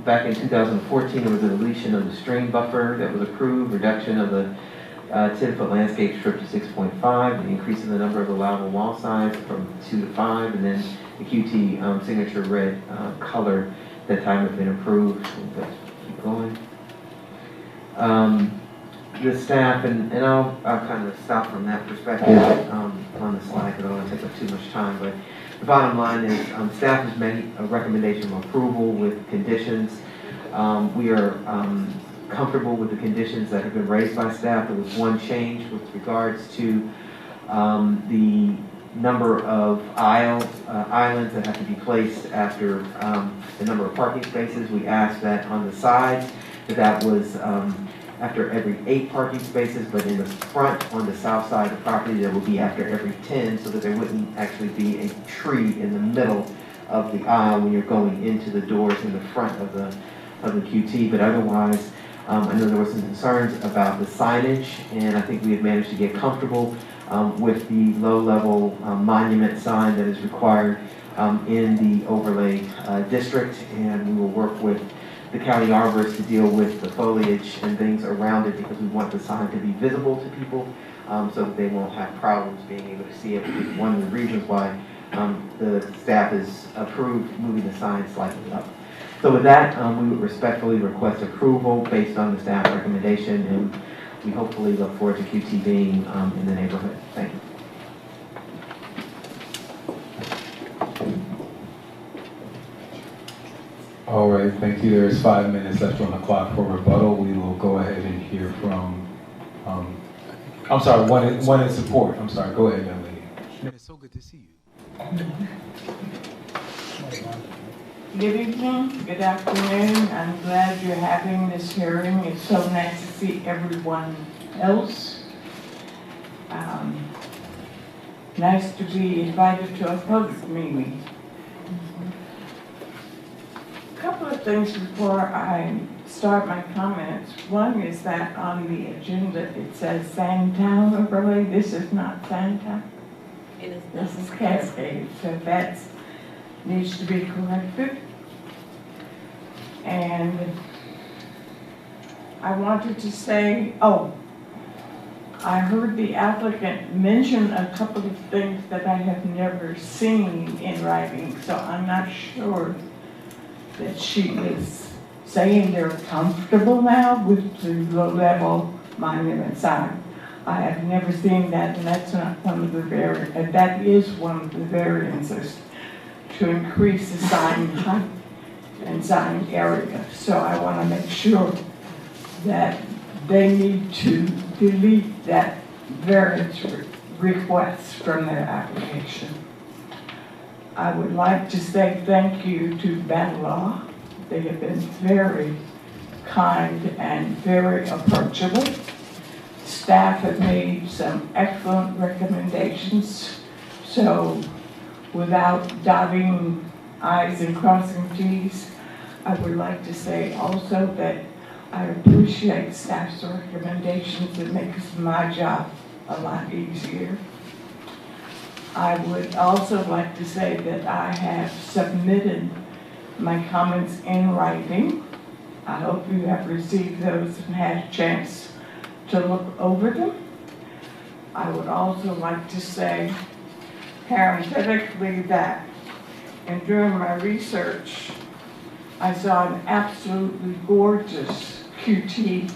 back in 2014, there was a deletion of the stream buffer that was approved, reduction of the 10-foot landscape strip to 6.5, the increase in the number of allowable wall signs from 2 to 5, and then the QT signature red color that time has been approved. Let's keep going. The staff, and I'll kind of stop from that perspective on the slide because I don't want to take up too much time, but the bottom line is staff has made a recommendation of approval with conditions. We are comfortable with the conditions that have been raised by staff. There was one change with regards to the number of islands that have to be placed after the number of parking spaces. We asked that on the sides, that was after every 8 parking spaces, but in the front on the south side of the property, that would be after every 10, so that there wouldn't actually be a tree in the middle of the aisle when you're going into the doors in the front of the QT. But otherwise, I know there were some concerns about the signage, and I think we have managed to get comfortable with the low-level monument sign that is required in the overlay district, and we will work with the county arborist to deal with the foliage and things around it because we want the sign to be visible to people so that they won't have problems being able to see it. Because one of the reasons why the staff has approved moving the sign slightly up. So with that, we would respectfully request approval based on the staff recommendation, and we hopefully look forward to QT being in the neighborhood. Thank you. All right, thank you. There's 5 minutes left on the clock for rebuttal. We will go ahead and hear from, I'm sorry, one in support. I'm sorry, go ahead, young lady. It's so good to see you. Good evening, good afternoon. I'm glad you're having this hearing. It's so nice to see everyone else. Nice to be invited to a public meeting. A couple of things before I start my comments. One is that on the agenda it says Sandtown overlay. This is not Sandtown. This is Cascade, so that needs to be corrected. And I wanted to say, I heard the applicant mention a couple of things that I have never seen in writing, so I'm not sure that she is saying they're comfortable now with the low-level monument sign. I have never seen that, and that's not one of the that is one of the variances to increase the sign height and sign area. So I want to make sure that they need to delete that variance request from their application. I would like to say thank you to Camelot. They have been very kind and very approachable. Staff have made some excellent recommendations. So without dotting I's and crossing T's, I would like to say also that I appreciate staff's recommendations. It makes my job a lot easier. I would also like to say that I have submitted my comments in writing. I hope you have received those and had a chance to look over them. I would also like to say parenthetically that in doing my research, I saw an absolutely gorgeous QT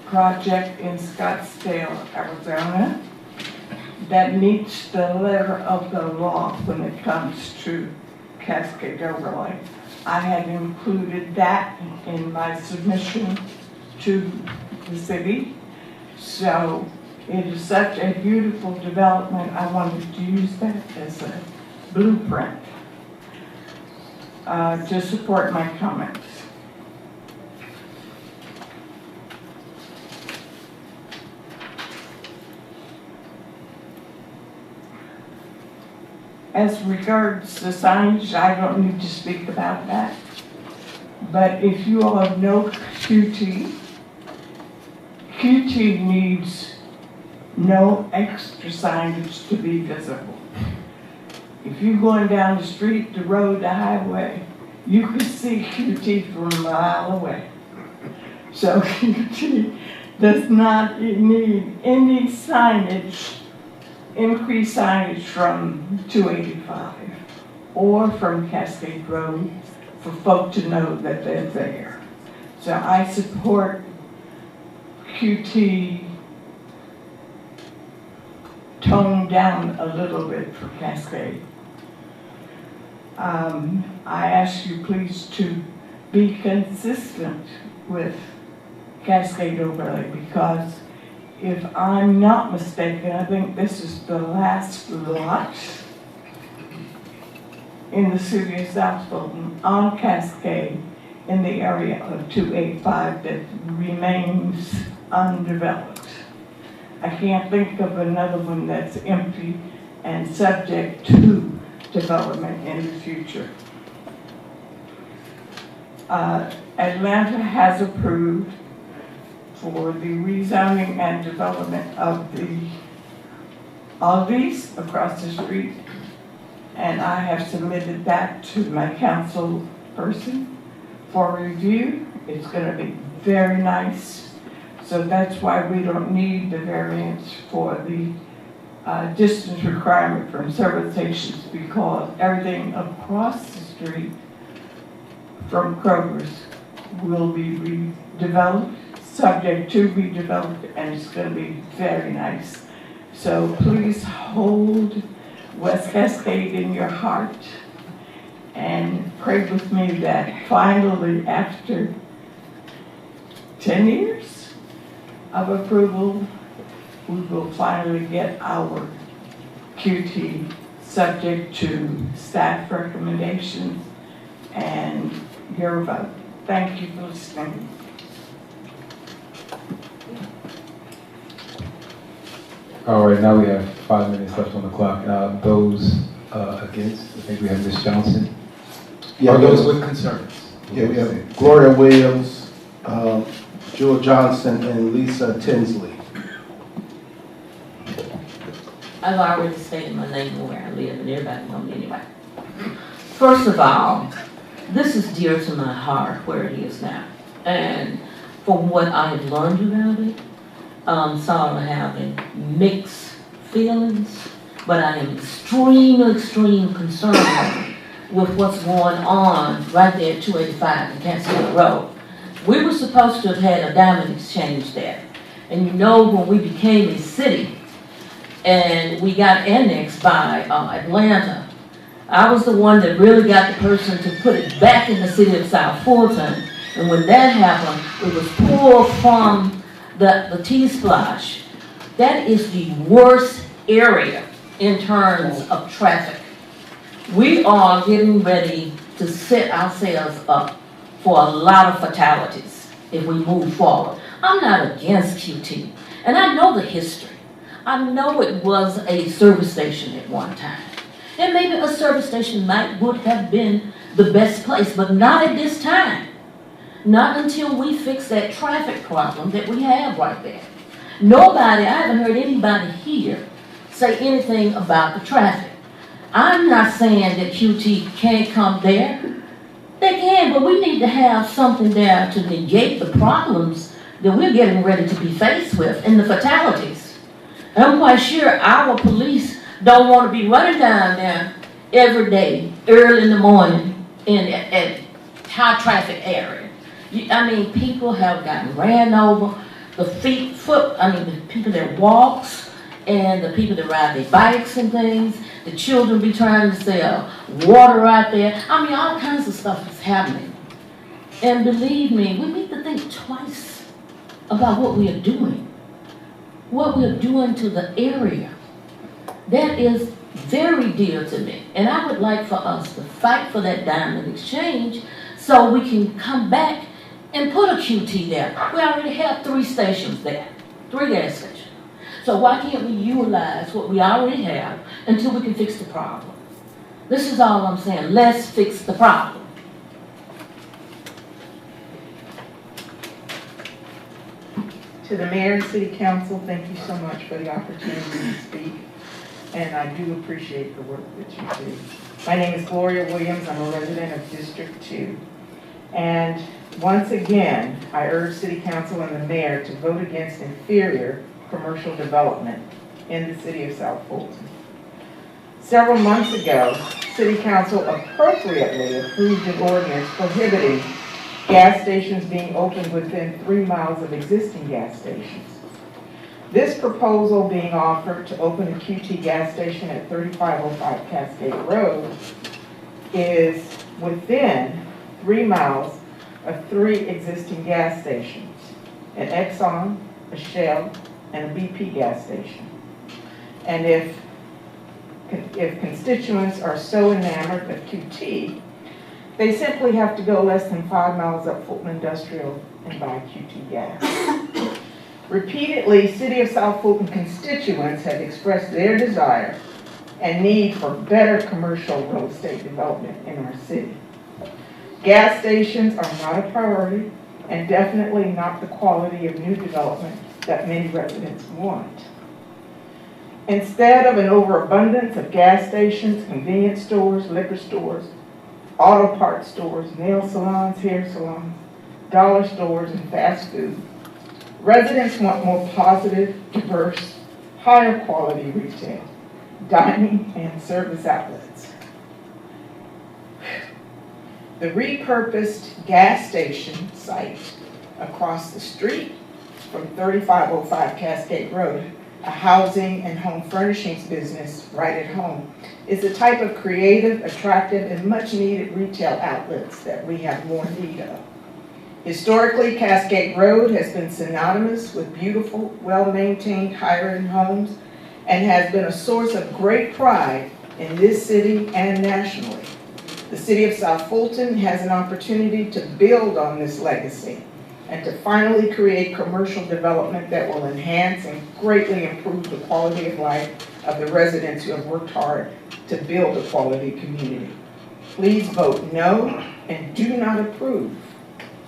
project in Scottsdale, Arizona, that meets the letter of the law when it comes to Cascade Overlay. I had included that in my submission to the city. So it is such a beautiful development. I wanted to use that as a blueprint to support my comments. As regards the signage, I don't need to speak about that. But if you all know QT needs no extra signage to be visible. If you're going down the street, the road, the highway, you can see QT from a mile away. So QT does not need any signage, increased signage from 285 or from Cascade Road for folk to know that they're there. So I support QT toned down a little bit for Cascade. I ask you please to be consistent with Cascade Overlay, because if I'm not mistaken, I think this is the last lot in the city of South Fulton on Cascade in the area of 285 that remains undeveloped. I can't think of another one that's empty and subject to development in the future. Atlanta has approved for the rezoning and development of the Aldi's across the street, and I have submitted that to my council person for review. It's going to be very nice, so that's why we don't need the variance for the distance requirement from service stations, because everything across the street from Kroger's will be redeveloped, subject to redeveloped, and it's going to be very nice. So please hold West Cascade in your heart and pray with me that finally, after 10 years of approval, we will finally get our QT subject to staff recommendations and your vote. Thank you for listening. All right, now we have 5 minutes left on the clock. Those against, I think we have Ms. Johnson. Yeah, or those with concerns? Yeah, we have Gloria Williams, Jewel Johnson, and Lisa Tinsley. I've already stated my name and where I live, and everybody knows me anyway. First of all, this is dear to my heart where it is now. And from what I have learned about it, I'm sort of having mixed feelings, but I am extremely concerned with what's going on right there at 285 and Cascade Road. We were supposed to have had a diamond exchange there. And you know, when we became a city and we got annexed by Atlanta, I was the one that really got the person to put it back in the city of South Fulton. And when that happened, it was pulled from the T-Splash. That is the worst area in terms of traffic. We are getting ready to set ourselves up for a lot of fatalities if we move forward. I'm not against QT, and I know the history. I know it was a service station at one time. And maybe a service station would have been the best place, but not at this time. Not until we fix that traffic problem that we have right there. Nobody, I haven't heard anybody here say anything about the traffic. I'm not saying that QT can't come there. They can, but we need to have something there to negate the problems that we're getting ready to be faced with and the fatalities. And I'm quite sure our police don't want to be running down there every day, early in the morning, in a high traffic area. I mean, people have gotten ran over. The people that walks and the people that ride their bikes and things. The children be trying to sell water out there. I mean, all kinds of stuff is happening. And believe me, we need to think twice about what we are doing. What we're doing to the area. That is very dear to me. And I would like for us to fight for that diamond exchange so we can come back and put a QT there. We already have 3 stations there, 3 gas stations. So why can't we utilize what we already have until we can fix the problem? This is all I'm saying. Let's fix the problem. To the mayor and city council, thank you so much for the opportunity to speak. And I do appreciate the work that you do. My name is Gloria Williams. I'm a resident of District 2. And once again, I urge city council and the mayor to vote against inferior commercial development in the city of South Fulton. Several months ago, city council appropriately approved an ordinance prohibiting gas stations being opened within 3 miles of existing gas stations. This proposal being offered to open a QT gas station at 3505 Cascade Road is within 3 miles of 3 existing gas stations, an Exxon, a Shell, and a BP gas station. And if constituents are so enamored of QT, they simply have to go less than 5 miles up Fulton Industrial and buy QT gas. Repeatedly, City of South Fulton constituents have expressed their desire and need for better commercial real estate development in our city. Gas stations are not a priority and definitely not the quality of new development that many residents want. Instead of an overabundance of gas stations, convenience stores, liquor stores, auto parts stores, nail salons, hair salons, dollar stores, and fast food, residents want more positive, diverse, higher quality retail, dining, and service outlets. The repurposed gas station site across the street from 3505 Cascade Road, a housing and home furnishings business right at home, is the type of creative, attractive, and much needed retail outlets that we have more need of. Historically, Cascade Road has been synonymous with beautiful, well-maintained higher-end homes and has been a source of great pride in this city and nationally. The City of South Fulton has an opportunity to build on this legacy and to finally create commercial development that will enhance and greatly improve the quality of life of the residents who have worked hard to build a quality community. Please vote no and do not approve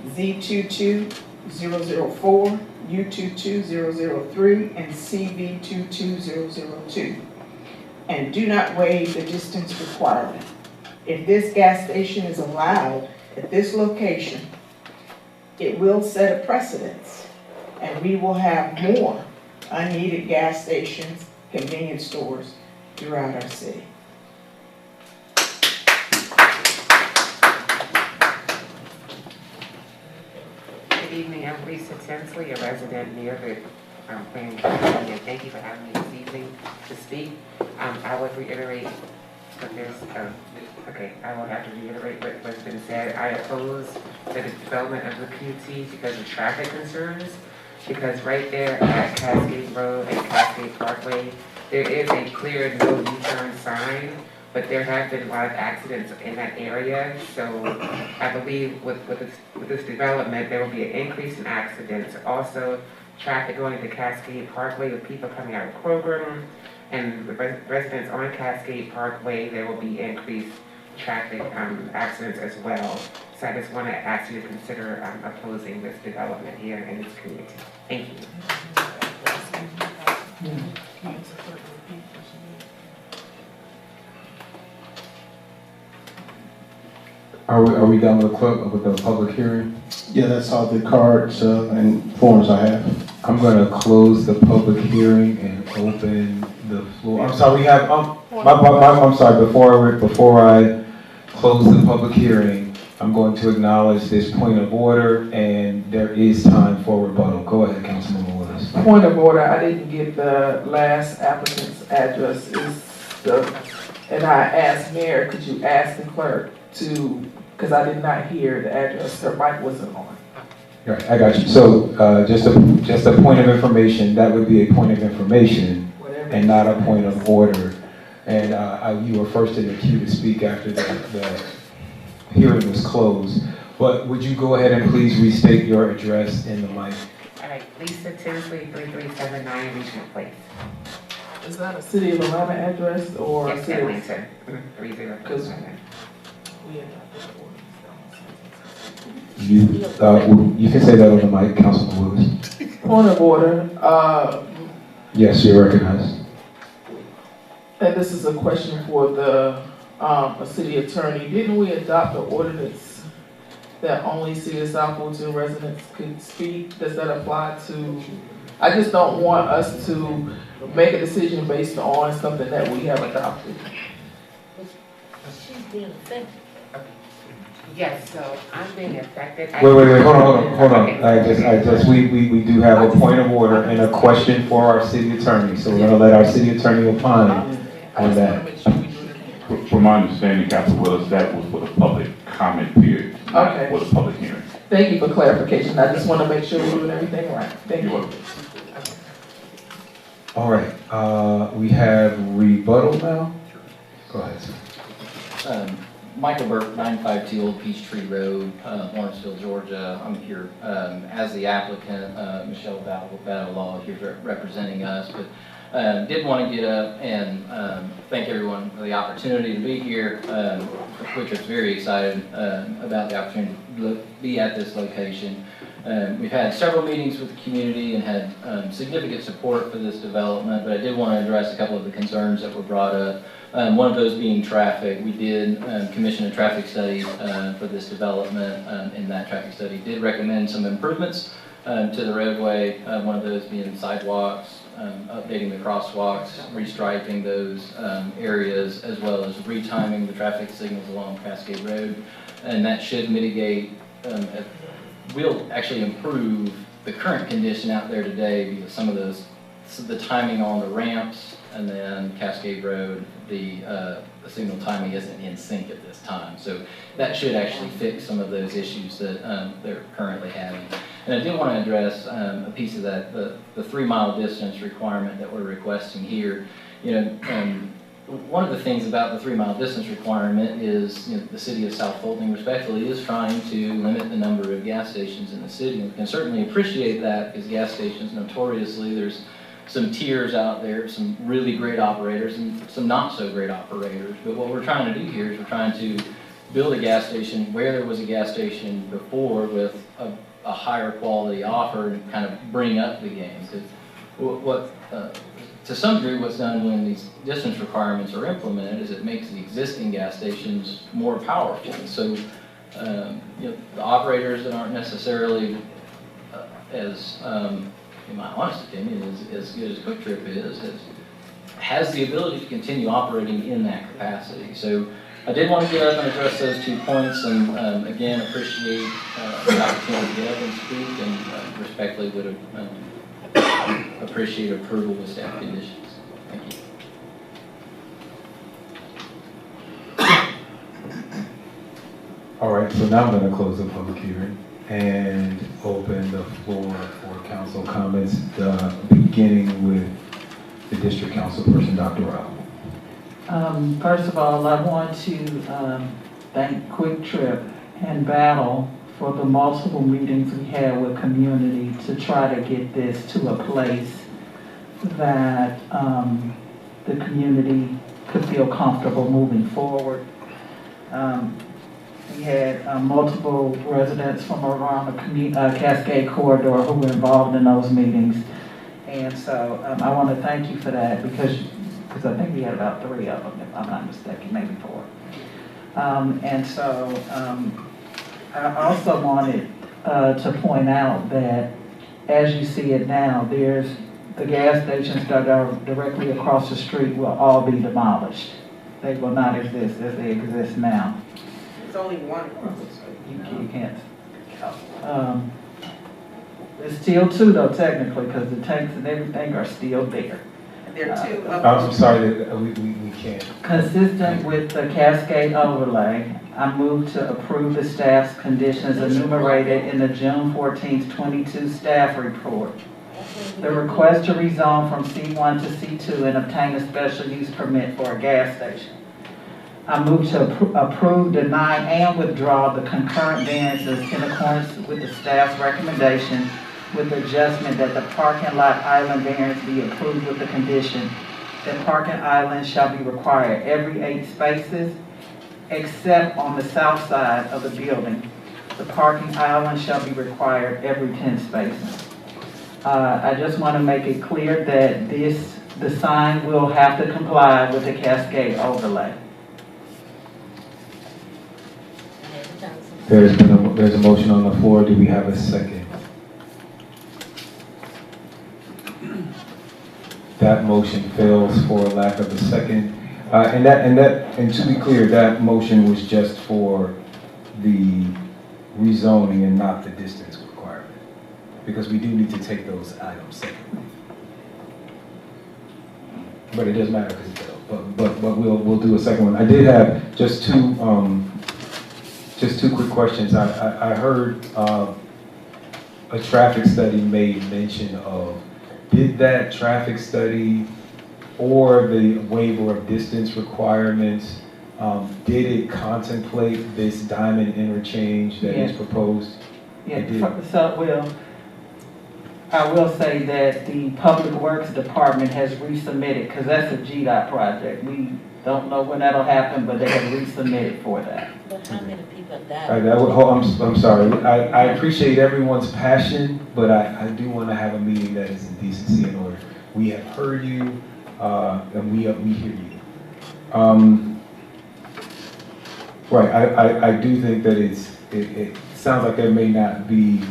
Z22004, U22003, and CV22002. And do not waive the distance requirement. If this gas station is allowed at this location, it will set a precedence, and we will have more unneeded gas stations, convenience stores throughout our city. Good evening, I'm Lisa Tinsley, a resident near the planning commission, and thank you for having me this evening to speak. I would reiterate that I will have to reiterate what's been said. I oppose the development of the QT because of traffic concerns, because right there at Cascade Road and Cascade Parkway, there is a clear no U-turn sign, but there have been a lot of accidents in that area. So I believe with this development, there will be an increase in accidents. Also, traffic going to Cascade Parkway with people coming out of Kroger, and the residents on Cascade Parkway, there will be increased traffic accidents as well. So I just want to ask you to consider opposing this development here in this community. Thank you. Are we done with the public hearing? Yeah, that's all the cards and forms I have. I'm going to close the public hearing and open the floor. I'm sorry, we have, I'm sorry, before I close the public hearing, I'm going to acknowledge this point of order, and there is time for rebuttal. Go ahead, Councilwoman Willis. Point of order, I didn't get the last applicant's address. And I asked Mayor, could you ask the clerk to, because I did not hear the address, her mic wasn't on. Right, I got you. So just a point of information, that would be a point of information and not a point of order. And you were first in the queue to speak after the hearing was closed. But would you go ahead and please restate your address in the mic? All right, Lisa Tinsley, 3379 Regent Place. Is that a City of Atlanta address or? Yes, Atlanta, 3079. You can say that on the mic, Councilman Willis. Point of order. Yes, you're recognized. And this is a question for the city attorney. Didn't we adopt an ordinance that only City of South Fulton residents could speak? Does that apply to? I just don't want us to make a decision based on something that we have adopted. She's being affected. Yes, so I'm being affected. Wait, hold on. We do have a point of order and a question for our city attorney. So we're gonna let our city attorney opine on that. From my understanding, Council Willis, that was for the public comment period, not for the public hearing. Thank you for clarification. I just want to make sure we're doing everything right. Thank you. All right, we have rebuttal now. Go ahead, sir. Michael Burke, 952 Old Peachtree Road, Lawrenceville, Georgia. I'm here as the applicant, Michelle Battle here representing us, but did want to get up and thank everyone for the opportunity to be here, which is very excited about the opportunity to be at this location. We've had several meetings with the community and had significant support for this development, but I did want to address a couple of the concerns that were brought up. One of those being traffic. We did commission a traffic study for this development, and that traffic study did recommend some improvements to the roadway. One of those being sidewalks, updating the crosswalks, restriping those areas, as well as retiming the traffic signals along Cascade Road. And that should mitigate, will actually improve the current condition out there today because some of those, the timing on the ramps and then Cascade Road, the signal timing isn't in sync at this time. So that should actually fix some of those issues that they're currently having. And I did want to address a piece of that, the 3-mile distance requirement that we're requesting here. One of the things about the 3-mile distance requirement is the city of South Fulton respectfully is trying to limit the number of gas stations in the city. And we can certainly appreciate that because gas stations, notoriously, there's some tiers out there, some really great operators and some not so great operators. But what we're trying to do here is we're trying to build a gas station where there was a gas station before with a higher quality offer and kind of bring up the game. Because to some degree what's done when these distance requirements are implemented is it makes the existing gas stations more powerful. So the operators that aren't necessarily as in my honest opinion, as good as Quick Trip has the ability to continue operating in that capacity. So I did want to get up and address those 2 points, and again, appreciate the opportunity to get up and speak, and respectfully would appreciate approval with staff conditions. Thank you. All right, so now I'm going to close the public hearing and open the floor for council comments, beginning with the district councilperson, Dr. Rao. First of all, I want to thank Quick Trip and Battle for the multiple meetings we had with community to try to get this to a place that the community could feel comfortable moving forward. We had multiple residents from around the Cascade Corridor who were involved in those meetings. And so I want to thank you for that because I think we had about 3 of them, if I'm not mistaken, maybe 4. And so I also wanted to point out that as you see it now, there's the gas stations that are directly across the street will all be demolished. They will not exist as they exist now. There's only one across the street. You can't. There's still two though, technically, because the tanks and everything are still there. There are two. I'm sorry, that we can't. Consistent with the Cascade overlay, I move to approve the staff's conditions enumerated in the June 14th, 22 staff report. The request to rezone from C1 to C2 and obtain a special use permit for a gas station. I move to approve, deny, and withdraw the concurrent variances in accordance with the staff's recommendation, with the adjustment that the parking lot island variance be approved with the condition that parking islands shall be required every 8 spaces, except on the south side of the building. The parking island shall be required every 10 spaces. I just want to make it clear that the sign will have to comply with the Cascade overlay. There's a motion on the floor. Do we have a second? That motion fails for lack of a second. And to be clear, that motion was just for the rezoning and not the distance requirement, because we do need to take those items separately. But it doesn't matter because it failed. But we'll do a second one. I did have just two quick questions. I heard a traffic study made mention of. Did that traffic study or the waiver of distance requirements, did it contemplate this diamond interchange that is proposed? Yeah, so I will say that the Public Works Department has resubmitted, because that's a GDOT project. We don't know when that'll happen, but they have resubmitted for that. But how many people died? I'm sorry. I appreciate everyone's passion, but I do want to have a meeting that is in decency and order. We have heard you, and we hear you. Right. I do think that it sounds like there may not be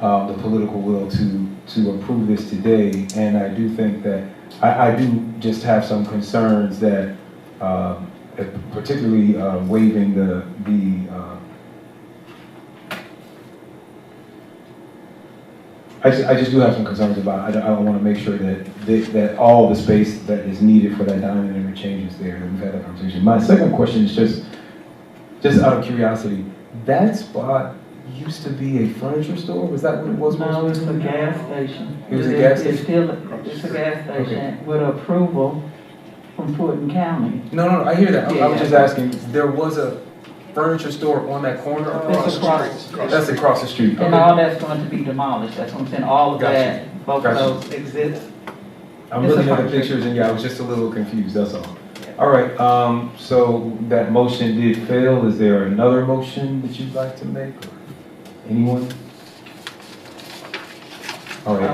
the political will to approve this today, and I do think that I do just have some concerns that. Particularly waiving I just do have some concerns about. I want to make sure that all the space that is needed for that diamond interchange is there. And we've had that conversation. My second question is just out of curiosity. That spot used to be a furniture store. Was that what it was? No, it's a gas station. It was a gas station. It's a gas station with approval from Fulton County. No, I hear that. Yeah, I was just asking, there was a furniture store on that corner across the street? That's across the street. And all that's going to be demolished. That's what I'm saying. All of that, both of those exist. I'm looking at the pictures and I was just a little confused, that's all. All right, so that motion did fail. Is there another motion that you'd like to make? Or anyone? All right.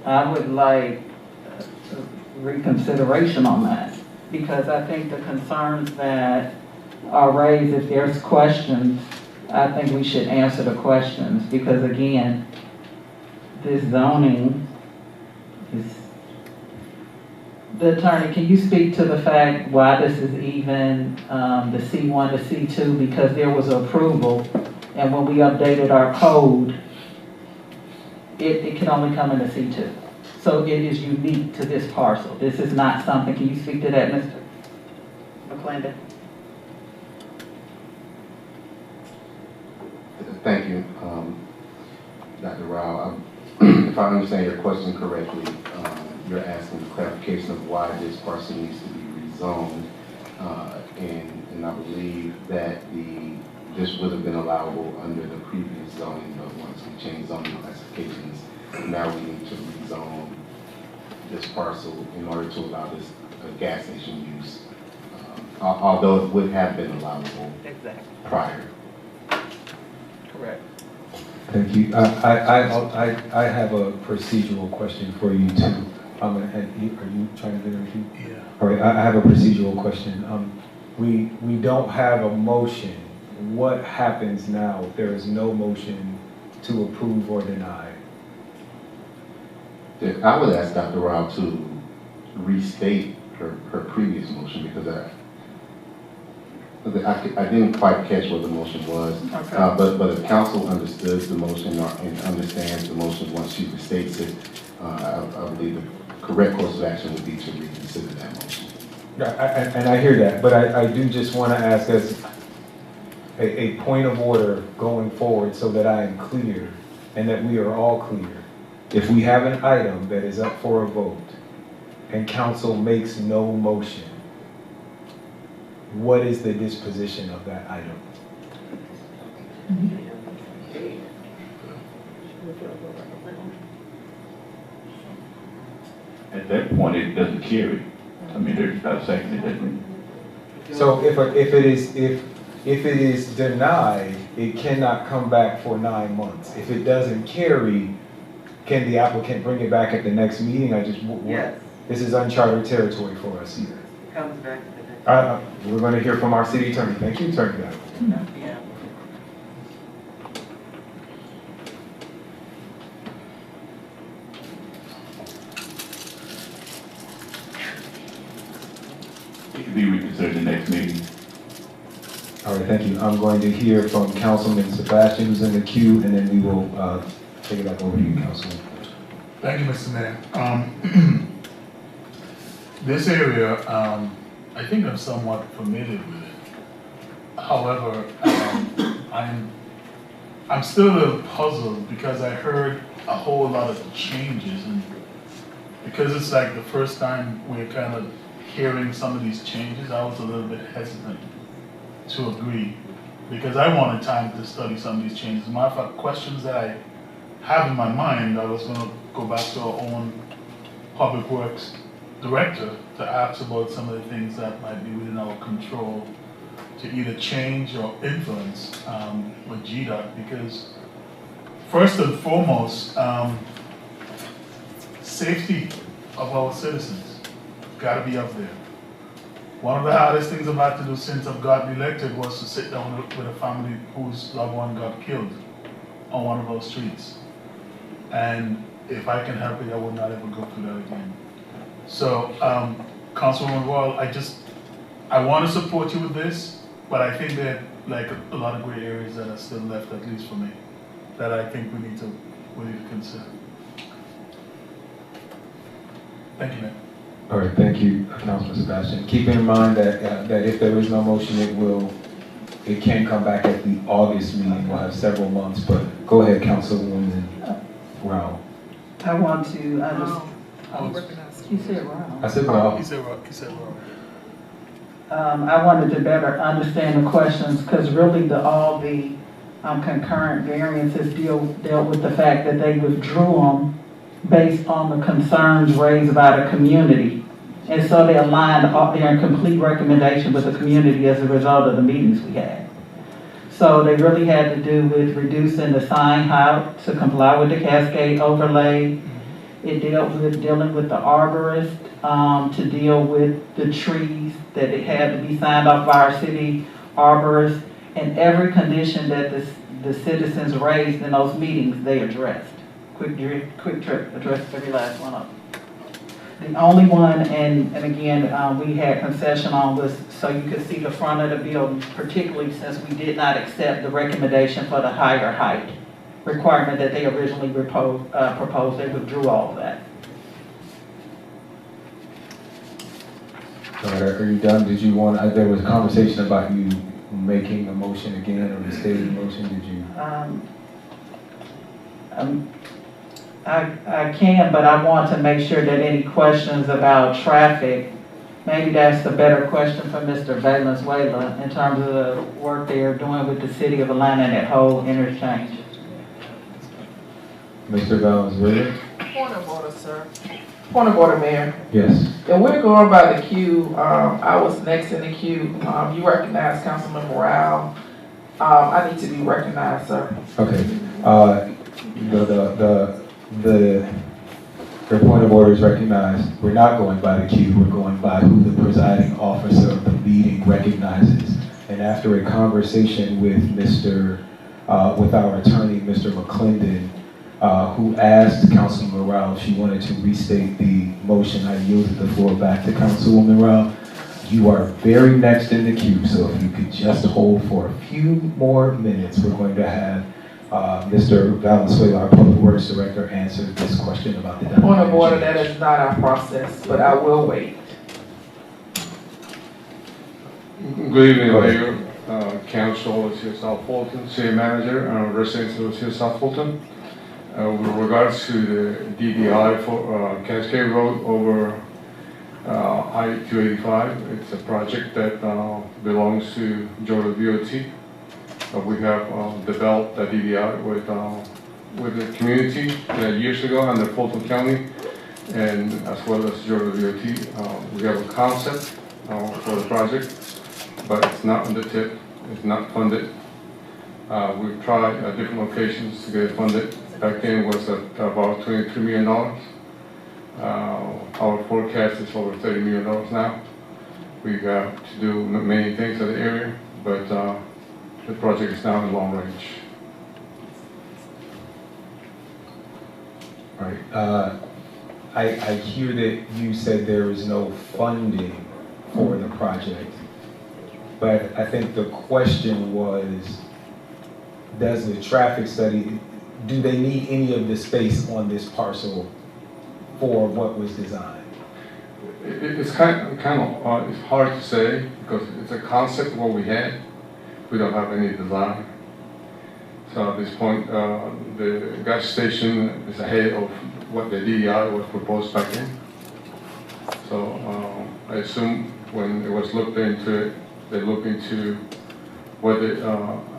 I would like reconsideration on that, because I think the concerns that are raised, if there's questions, I think we should answer the questions, because again, this zoning is, the attorney, can you speak to the fact why this is even the C1 to C2, because there was approval, and when we updated our code, it can only come in a C2. So it is unique to this parcel. This is not something, can you speak to that, Mr. McClendon? Thank you, Dr. Rao. If I understand your question correctly, you're asking clarification of why this parcel needs to be rezoned, and I believe that this would have been allowable under the previous zoning, but once we changed zoning classifications, now we need to rezone this parcel in order to allow this gas station use, although it would have been allowable prior. Correct. Thank you. I have a procedural question for you too. Are you trying to get everything? Yeah. All right, I have a procedural question. we don't have a motion. What happens now if there is no motion to approve or deny? I would ask Dr. Rao to restate her previous motion because I didn't quite catch what the motion was. Okay. But if council understood the motion and understands the motion once she restates it, I believe the correct course of action would be to reconsider that motion. And I hear that, but I do just want to ask as a point of order going forward so that I am clear and that we are all clear. If we have an item that is up for a vote and council makes no motion, what is the disposition of that item? At that point, it doesn't carry. I mean, there's not a second, it doesn't. So if it is denied, it cannot come back for 9 months. If it doesn't carry, can the applicant bring it back at the next meeting? Yes. This is uncharted territory for us here. Comes back to the next. We're going to hear from our city attorney. Thank you, Attorney Guy. Yeah. It could be reconsidered the next meeting. All right, thank you. I'm going to hear from Councilman Sebastian, who's in the queue, and then we will take it back over to you, Councilman. Thank you, Mr. Mayor. This area, I think I'm somewhat familiar with it. However, I'm still a little puzzled because I heard a whole lot of changes, and because it's like the first time we're kind of hearing some of these changes, I was a little bit hesitant to agree because I wanted time to study some of these changes. As a matter of fact, questions that I have in my mind, I was going to go back to our own Public Works Director to ask about some of the things that might be within our control to either change or influence with GDOT, because first and foremost, safety of our citizens got to be up there. One of the hardest things I've had to do since I've gotten elected was to sit down with a family whose loved one got killed on one of our streets. And if I can help it, I will not ever go through that again. So, Councilwoman Wall, I want to support you with this, but I think that like a lot of gray areas that are still left, at least for me, that I think we need to consider. Thank you, Mayor. All right, thank you, Councilman Sebastian. Keep in mind that if there is no motion, it can come back at the August meeting. We'll have several months, but go ahead, Councilwoman Rao. I want to understand. You said Rao. I said Rao. He said Rao. I wanted to better understand the questions because really all the concurrent variances dealt with the fact that they withdrew them based on the concerns raised by the community. And so they aligned their complete recommendation with the community as a result of the meetings we had. So they really had to do with reducing the sign height to comply with the cascade overlay. It dealt with dealing with the arborist to deal with the trees that it had to be signed off by our city arborist. And every condition that the citizens raised in those meetings, they addressed. Quick Trip addressed every last one of them. The only one, and again, we had concession on was so you could see the front of the building, particularly since we did not accept the recommendation for the higher height requirement that they originally proposed. They withdrew all of that. All right, are you done? Did you want, there was a conversation about you making a motion again or restating the motion, did you? I can, but I want to make sure that any questions about traffic, maybe that's a better question for Mr. Valenzuela in terms of the work they're doing with the city of Atlanta and that whole interchange. Mr. Valenzuela? Point of order, sir. Point of order, Mayor. Yes. And we're going by the queue. I was next in the queue. You recognized Councilman Morale. I need to be recognized, sir. Okay. The point of order is recognized. We're not going by the queue. We're going by who the presiding officer of the meeting recognizes. And after a conversation with with our attorney, Mr. McClendon, who asked Councilwoman Rao if she wanted to restate the motion, I yielded the floor back to Councilwoman Rao. You are very next in the queue, so if you could just hold for a few more minutes, we're going to have Mr. Valenzuela, our Public Works Director, answer this question about the Point of order, that is not our process, but I will wait. Good evening, Mayor, Council, this is South Fulton, City Manager, residents of the South Fulton. With regards to the DDI for Cascade Road over I-285, it's a project that belongs to Georgia DOT. We have developed a DDI with the community years ago under Fulton County, and as well as Georgia DOT. We have a concept for the project, but it's not on the tip, it's not funded. We've tried at different locations to get it funded. Back then was at about $23 million. Our forecast is over $30 million now. We got to do many things in the area, but the project is now in long range. Right. I hear that you said there is no funding for the project, but I think the question was, does the traffic study, do they need any of the space on this parcel for what was designed? It's kind of it's hard to say because it's a concept what we had. We don't have any design. So at this point, the gas station is ahead of what the DDI was proposed back then. So I assume when it was looked into it, they looked into what the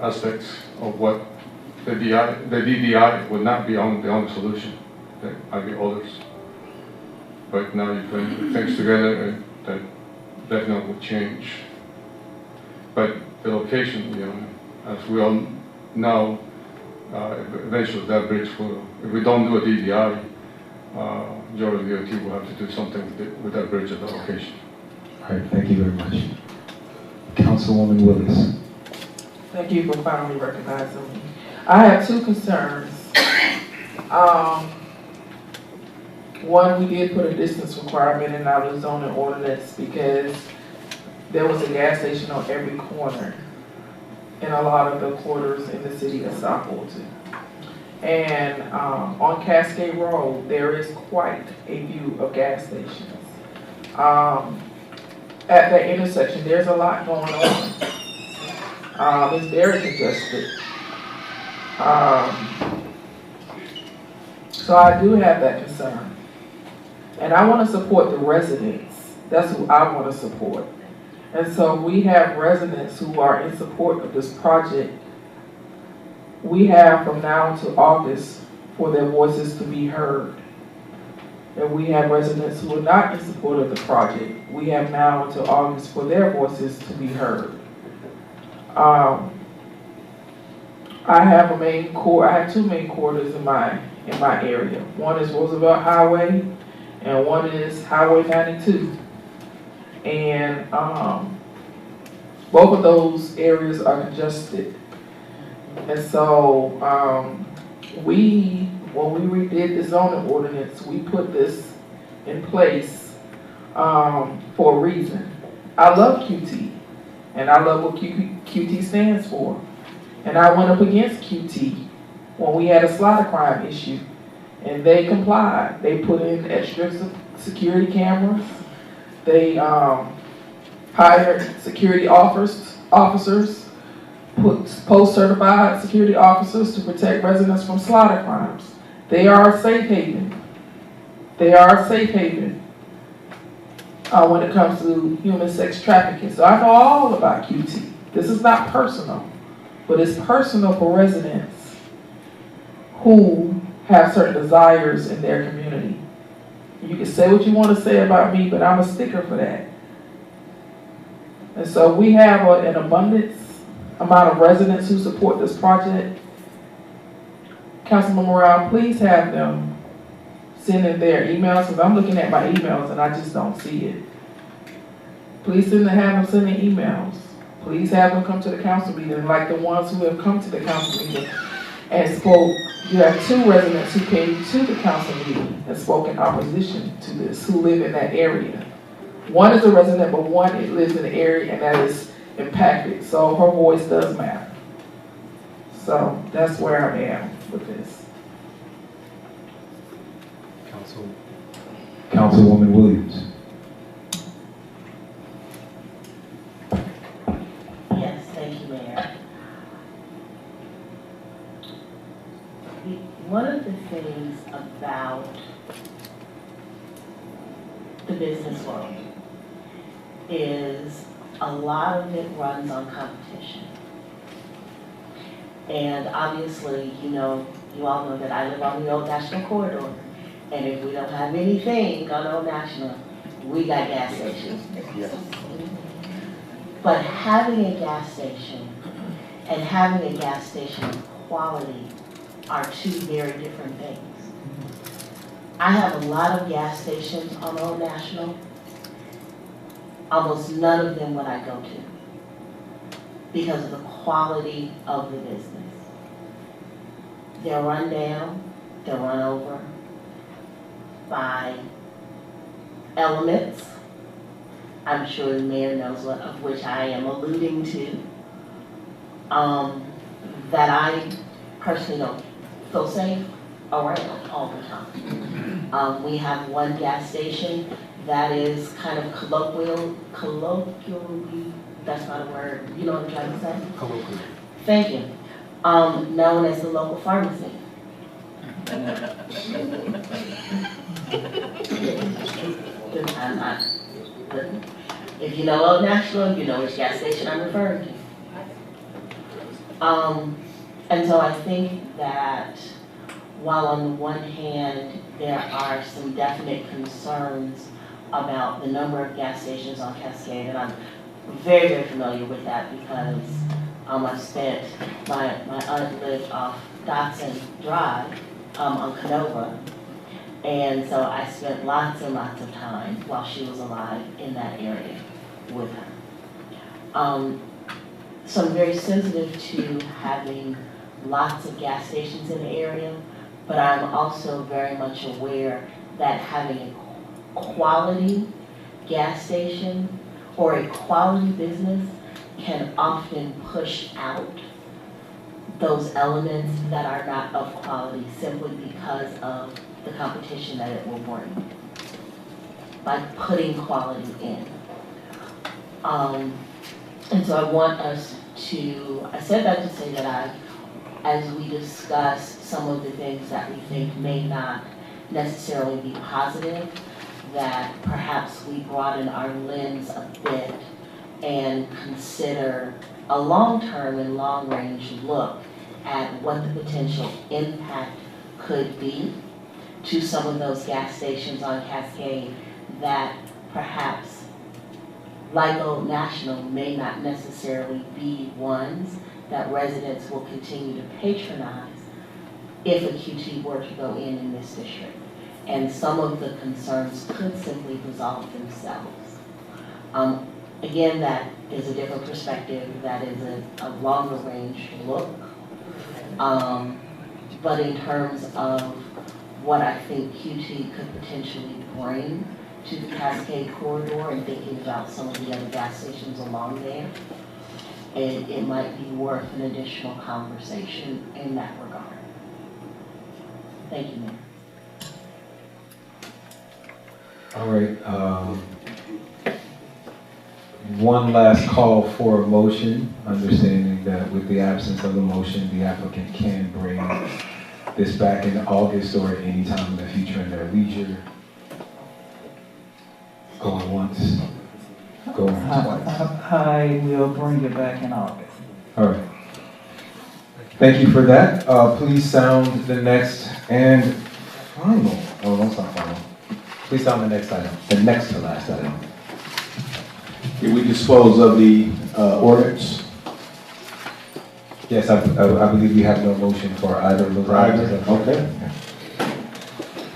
aspects of what the DDI would not be on the only solution. There might be others. But now you put things together and that definitely would change. But the location, you know, as we all know, eventually that bridge will, if we don't do a DDI, Georgia DOT will have to do something with that bridge at the location. All right, thank you very much. Councilwoman Willis. Thank you for finally recognizing me. I have two concerns. One, we did put a distance requirement in our zoning ordinance because there was a gas station on every corner in a lot of the quarters in the city of South Fulton. And on Cascade Road, there is quite a view of gas stations. At that intersection, there's a lot going on. It's very congested. So I do have that concern. And I want to support the residents. That's who I want to support. And so we have residents who are in support of this project. We have from now until August for their voices to be heard. And we have residents who are not in support of the project. We have now until August for their voices to be heard. I have two main corridors in my area. One is Roosevelt Highway, and one is Highway 92. And both of those areas are congested. And so when we redid the zoning ordinance, we put this in place for a reason. I love QT, and I love what QT stands for. And I went up against QT when we had a slaughter crime issue, and they complied. They put in extra security cameras. They hired security officers, put post-certified security officers to protect residents from slaughter crimes. They are a safe haven. They are a safe haven when it comes to human sex trafficking. So I know all about QT. This is not personal, but it's personal for residents who have certain desires in their community. You can say what you want to say about me, but I'm a sticker for that. And so we have an abundance amount of residents who support this project. Councilman Morale, please have them send in their emails, because I'm looking at my emails and I just don't see it. Please have them sending emails. Please have them come to the council meeting, like the ones who have come to the council meeting and spoke. You have 2 residents who came to the council meeting and spoke in opposition to this, who live in that area. One is a resident, but one lives in the area and that is impacted. So her voice does matter. So that's where I am with this. Councilwoman Williams. Yes, thank you, Mayor. One of the things about the business world is a lot of it runs on competition. And obviously, you all know that I live on the Old National Corridor. And if we don't have anything on Old National, we got gas stations. Yes. But having a gas station and having a gas station of quality are 2 very different things. I have a lot of gas stations on Old National. Almost none of them would I go to because of the quality of the business. They're run down, they're run over by elements. I'm sure the mayor knows what of which I am alluding to, that I personally don't feel safe around all the time. We have one gas station that is kind of colloquially, that's not a word, you know what I'm trying to say? Colloquially. Thank you. Known as the local pharmacy. If you know Old National, you know which gas station I'm referring to. And so I think that while on the one hand, there are some definite concerns about the number of gas stations on Cascade, and I'm very, very familiar with that because I've spent, my aunt lived off Dotson Drive on Canova, and so I spent lots and lots of time while she was alive in that area with her. So I'm very sensitive to having lots of gas stations in the area, but I'm also very much aware that having a quality gas station or a quality business can often push out those elements that are not of quality simply because of the competition that it will bring by putting quality in. And so I want us to, I said that to say that as we discuss some of the things that we think may not necessarily be positive, that perhaps we broaden our lens a bit and consider a long-term and long-range look at what the potential impact could be to some of those gas stations on Cascade that perhaps, like Old National, may not necessarily be ones that residents will continue to patronize if a QT were to go in this district. And some of the concerns could simply resolve themselves. Again, that is a different perspective. That is a longer range look. But in terms of what I think QT could potentially bring to the Cascade corridor and thinking about some of the other gas stations along there, it might be worth an additional conversation in that regard. Thank you, Mayor. All right. One last call for a motion, understanding that with the absence of a motion, the applicant can bring this back in August or at any time in the future in their leisure. Going once, going twice. I will bring it back in August. All right. Thank you for that. Please sound the next and final. Oh, that's not final. Please sound the next item, the next to last item. Did we dispose of the ordinance? Yes, I believe we have no motion for either of those items. Okay.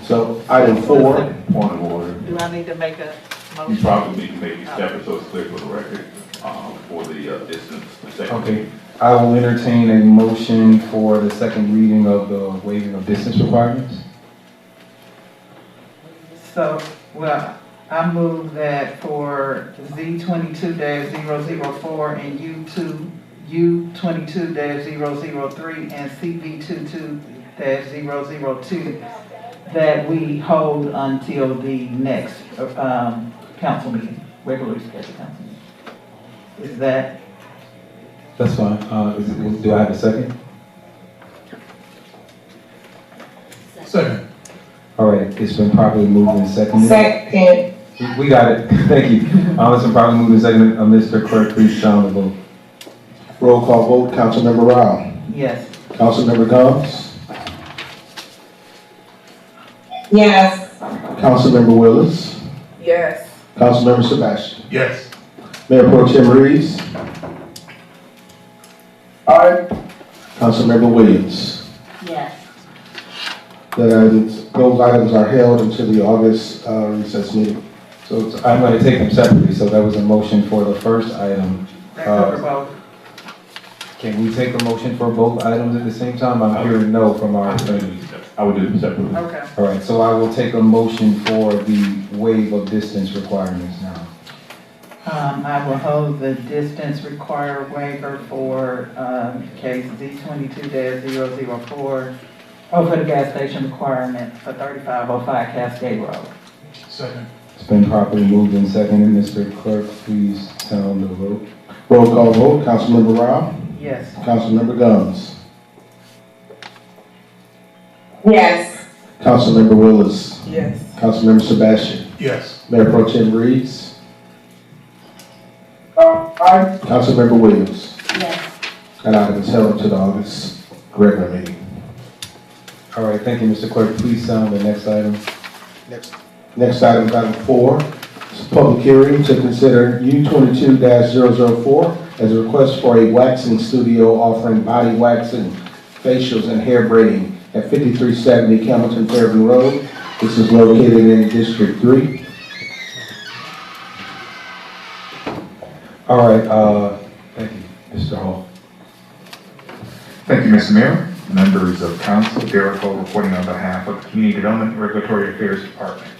So item 4, point of order. Do I need to make a You probably can maybe step it so it's clear for the record, for the distance, the second. Okay, I will entertain a motion for the second reading of the waiving of distance requirements. So, well, I move that for Z22-004 and U22-003 and CV22-002, that we hold until the next, council meeting, regularly scheduled council meeting. Is that? That's fine. Do I have a second? Second. All right, it's been properly moved and seconded. Second. We got it. Thank you. It's been properly moved and seconded. Mr. Clerk, please sound the vote. Roll call vote, Councilmember Rao. Yes. Councilmember Gomes. Yes. Councilmember Willis. Yes. Councilmember Sebastian. Yes. Mayor Pro Tem Reeves. Aye. Councilmember Williams. Yes. Those items are held until the August recess meeting. So I'm going to take them separately. So that was a motion for the first item. Can we take a motion for both items at the same time? I'm hearing no from our attorney. I would do them separately. Okay. All right, so I will take a motion for the waive of distance requirements now. I will hold the distance required waiver for, case Z22-004, for the gas station requirement for 3505 Cascade Road. Second. It's been properly moved and seconded. Mr. Clerk, please sound the vote. Roll call vote, Councilmember Rao. Yes. Councilmember Gomes. Yes. Councilmember Willis. Yes. Councilmember Sebastian. Yes. Mayor Pro Tem Reeves. Aye. Councilmember Williams. Yes. That item is held to the August regular meeting. All right, thank you, Mr. Clerk. Please sound the next item. Next item is item 4. It's a public hearing to consider U22-004 as a request for a waxing studio offering body waxing, facials, and hair braiding at 5370 Hamilton Fairview Road. This is located in District 3. All right, thank you, Mr. Hall. Thank you, Mr. Mayor, members of council. Derek Hall reporting on behalf of the Community Development and Regulatory Affairs Department.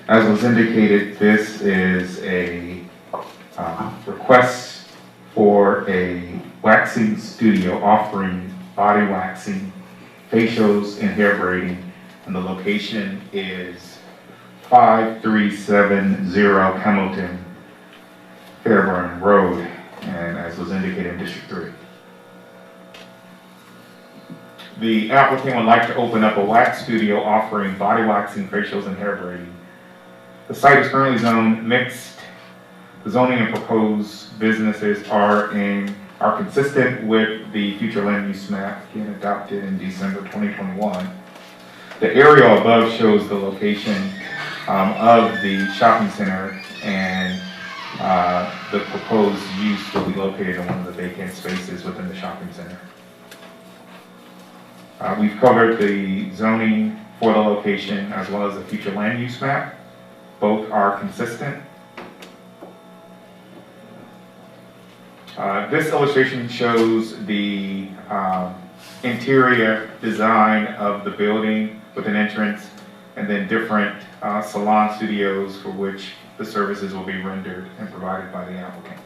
As was indicated, this is a request for a waxing studio offering body waxing, facials, and hair braiding, and the location is 5370 Hamilton Fairburn Road, and as was indicated in District 3. The applicant would like to open up a wax studio offering body waxing, facials, and hair braiding. The site is currently zoned mixed. The zoning and proposed businesses are consistent with the future land use map being adopted in December 2021. The aerial above shows the location of the shopping center, and the proposed use will be located in one of the vacant spaces within the shopping center. We've covered the zoning for the location as well as the future land use map. Both are consistent. This illustration shows the interior design of the building with an entrance and then different salon studios for which the services will be rendered and provided by the applicant.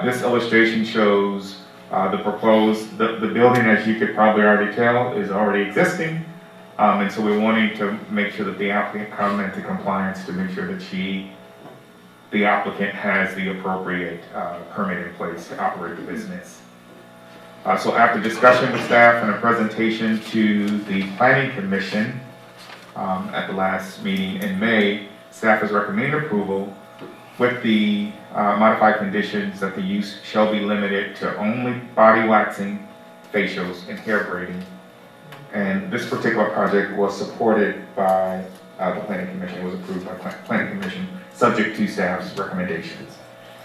This illustration shows the building, as you could probably already tell, is already existing. And so we're wanting to make sure that the applicant come into compliance to make sure that the applicant has the appropriate permit in place to operate the business. So after discussion with staff and a presentation to the Planning Commission at the last meeting in May, staff is recommending approval with the modified conditions that the use shall be limited to only body waxing, facials, and hair braiding. And this particular project was supported by the Planning Commission. It was approved by Planning Commission, subject to staff's recommendations.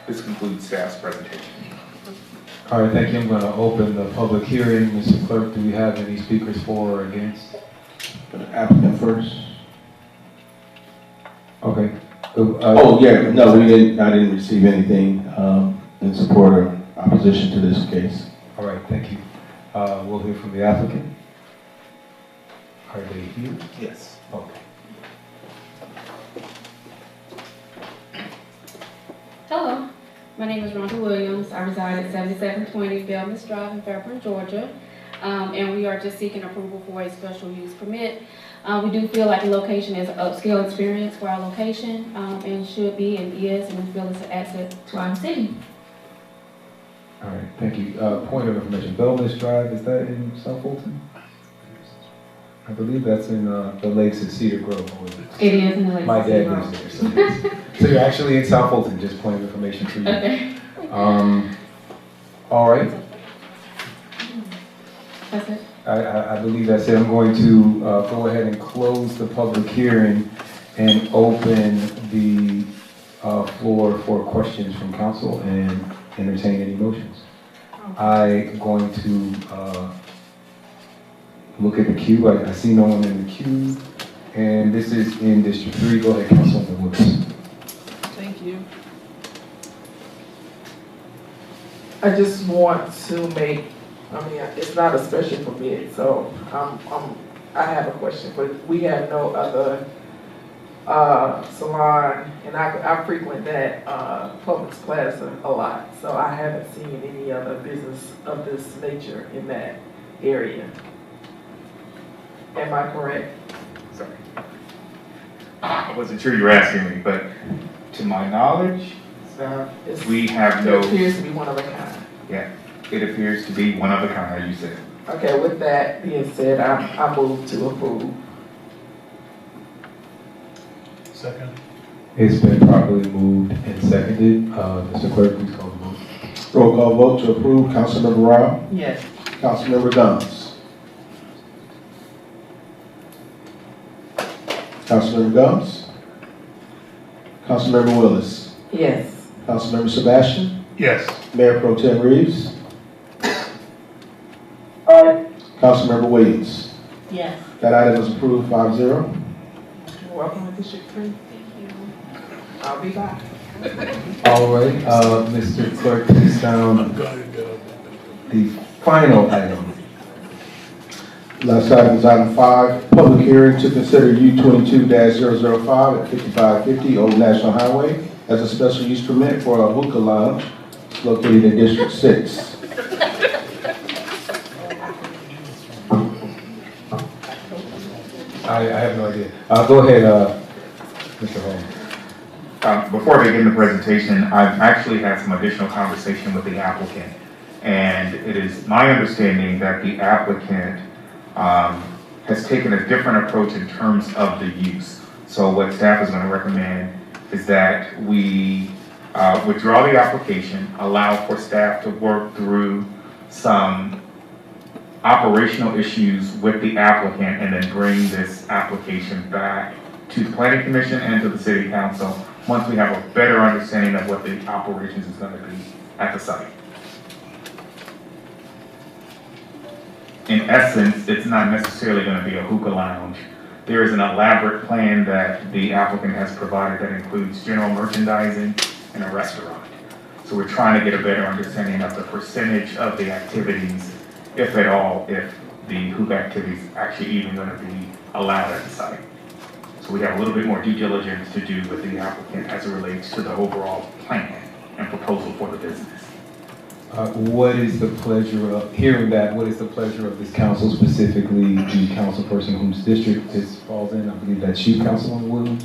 This concludes staff's presentation. All right, thank you. I'm going to open the public hearing. Mr. Clerk, do we have any speakers for or against? For the applicant first. Okay. Oh, yeah, no, I didn't receive anything in support or opposition to this case. All right, thank you. We'll hear from the applicant. Are they here? Yes. Okay. Hello, my name is Rhonda Williams. I reside at 7720 Belmas Drive in Fairburn, Georgia. And we are just seeking approval for a special use permit. We do feel like the location is an upscale experience for our location, and should be and is, and we feel it's an asset to our city. All right, thank you. Point of information, Belmas Drive, is that in South Fulton? I believe that's in the lakes at Cedar Grove. It is in the lakes My at dad Cedar lives there, so yes. So you're actually in South Fulton, just point of information for you. Okay. All right. That's it. I believe that's it. I'm going to go ahead and close the public hearing and open the floor for questions from council and entertain any motions. I'm going to look at the queue. I see no one in the queue. And this is in District 3. Go ahead, Councilwoman Willis. Thank you. I just want to make, it's not a special permit, so I have a question, but we have no other salon, and I frequent that Publix Plaza a lot, so I haven't seen any other business of this nature in that area. Am I correct? Sorry. I wasn't sure you were asking me, but to my knowledge, we have no. It appears to be one of a kind. Yeah, it appears to be one of a kind, as you said. Okay, with that being said, I move to approve. Second. It's been properly moved and seconded. Mr. Clerk, please call the vote. Roll call vote to approve. Councilmember Rao? Yes. Councilmember Gumbs? Councilmember Gumbs? Councilmember Willis? Yes. Councilmember Sebastian? Yes. Mayor Pro Tem Reeves? Councilmember Williams? Yes. That item is approved 5-0. You're welcome to District 3. Thank you. I'll be back. All right, Mr. Clerk, please down the final item. Last item is item 5, public hearing to consider U22-005 at 5550 Old National Highway as a special use permit for a hookah lounge located in District 6. I have no idea. Go ahead, Mr. Hall. Before I begin the presentation, I've actually had some additional conversation with the applicant. And it is my understanding that the applicant has taken a different approach in terms of the use. So what staff is going to recommend is that we withdraw the application, allow for staff to work through some operational issues with the applicant, and then bring this application back to the Planning Commission and to the City Council once we have a better understanding of what the operations is going to be at the site. In essence, it's not necessarily going to be a hookah lounge. There is an elaborate plan that the applicant has provided that includes general merchandising and a restaurant. So we're trying to get a better understanding of the percentage of the activities, if at all, if the hookah activities actually even going to be allowed at the site. So we have a little bit more due diligence to do with the applicant as it relates to the overall plan and proposal for the business. What is the pleasure of, hearing that, what is the pleasure of this council, specifically the councilperson whose district this falls in? I believe that's Chief Councilwoman Williams.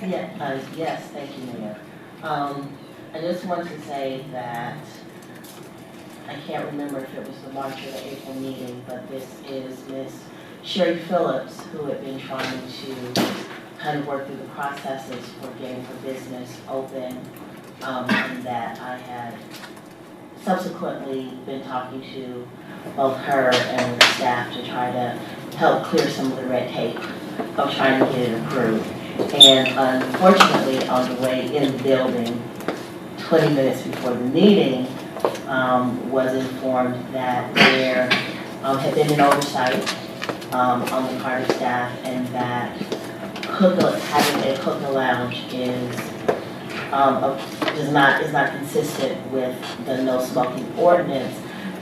Yeah, yes, thank you, Mayor. I just want to say that I can't remember if it was the March or the April meeting, but this is Miss Sherry Phillips, who had been trying to kind of work through the processes for getting her business open, and that I had subsequently been talking to both her and the staff to try to help clear some of the red tape of trying to get it approved. And unfortunately, on the way in the building, 20 minutes before the meeting, was informed that there had been an oversight on the part of staff, and that having a hookah lounge is not consistent with the no smoking ordinance.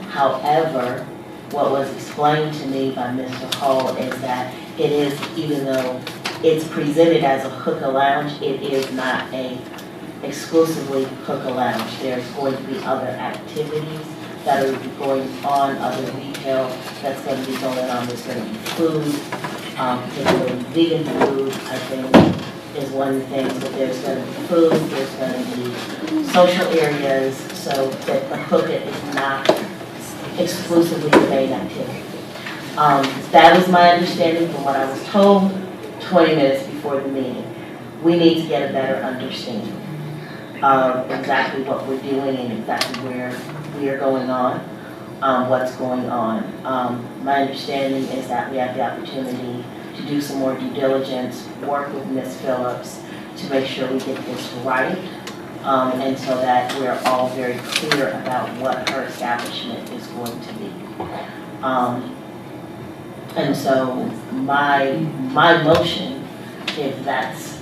However, what was explained to me by Mr. Hall is that it is, even though it's presented as a hookah lounge, it is not a exclusively hookah lounge. There's going to be other activities that are going on, other retail that's going to be going on. There's going to be food, particularly vegan food, I think, is one of the things. But there's going to be food, there's going to be social areas, so that the hookah is not exclusively the main activity. That was my understanding from what I was told 20 minutes before the meeting. We need to get a better understanding of exactly what we're doing and exactly where we are going on, what's going on. My understanding is that we have the opportunity to do some more due diligence, work with Ms. Phillips to make sure we get this right, and so that we're all very clear about what her establishment is going to be. And so my motion, if that's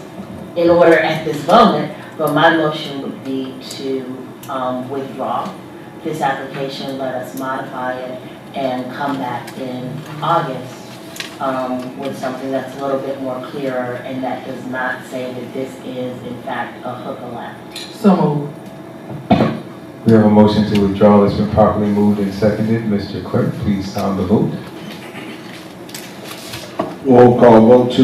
in order at this moment, but my motion would be to withdraw this application, let us modify it, and come back in August with something that's a little bit more clearer and that does not say that this is in fact a hookah lounge. So moved. We have a motion to withdraw that's been properly moved and seconded. Mr. Clerk, please sound the vote. Roll call vote to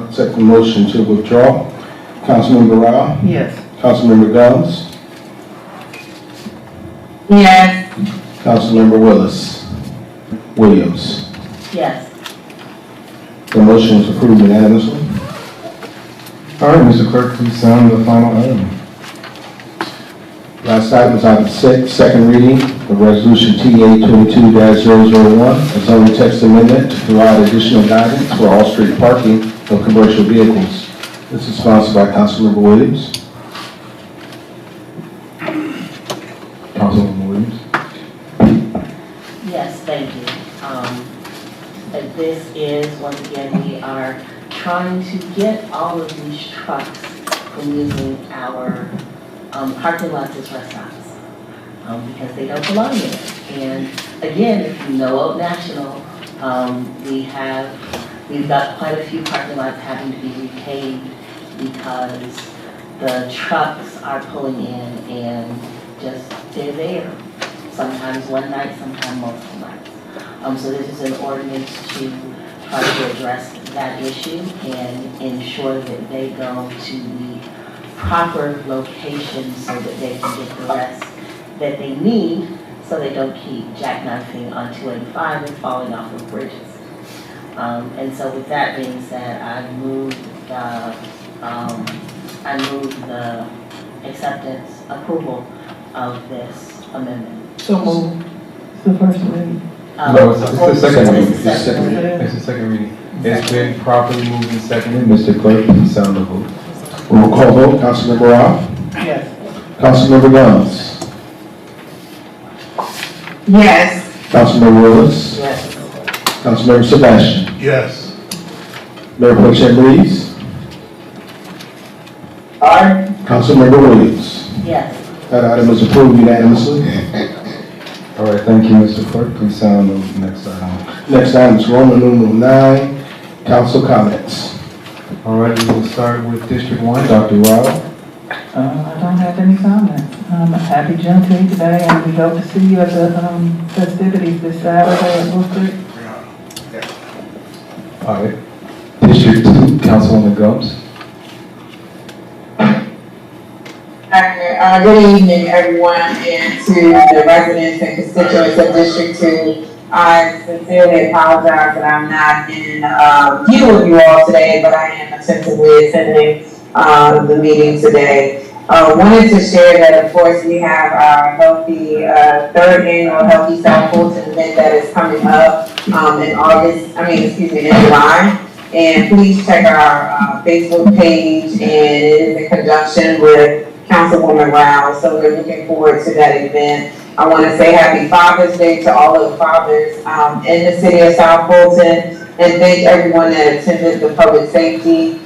accept the motion to withdraw. Councilmember Rao? Yes. Councilmember Guns? Yes. Councilmember Williams? Yes. The motion is approved unanimously. All right, Mr. Clerk, please sound the final item. Last item is item 6, second reading of resolution TA 22-001, a zoning text amendment to provide additional guidance for all-street parking of commercial vehicles. This is sponsored by Councilmember Williams. Councilwoman Williams. Yes, thank you. This is, once again, we are trying to get all of these trucks from using our parking lots as restaurants because they don't belong there. And again, if you know Old National, we've got quite a few parking lots having to be repaved because the trucks are pulling in and just they're there. Sometimes one night, sometimes multiple nights. So this is an ordinance to try to address that issue and ensure that they go to the proper location so that they can get the rest that they need so they don't keep jackknifing on 285 and falling off of bridges. And so with that being said, I move the acceptance, approval of this amendment. So moved. It's the first reading. No, it's the second reading. It's the second reading. It's been properly moved and seconded. Mr. Clerk, please sound the vote. Roll call vote. Councilmember Rao? Yes. Councilmember Guns? Yes. Councilmember Willis? Yes. Councilmember Sebastian? Yes. Mayor Pro Tem Reeves? Aye. Councilmember Williams? Yes. That item is approved unanimously. All right, thank you, Mr. Clerk. Please sound the next item. Next item is Roman numeral 9, council comments. All right, we will start with District 1, Dr. Rao. I don't have any comments. Happy Juneteenth today, and we hope to see you at the festivities this Saturday at Worcester. All right. District 2, Councilwoman Gums. Good evening, everyone, and to the residents and constituents of District 2. I sincerely apologize that I'm not in view of you all today, but I am attentively attending the meeting today. Wanted to share that, of course, we have our third annual Healthy South Fulton event that is coming up in July. And please check our Facebook page, and it is in conjunction with Councilwoman Rao, so we're looking forward to that event. I want to say Happy Father's Day to all of the fathers in the city of South Fulton, and thank everyone that attended the public safety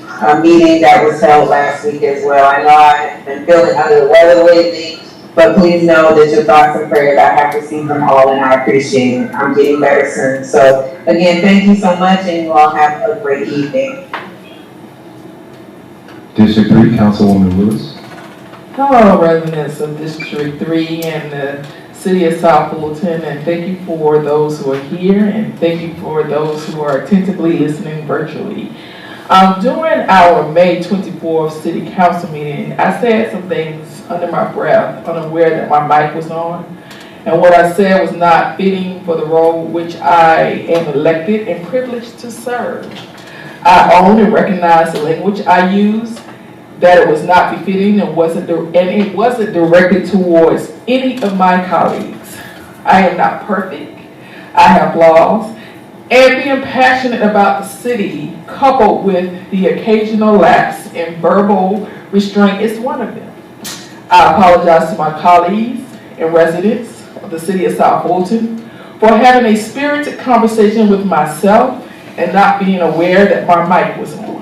meeting that was held last week as well. I know I've been feeling under the weather lately, but please know that your thoughts and prayers, I have received them all and I appreciate it. I'm getting better soon. So again, thank you so much and you all have a great evening. District 3, Councilwoman Willis. Hello, residents of District 3 and the City of South Fulton, and thank you for those who are here, and thank you for those who are attentively listening virtually. During our May 24th City Council meeting, I said some things under my breath, unaware that my mic was on, and what I said was not fitting for the role which I am elected and privileged to serve. I own and recognize the language I use, that it was not befitting and it wasn't directed towards any of my colleagues. I am not perfect, I have flaws, and being passionate about the city coupled with the occasional lapse in verbal restraint is one of them. I apologize to my colleagues and residents of the City of South Fulton for having a spirited conversation with myself and not being aware that my mic was on.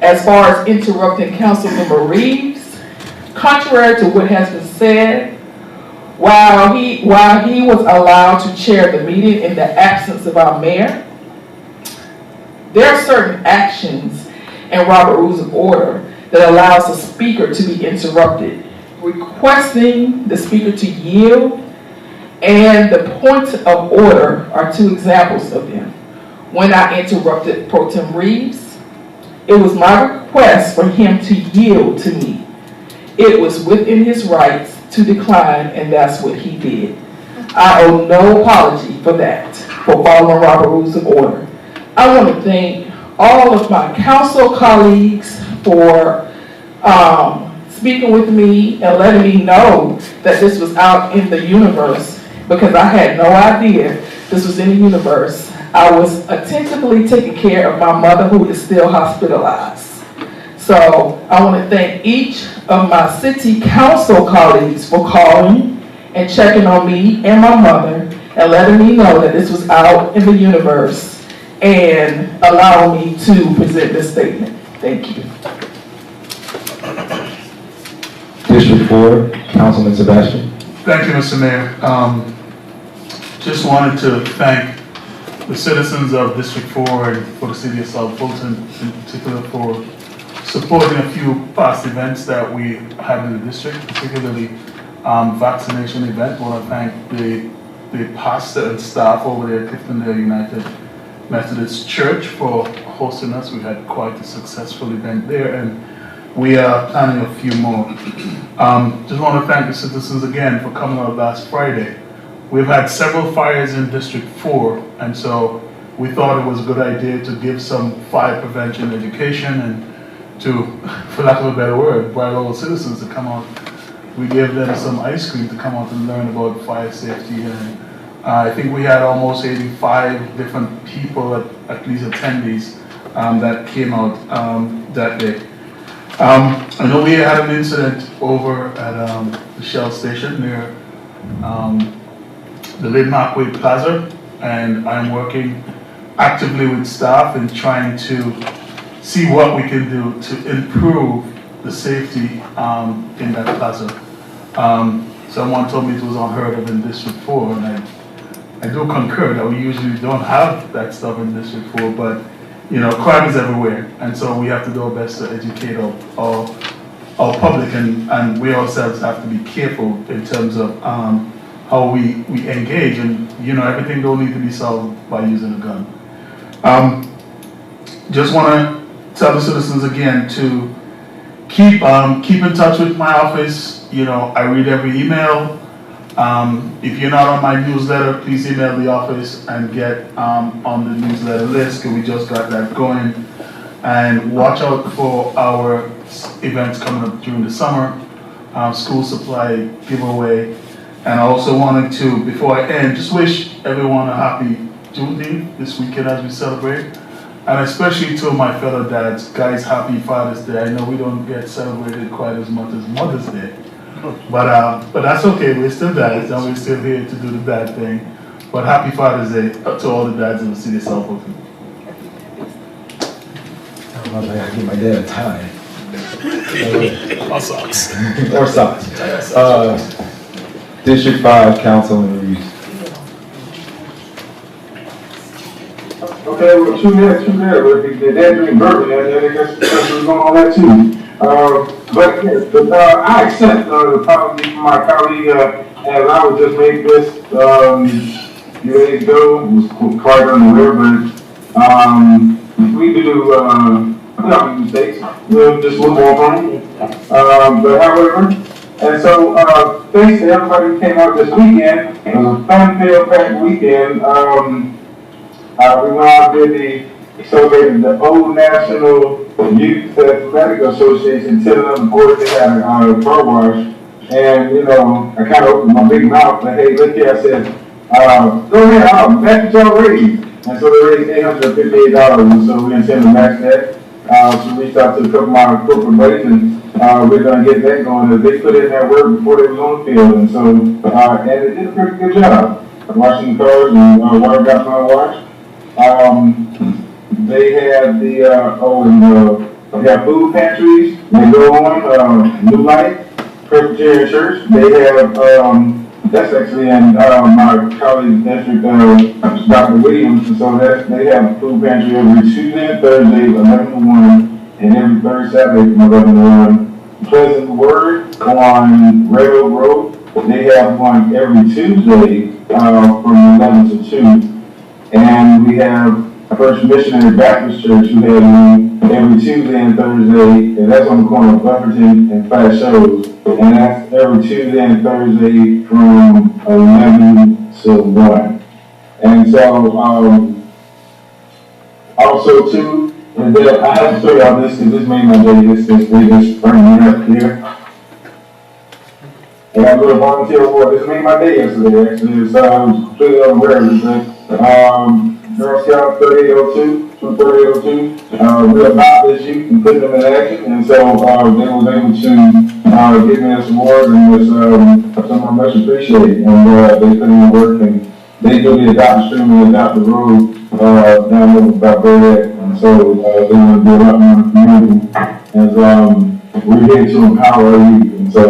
As far as interrupting Councilmember Reeves, contrary to what has been said, while he was allowed to chair the meeting in the absence of our mayor, there are certain actions in Robert Rules of Order that allows the speaker to be interrupted. Requesting the speaker to yield and the point of order are two examples of them. When I interrupted Pro Tem Reeves, it was my request for him to yield to me. It was within his rights to decline, and that's what he did. I owe no apology for that, for following Robert Rules of Order. I want to thank all of my council colleagues for speaking with me and letting me know that this was out in the universe, because I had no idea this was in the universe. I was attentively taking care of my mother, who is still hospitalized. So I want to thank each of my city council colleagues for calling and checking on me and my mother and letting me know that this was out in the universe and allowing me to present this statement. Thank you. District 4, Councilman Sebastian. Thank you, Mr. Mayor. Just wanted to thank the citizens of District 4 and for the City of South Fulton in particular for supporting a few past events that we had in the district, particularly vaccination event. I want to thank the pastor and staff over there at Cliftondale United Methodist Church for hosting us. We had quite a successful event there, and we are planning a few more. Just want to thank the citizens again for coming out last Friday. We've had several fires in District 4, and so we thought it was a good idea to give some fire prevention education and to, for lack of a better word, invite all the citizens to come out. We gave them some ice cream to come out and learn about fire safety, and I think we had almost 85 different people, at least attendees, that came out that day. I know we had an incident over at the Shell station near the Lynn-Markway Plaza, and I'm working actively with staff and trying to see what we can do to improve the safety in that plaza. Someone told me it was unheard of in District 4, and I do concur that we usually don't have that stuff in District 4, but you know, crime is everywhere, and so we have to do our best to educate our public, and we ourselves have to be careful in terms of how we engage, and you know, everything don't need to be solved by using a gun. Just want to tell the citizens again to keep in touch with my office. You know, I read every email. If you're not on my newsletter, please email the office and get on the newsletter list, because we just got that going. And watch out for our events coming up during the summer, school supply giveaway. And I also wanted to, before I end, just wish everyone a happy Juneteenth this weekend as we celebrate. And especially to my fellow dads, guys, happy Father's Day. I know we don't get celebrated quite as much as Mother's Day. But that's okay, we're still dads and we're still here to do the dad thing. But happy Father's Day to all the dads in the City of South Fulton. I gotta give my dad a tie. Or socks. Or socks. District 5, Councilman Reeves. Okay, well, true that, but the dad drink bourbon, I guess we're going on that too. But I accept the apology from my colleague, as I would just make this, few days ago, was quite unaware, but we do, we don't make mistakes, we're just a little more fun. But however, and so, thanks to everybody who came out this weekend. It was a fun-filled weekend. We went out and celebrated the Old National Youth Athletic Association, telling them, of course, they had a car wash. And, you know, I kind of opened my big mouth, but hey, look here, I said, go ahead, match y'all raise. And so they raised $858, and so we intend to match that. So we reached out to a couple of my corporate buddies, and we're going to get that going. They put in that work before they was on the field, and so, and they did a pretty good job washing the cars, and water got my wash. They have they have food pantries, they go on, New Light, Presbyterian Church. They have, that's actually in my colleague's district, Dr. Williams, and so they have a food pantry every Tuesday and Thursday, 11 to 1, and every third Saturday from 11 to 1. Pleasant Word on Railroad Road, they have one every Tuesday from 11 to 2. And we have First Missionary Baptist Church, who has one every Tuesday and Thursday, and that's on the corner of Bufferton and Flat Shows. And that's every Tuesday and Thursday from 11 to 1. And so, also too, and then I have to show y'all this because this made my day. This just bring me up here. And I go to volunteer award. This made my day yesterday, actually. So I was completely unaware of this. Girl Scout 3802, Troop 3802. We're about this youth and putting them in action, and so they was able to give me this award, and it's something I much appreciate. And they put in the work, and they do the adopt stream and adopt the road down there about Burnett, and so they want to do a lot more in the community. As we're here to empower our youth, and so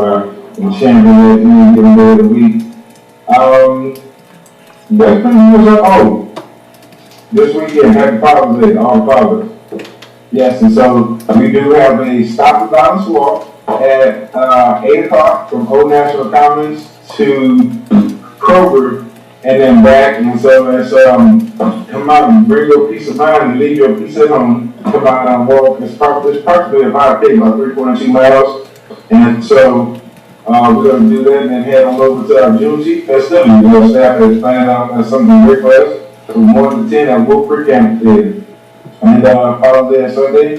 I'm champion that and giving day of the week. That's pretty much all. This weekend, happy Father's Day, all fathers. Yes, and so we do have a Stop the Violence Walk at 8 o'clock from Old National Commons to Kroger and then back. And so it's come out and bring your peace of mind and leave your peace at home. Come out and walk. It's probably a 5K, about 3.2 miles. And so we're going to do that and then head on over to our Juneteenth festivities. Staff has planned out something great for us. From 1 to 10 at Wolf Creek Amphitheater. And Father's Day and Sunday.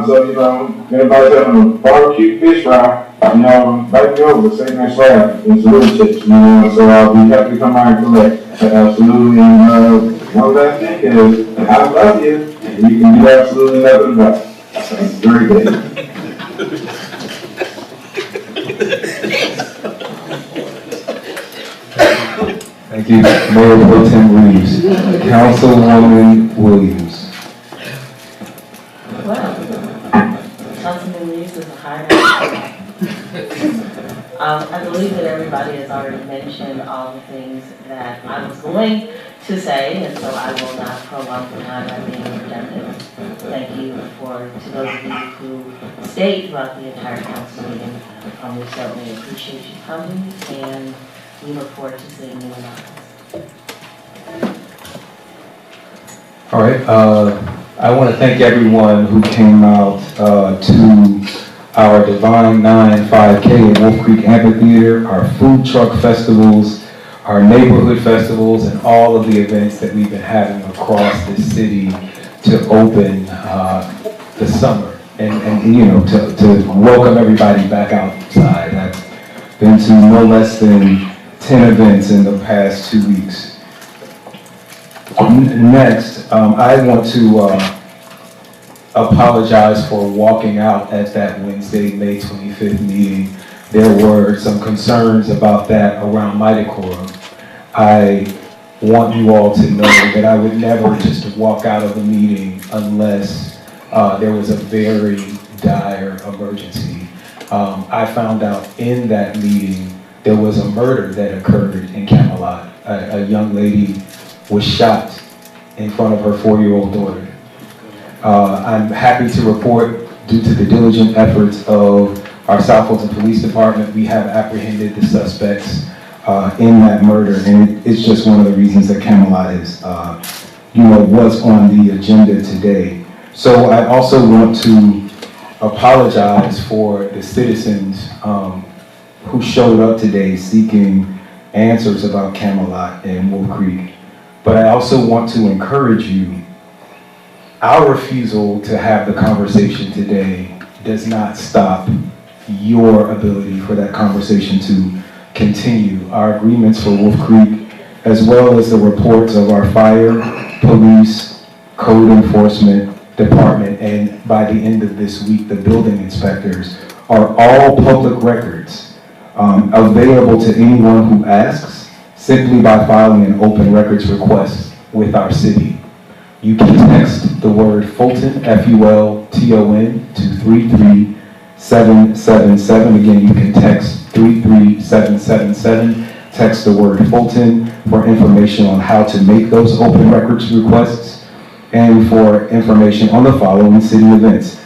So, you know, if anybody's having a barbecue fish fry, you know, invite me over, say next slab, and some little chips, you know, so I'll be happy to come out and collect. Absolutely. And one last thing is, I love you, and you can do absolutely nothing about it. It's a great day. Thank you, Mayor Pro Tem Reeves. Councilwoman Williams. Well, Councilman Reeves is a high I believe that everybody has already mentioned all the things that I was going to say, and so I will not prolong the time by being redundant. Thank you to those of you who stayed throughout the entire council meeting. We certainly appreciate you coming, and we look forward to seeing you in August. All right, I want to thank everyone who came out to our Divine 9 5K at Wolf Creek Amphitheater, our food truck festivals, our neighborhood festivals, and all of the events that we've been having across the city to open the summer and you know, to welcome everybody back outside. I've been to no less than 10 events in the past 2 weeks. Next, I want to apologize for walking out at that Wednesday, May 25th meeting. There were some concerns about that around my decorum. I want you all to know that I would never just walk out of the meeting unless there was a very dire emergency. I found out in that meeting there was a murder that occurred in Camelot. A young lady was shot in front of her 4-year-old daughter. I'm happy to report, due to the diligent efforts of our South Fulton Police Department, we have apprehended the suspects in that murder, and it's just one of the reasons that Camelot is, was on the agenda today. So I also want to apologize for the citizens who showed up today seeking answers about Camelot and Wolf Creek. But I also want to encourage you, our refusal to have the conversation today does not stop your ability for that conversation to continue. Our agreements for Wolf Creek, as well as the reports of our fire, police, code enforcement department, and by the end of this week, the building inspectors, are all public records available to anyone who asks, simply by filing an open records request with our city. You can text the word Fulton, F-U-L-T-O-N, to 33777. Again, you can text 33777. Text the word Fulton for information on how to make those open records requests and for information on the following city events.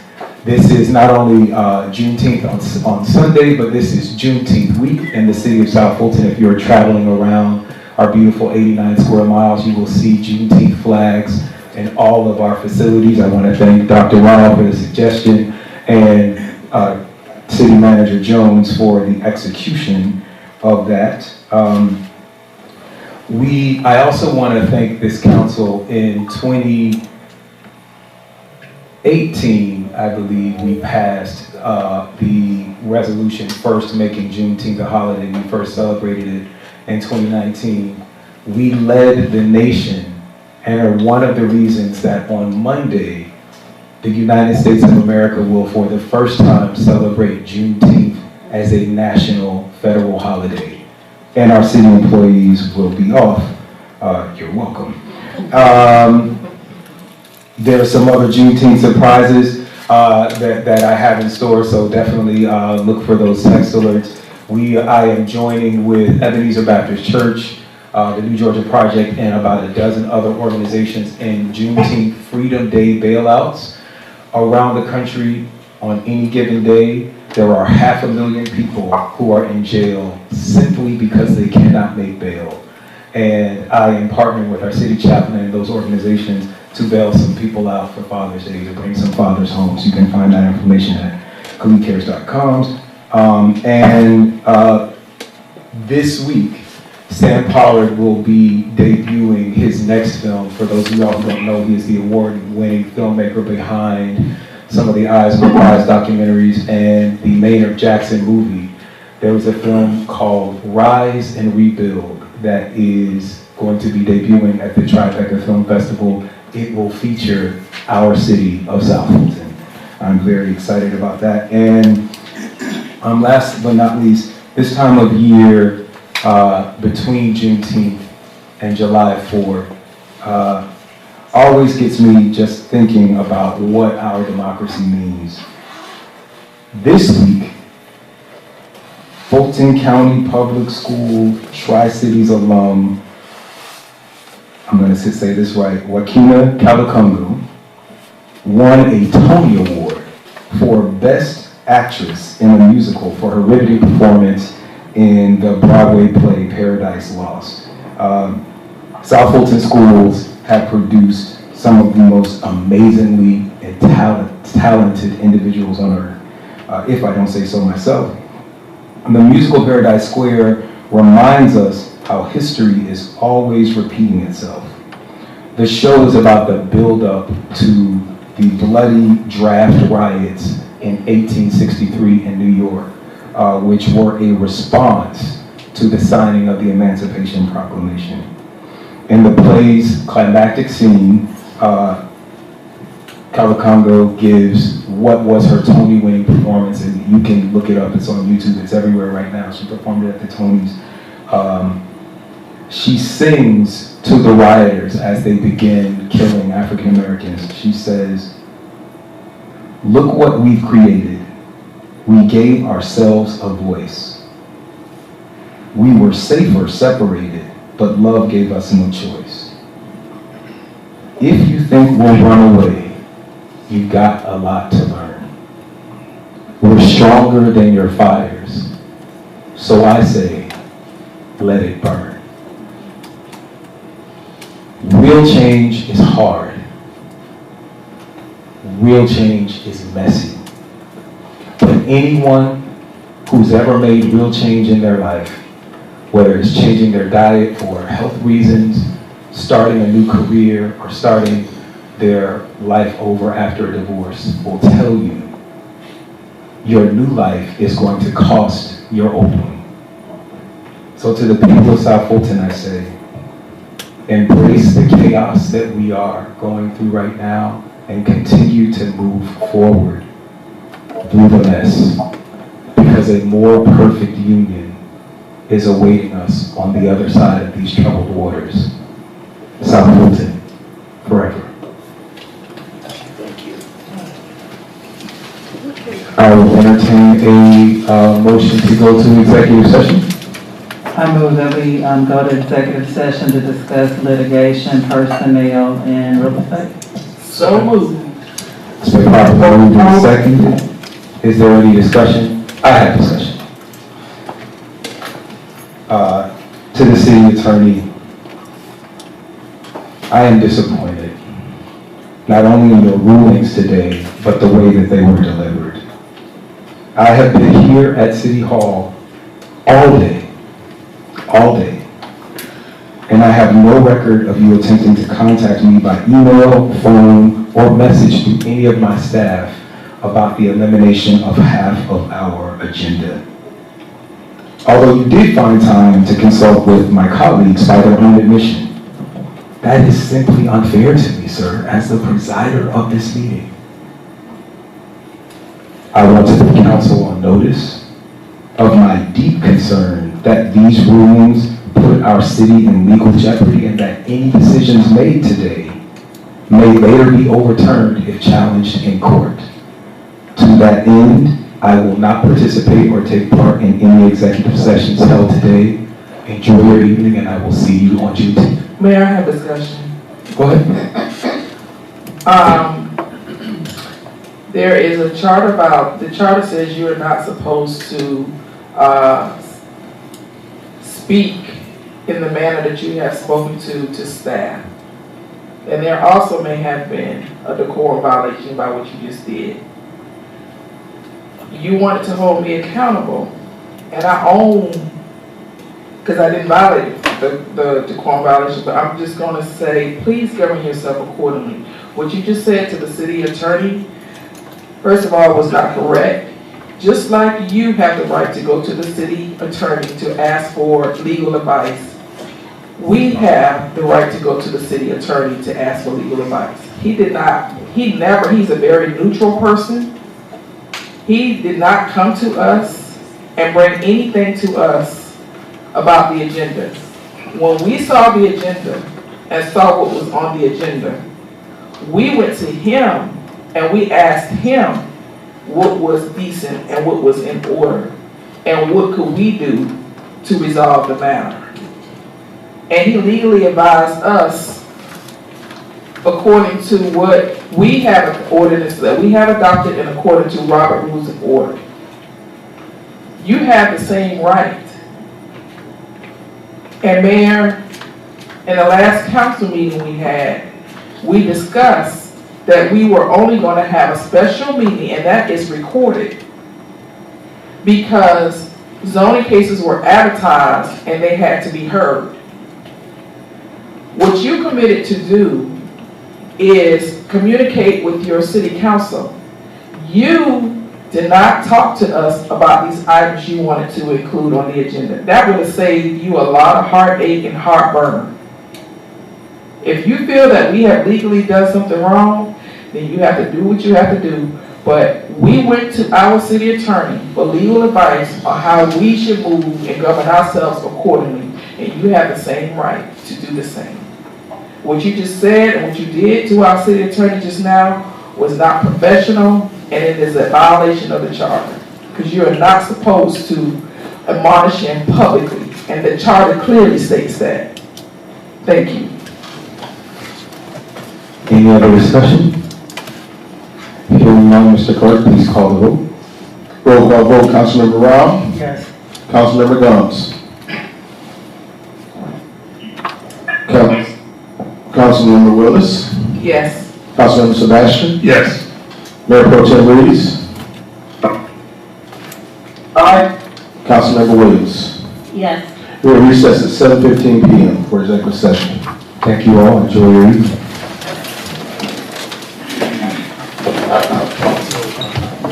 This is not only Juneteenth on Sunday, but this is Juneteenth week in the city of South Fulton. If you're traveling around our beautiful 89 square miles, you will see Juneteenth flags in all of our facilities. I want to thank Dr. Rao for the suggestion and City Manager Jones for the execution of that. I also want to thank this council. In 2018, I believe, we passed the resolution first making Juneteenth a holiday. We first celebrated it in 2019. We led the nation and are one of the reasons that on Monday, the United States of America will for the first time celebrate Juneteenth as a national federal holiday. And our city employees will be off. You're welcome. There are some other Juneteenth surprises that I have in store, so definitely look for those text alerts. I am joining with Ebenezer Baptist Church, the New Georgia Project, and about a dozen other organizations in Juneteenth Freedom Day bailouts around the country. On any given day, there are 500,000 people who are in jail simply because they cannot make bail. And I am partnering with our city chaplain and those organizations to bail some people out for Father's Day, to bring some fathers home. So you can find that information at khalidcares.com. This week, Sam Pollard will be debuting his next film. For those of y'all who don't know, he is the award-winning filmmaker behind some of the Eyes on the Prize documentaries and the Maynard Jackson movie. There was a film called Rise and Rebuild that is going to be debuting at the Tribeca Film Festival. It will feature our city of South Fulton. I'm very excited about that. And last but not least, this time of year, between Juneteenth and July 4th, always gets me just thinking about what our democracy means. This week, Fulton County Public School Tri-Cities alum, I'm going to say this right, Wakina Kalakungu, won a Tony Award for Best Actress in a Musical for her riveting performance in the Broadway play Paradise Lost. South Fulton schools have produced some of the most amazingly and talented individuals on earth, if I don't say so myself. And the musical Paradise Square reminds us how history is always repeating itself. The show is about the build-up to the bloody draft riots in 1863 in New York, which were a response to the signing of the Emancipation Proclamation. In the play's climactic scene, Kalakongo gives what was her Tony-winning performance, and you can look it up, it's on YouTube, it's everywhere right now. She performed it at the Tonys. She sings to the rioters as they begin killing African Americans. She says, Look what we've created. We gave ourselves a voice. We were safer separated, but love gave us no choice. If you think we'll run away, you got a lot to learn. We're stronger than your fires. So I say, let it burn. Real change is hard. Real change is messy. But anyone who's ever made real change in their life, whether it's changing their diet for health reasons, starting a new career, or starting their life over after a divorce, will tell you your new life is going to cost your old one. So to the people of South Fulton, I say, embrace the chaos that we are going through right now and continue to move forward through the mess, because a more perfect union is awaiting us on the other side of these troubled waters. South Fulton, forever. I will entertain a motion to go to executive session. I move that we go to executive session to discuss litigation, personnel, and real estate. So moved. It's been properly moved and seconded. Is there any discussion? I have discussion. To the city attorney, I am disappointed, not only in your rulings today, but the way that they were delivered. I have been here at City Hall all day, and I have no record of you attempting to contact me by email, phone, or message through any of my staff about the elimination of half of our agenda. Although you did find time to consult with my colleagues by their own admission, that is simply unfair to me, sir, as the presider of this meeting. I want to put council on notice of my deep concern that these rulings put our city in legal jeopardy and that any decisions made today may later be overturned if challenged in court. To that end, I will not participate or take part in any executive sessions held today. Enjoy your evening, and I will see you on Juneteenth. May I have discussion? Go ahead. There is a chart the charter says you are not supposed to speak in the manner that you have spoken to staff. And there also may have been a decorum violation by what you just did. You wanted to hold me accountable, and I own, because I didn't violate the decorum violation, but I'm just going to say, please govern yourself accordingly. What you just said to the city attorney, first of all, was not correct. Just like you have the right to go to the city attorney to ask for legal advice, we have the right to go to the city attorney to ask for legal advice. He's a very neutral person. He did not come to us and bring anything to us about the agenda. When we saw the agenda and saw what was on the agenda, we went to him and we asked him what was decent and what was in order and what could we do to resolve the matter. And he legally advised us according to what we have an ordinance that we have adopted and according to Robert Rules of Order. You have the same right. And Mayor, in the last council meeting we had, we discussed that we were only going to have a special meeting, and that is recorded, because zoning cases were advertised and they had to be heard. What you committed to do is communicate with your city council. You did not talk to us about these items you wanted to include on the agenda. That would have saved you a lot of heartache and heartburn. If you feel that we have legally done something wrong, then you have to do what you have to do. But we went to our city attorney for legal advice on how we should move and govern ourselves accordingly. And you have the same right to do the same. What you just said and what you did to our city attorney just now was not professional, and it is a violation of the charter, because you are not supposed to admonish him publicly, and the charter clearly states that. Thank you. Any other discussion? Hearing none, Mr. Clerk, please call the vote. Roll call vote, Councilmember Rao. Yes. Councilmember Gomes. Councilmember Willis. Yes. Councilmember Sebastian. Yes. Mayor Pro Tem Reeves. Aye. Councilmember Williams. Yes. We will recess at 7:15 p.m. for executive session. Thank you all. Enjoy your evening.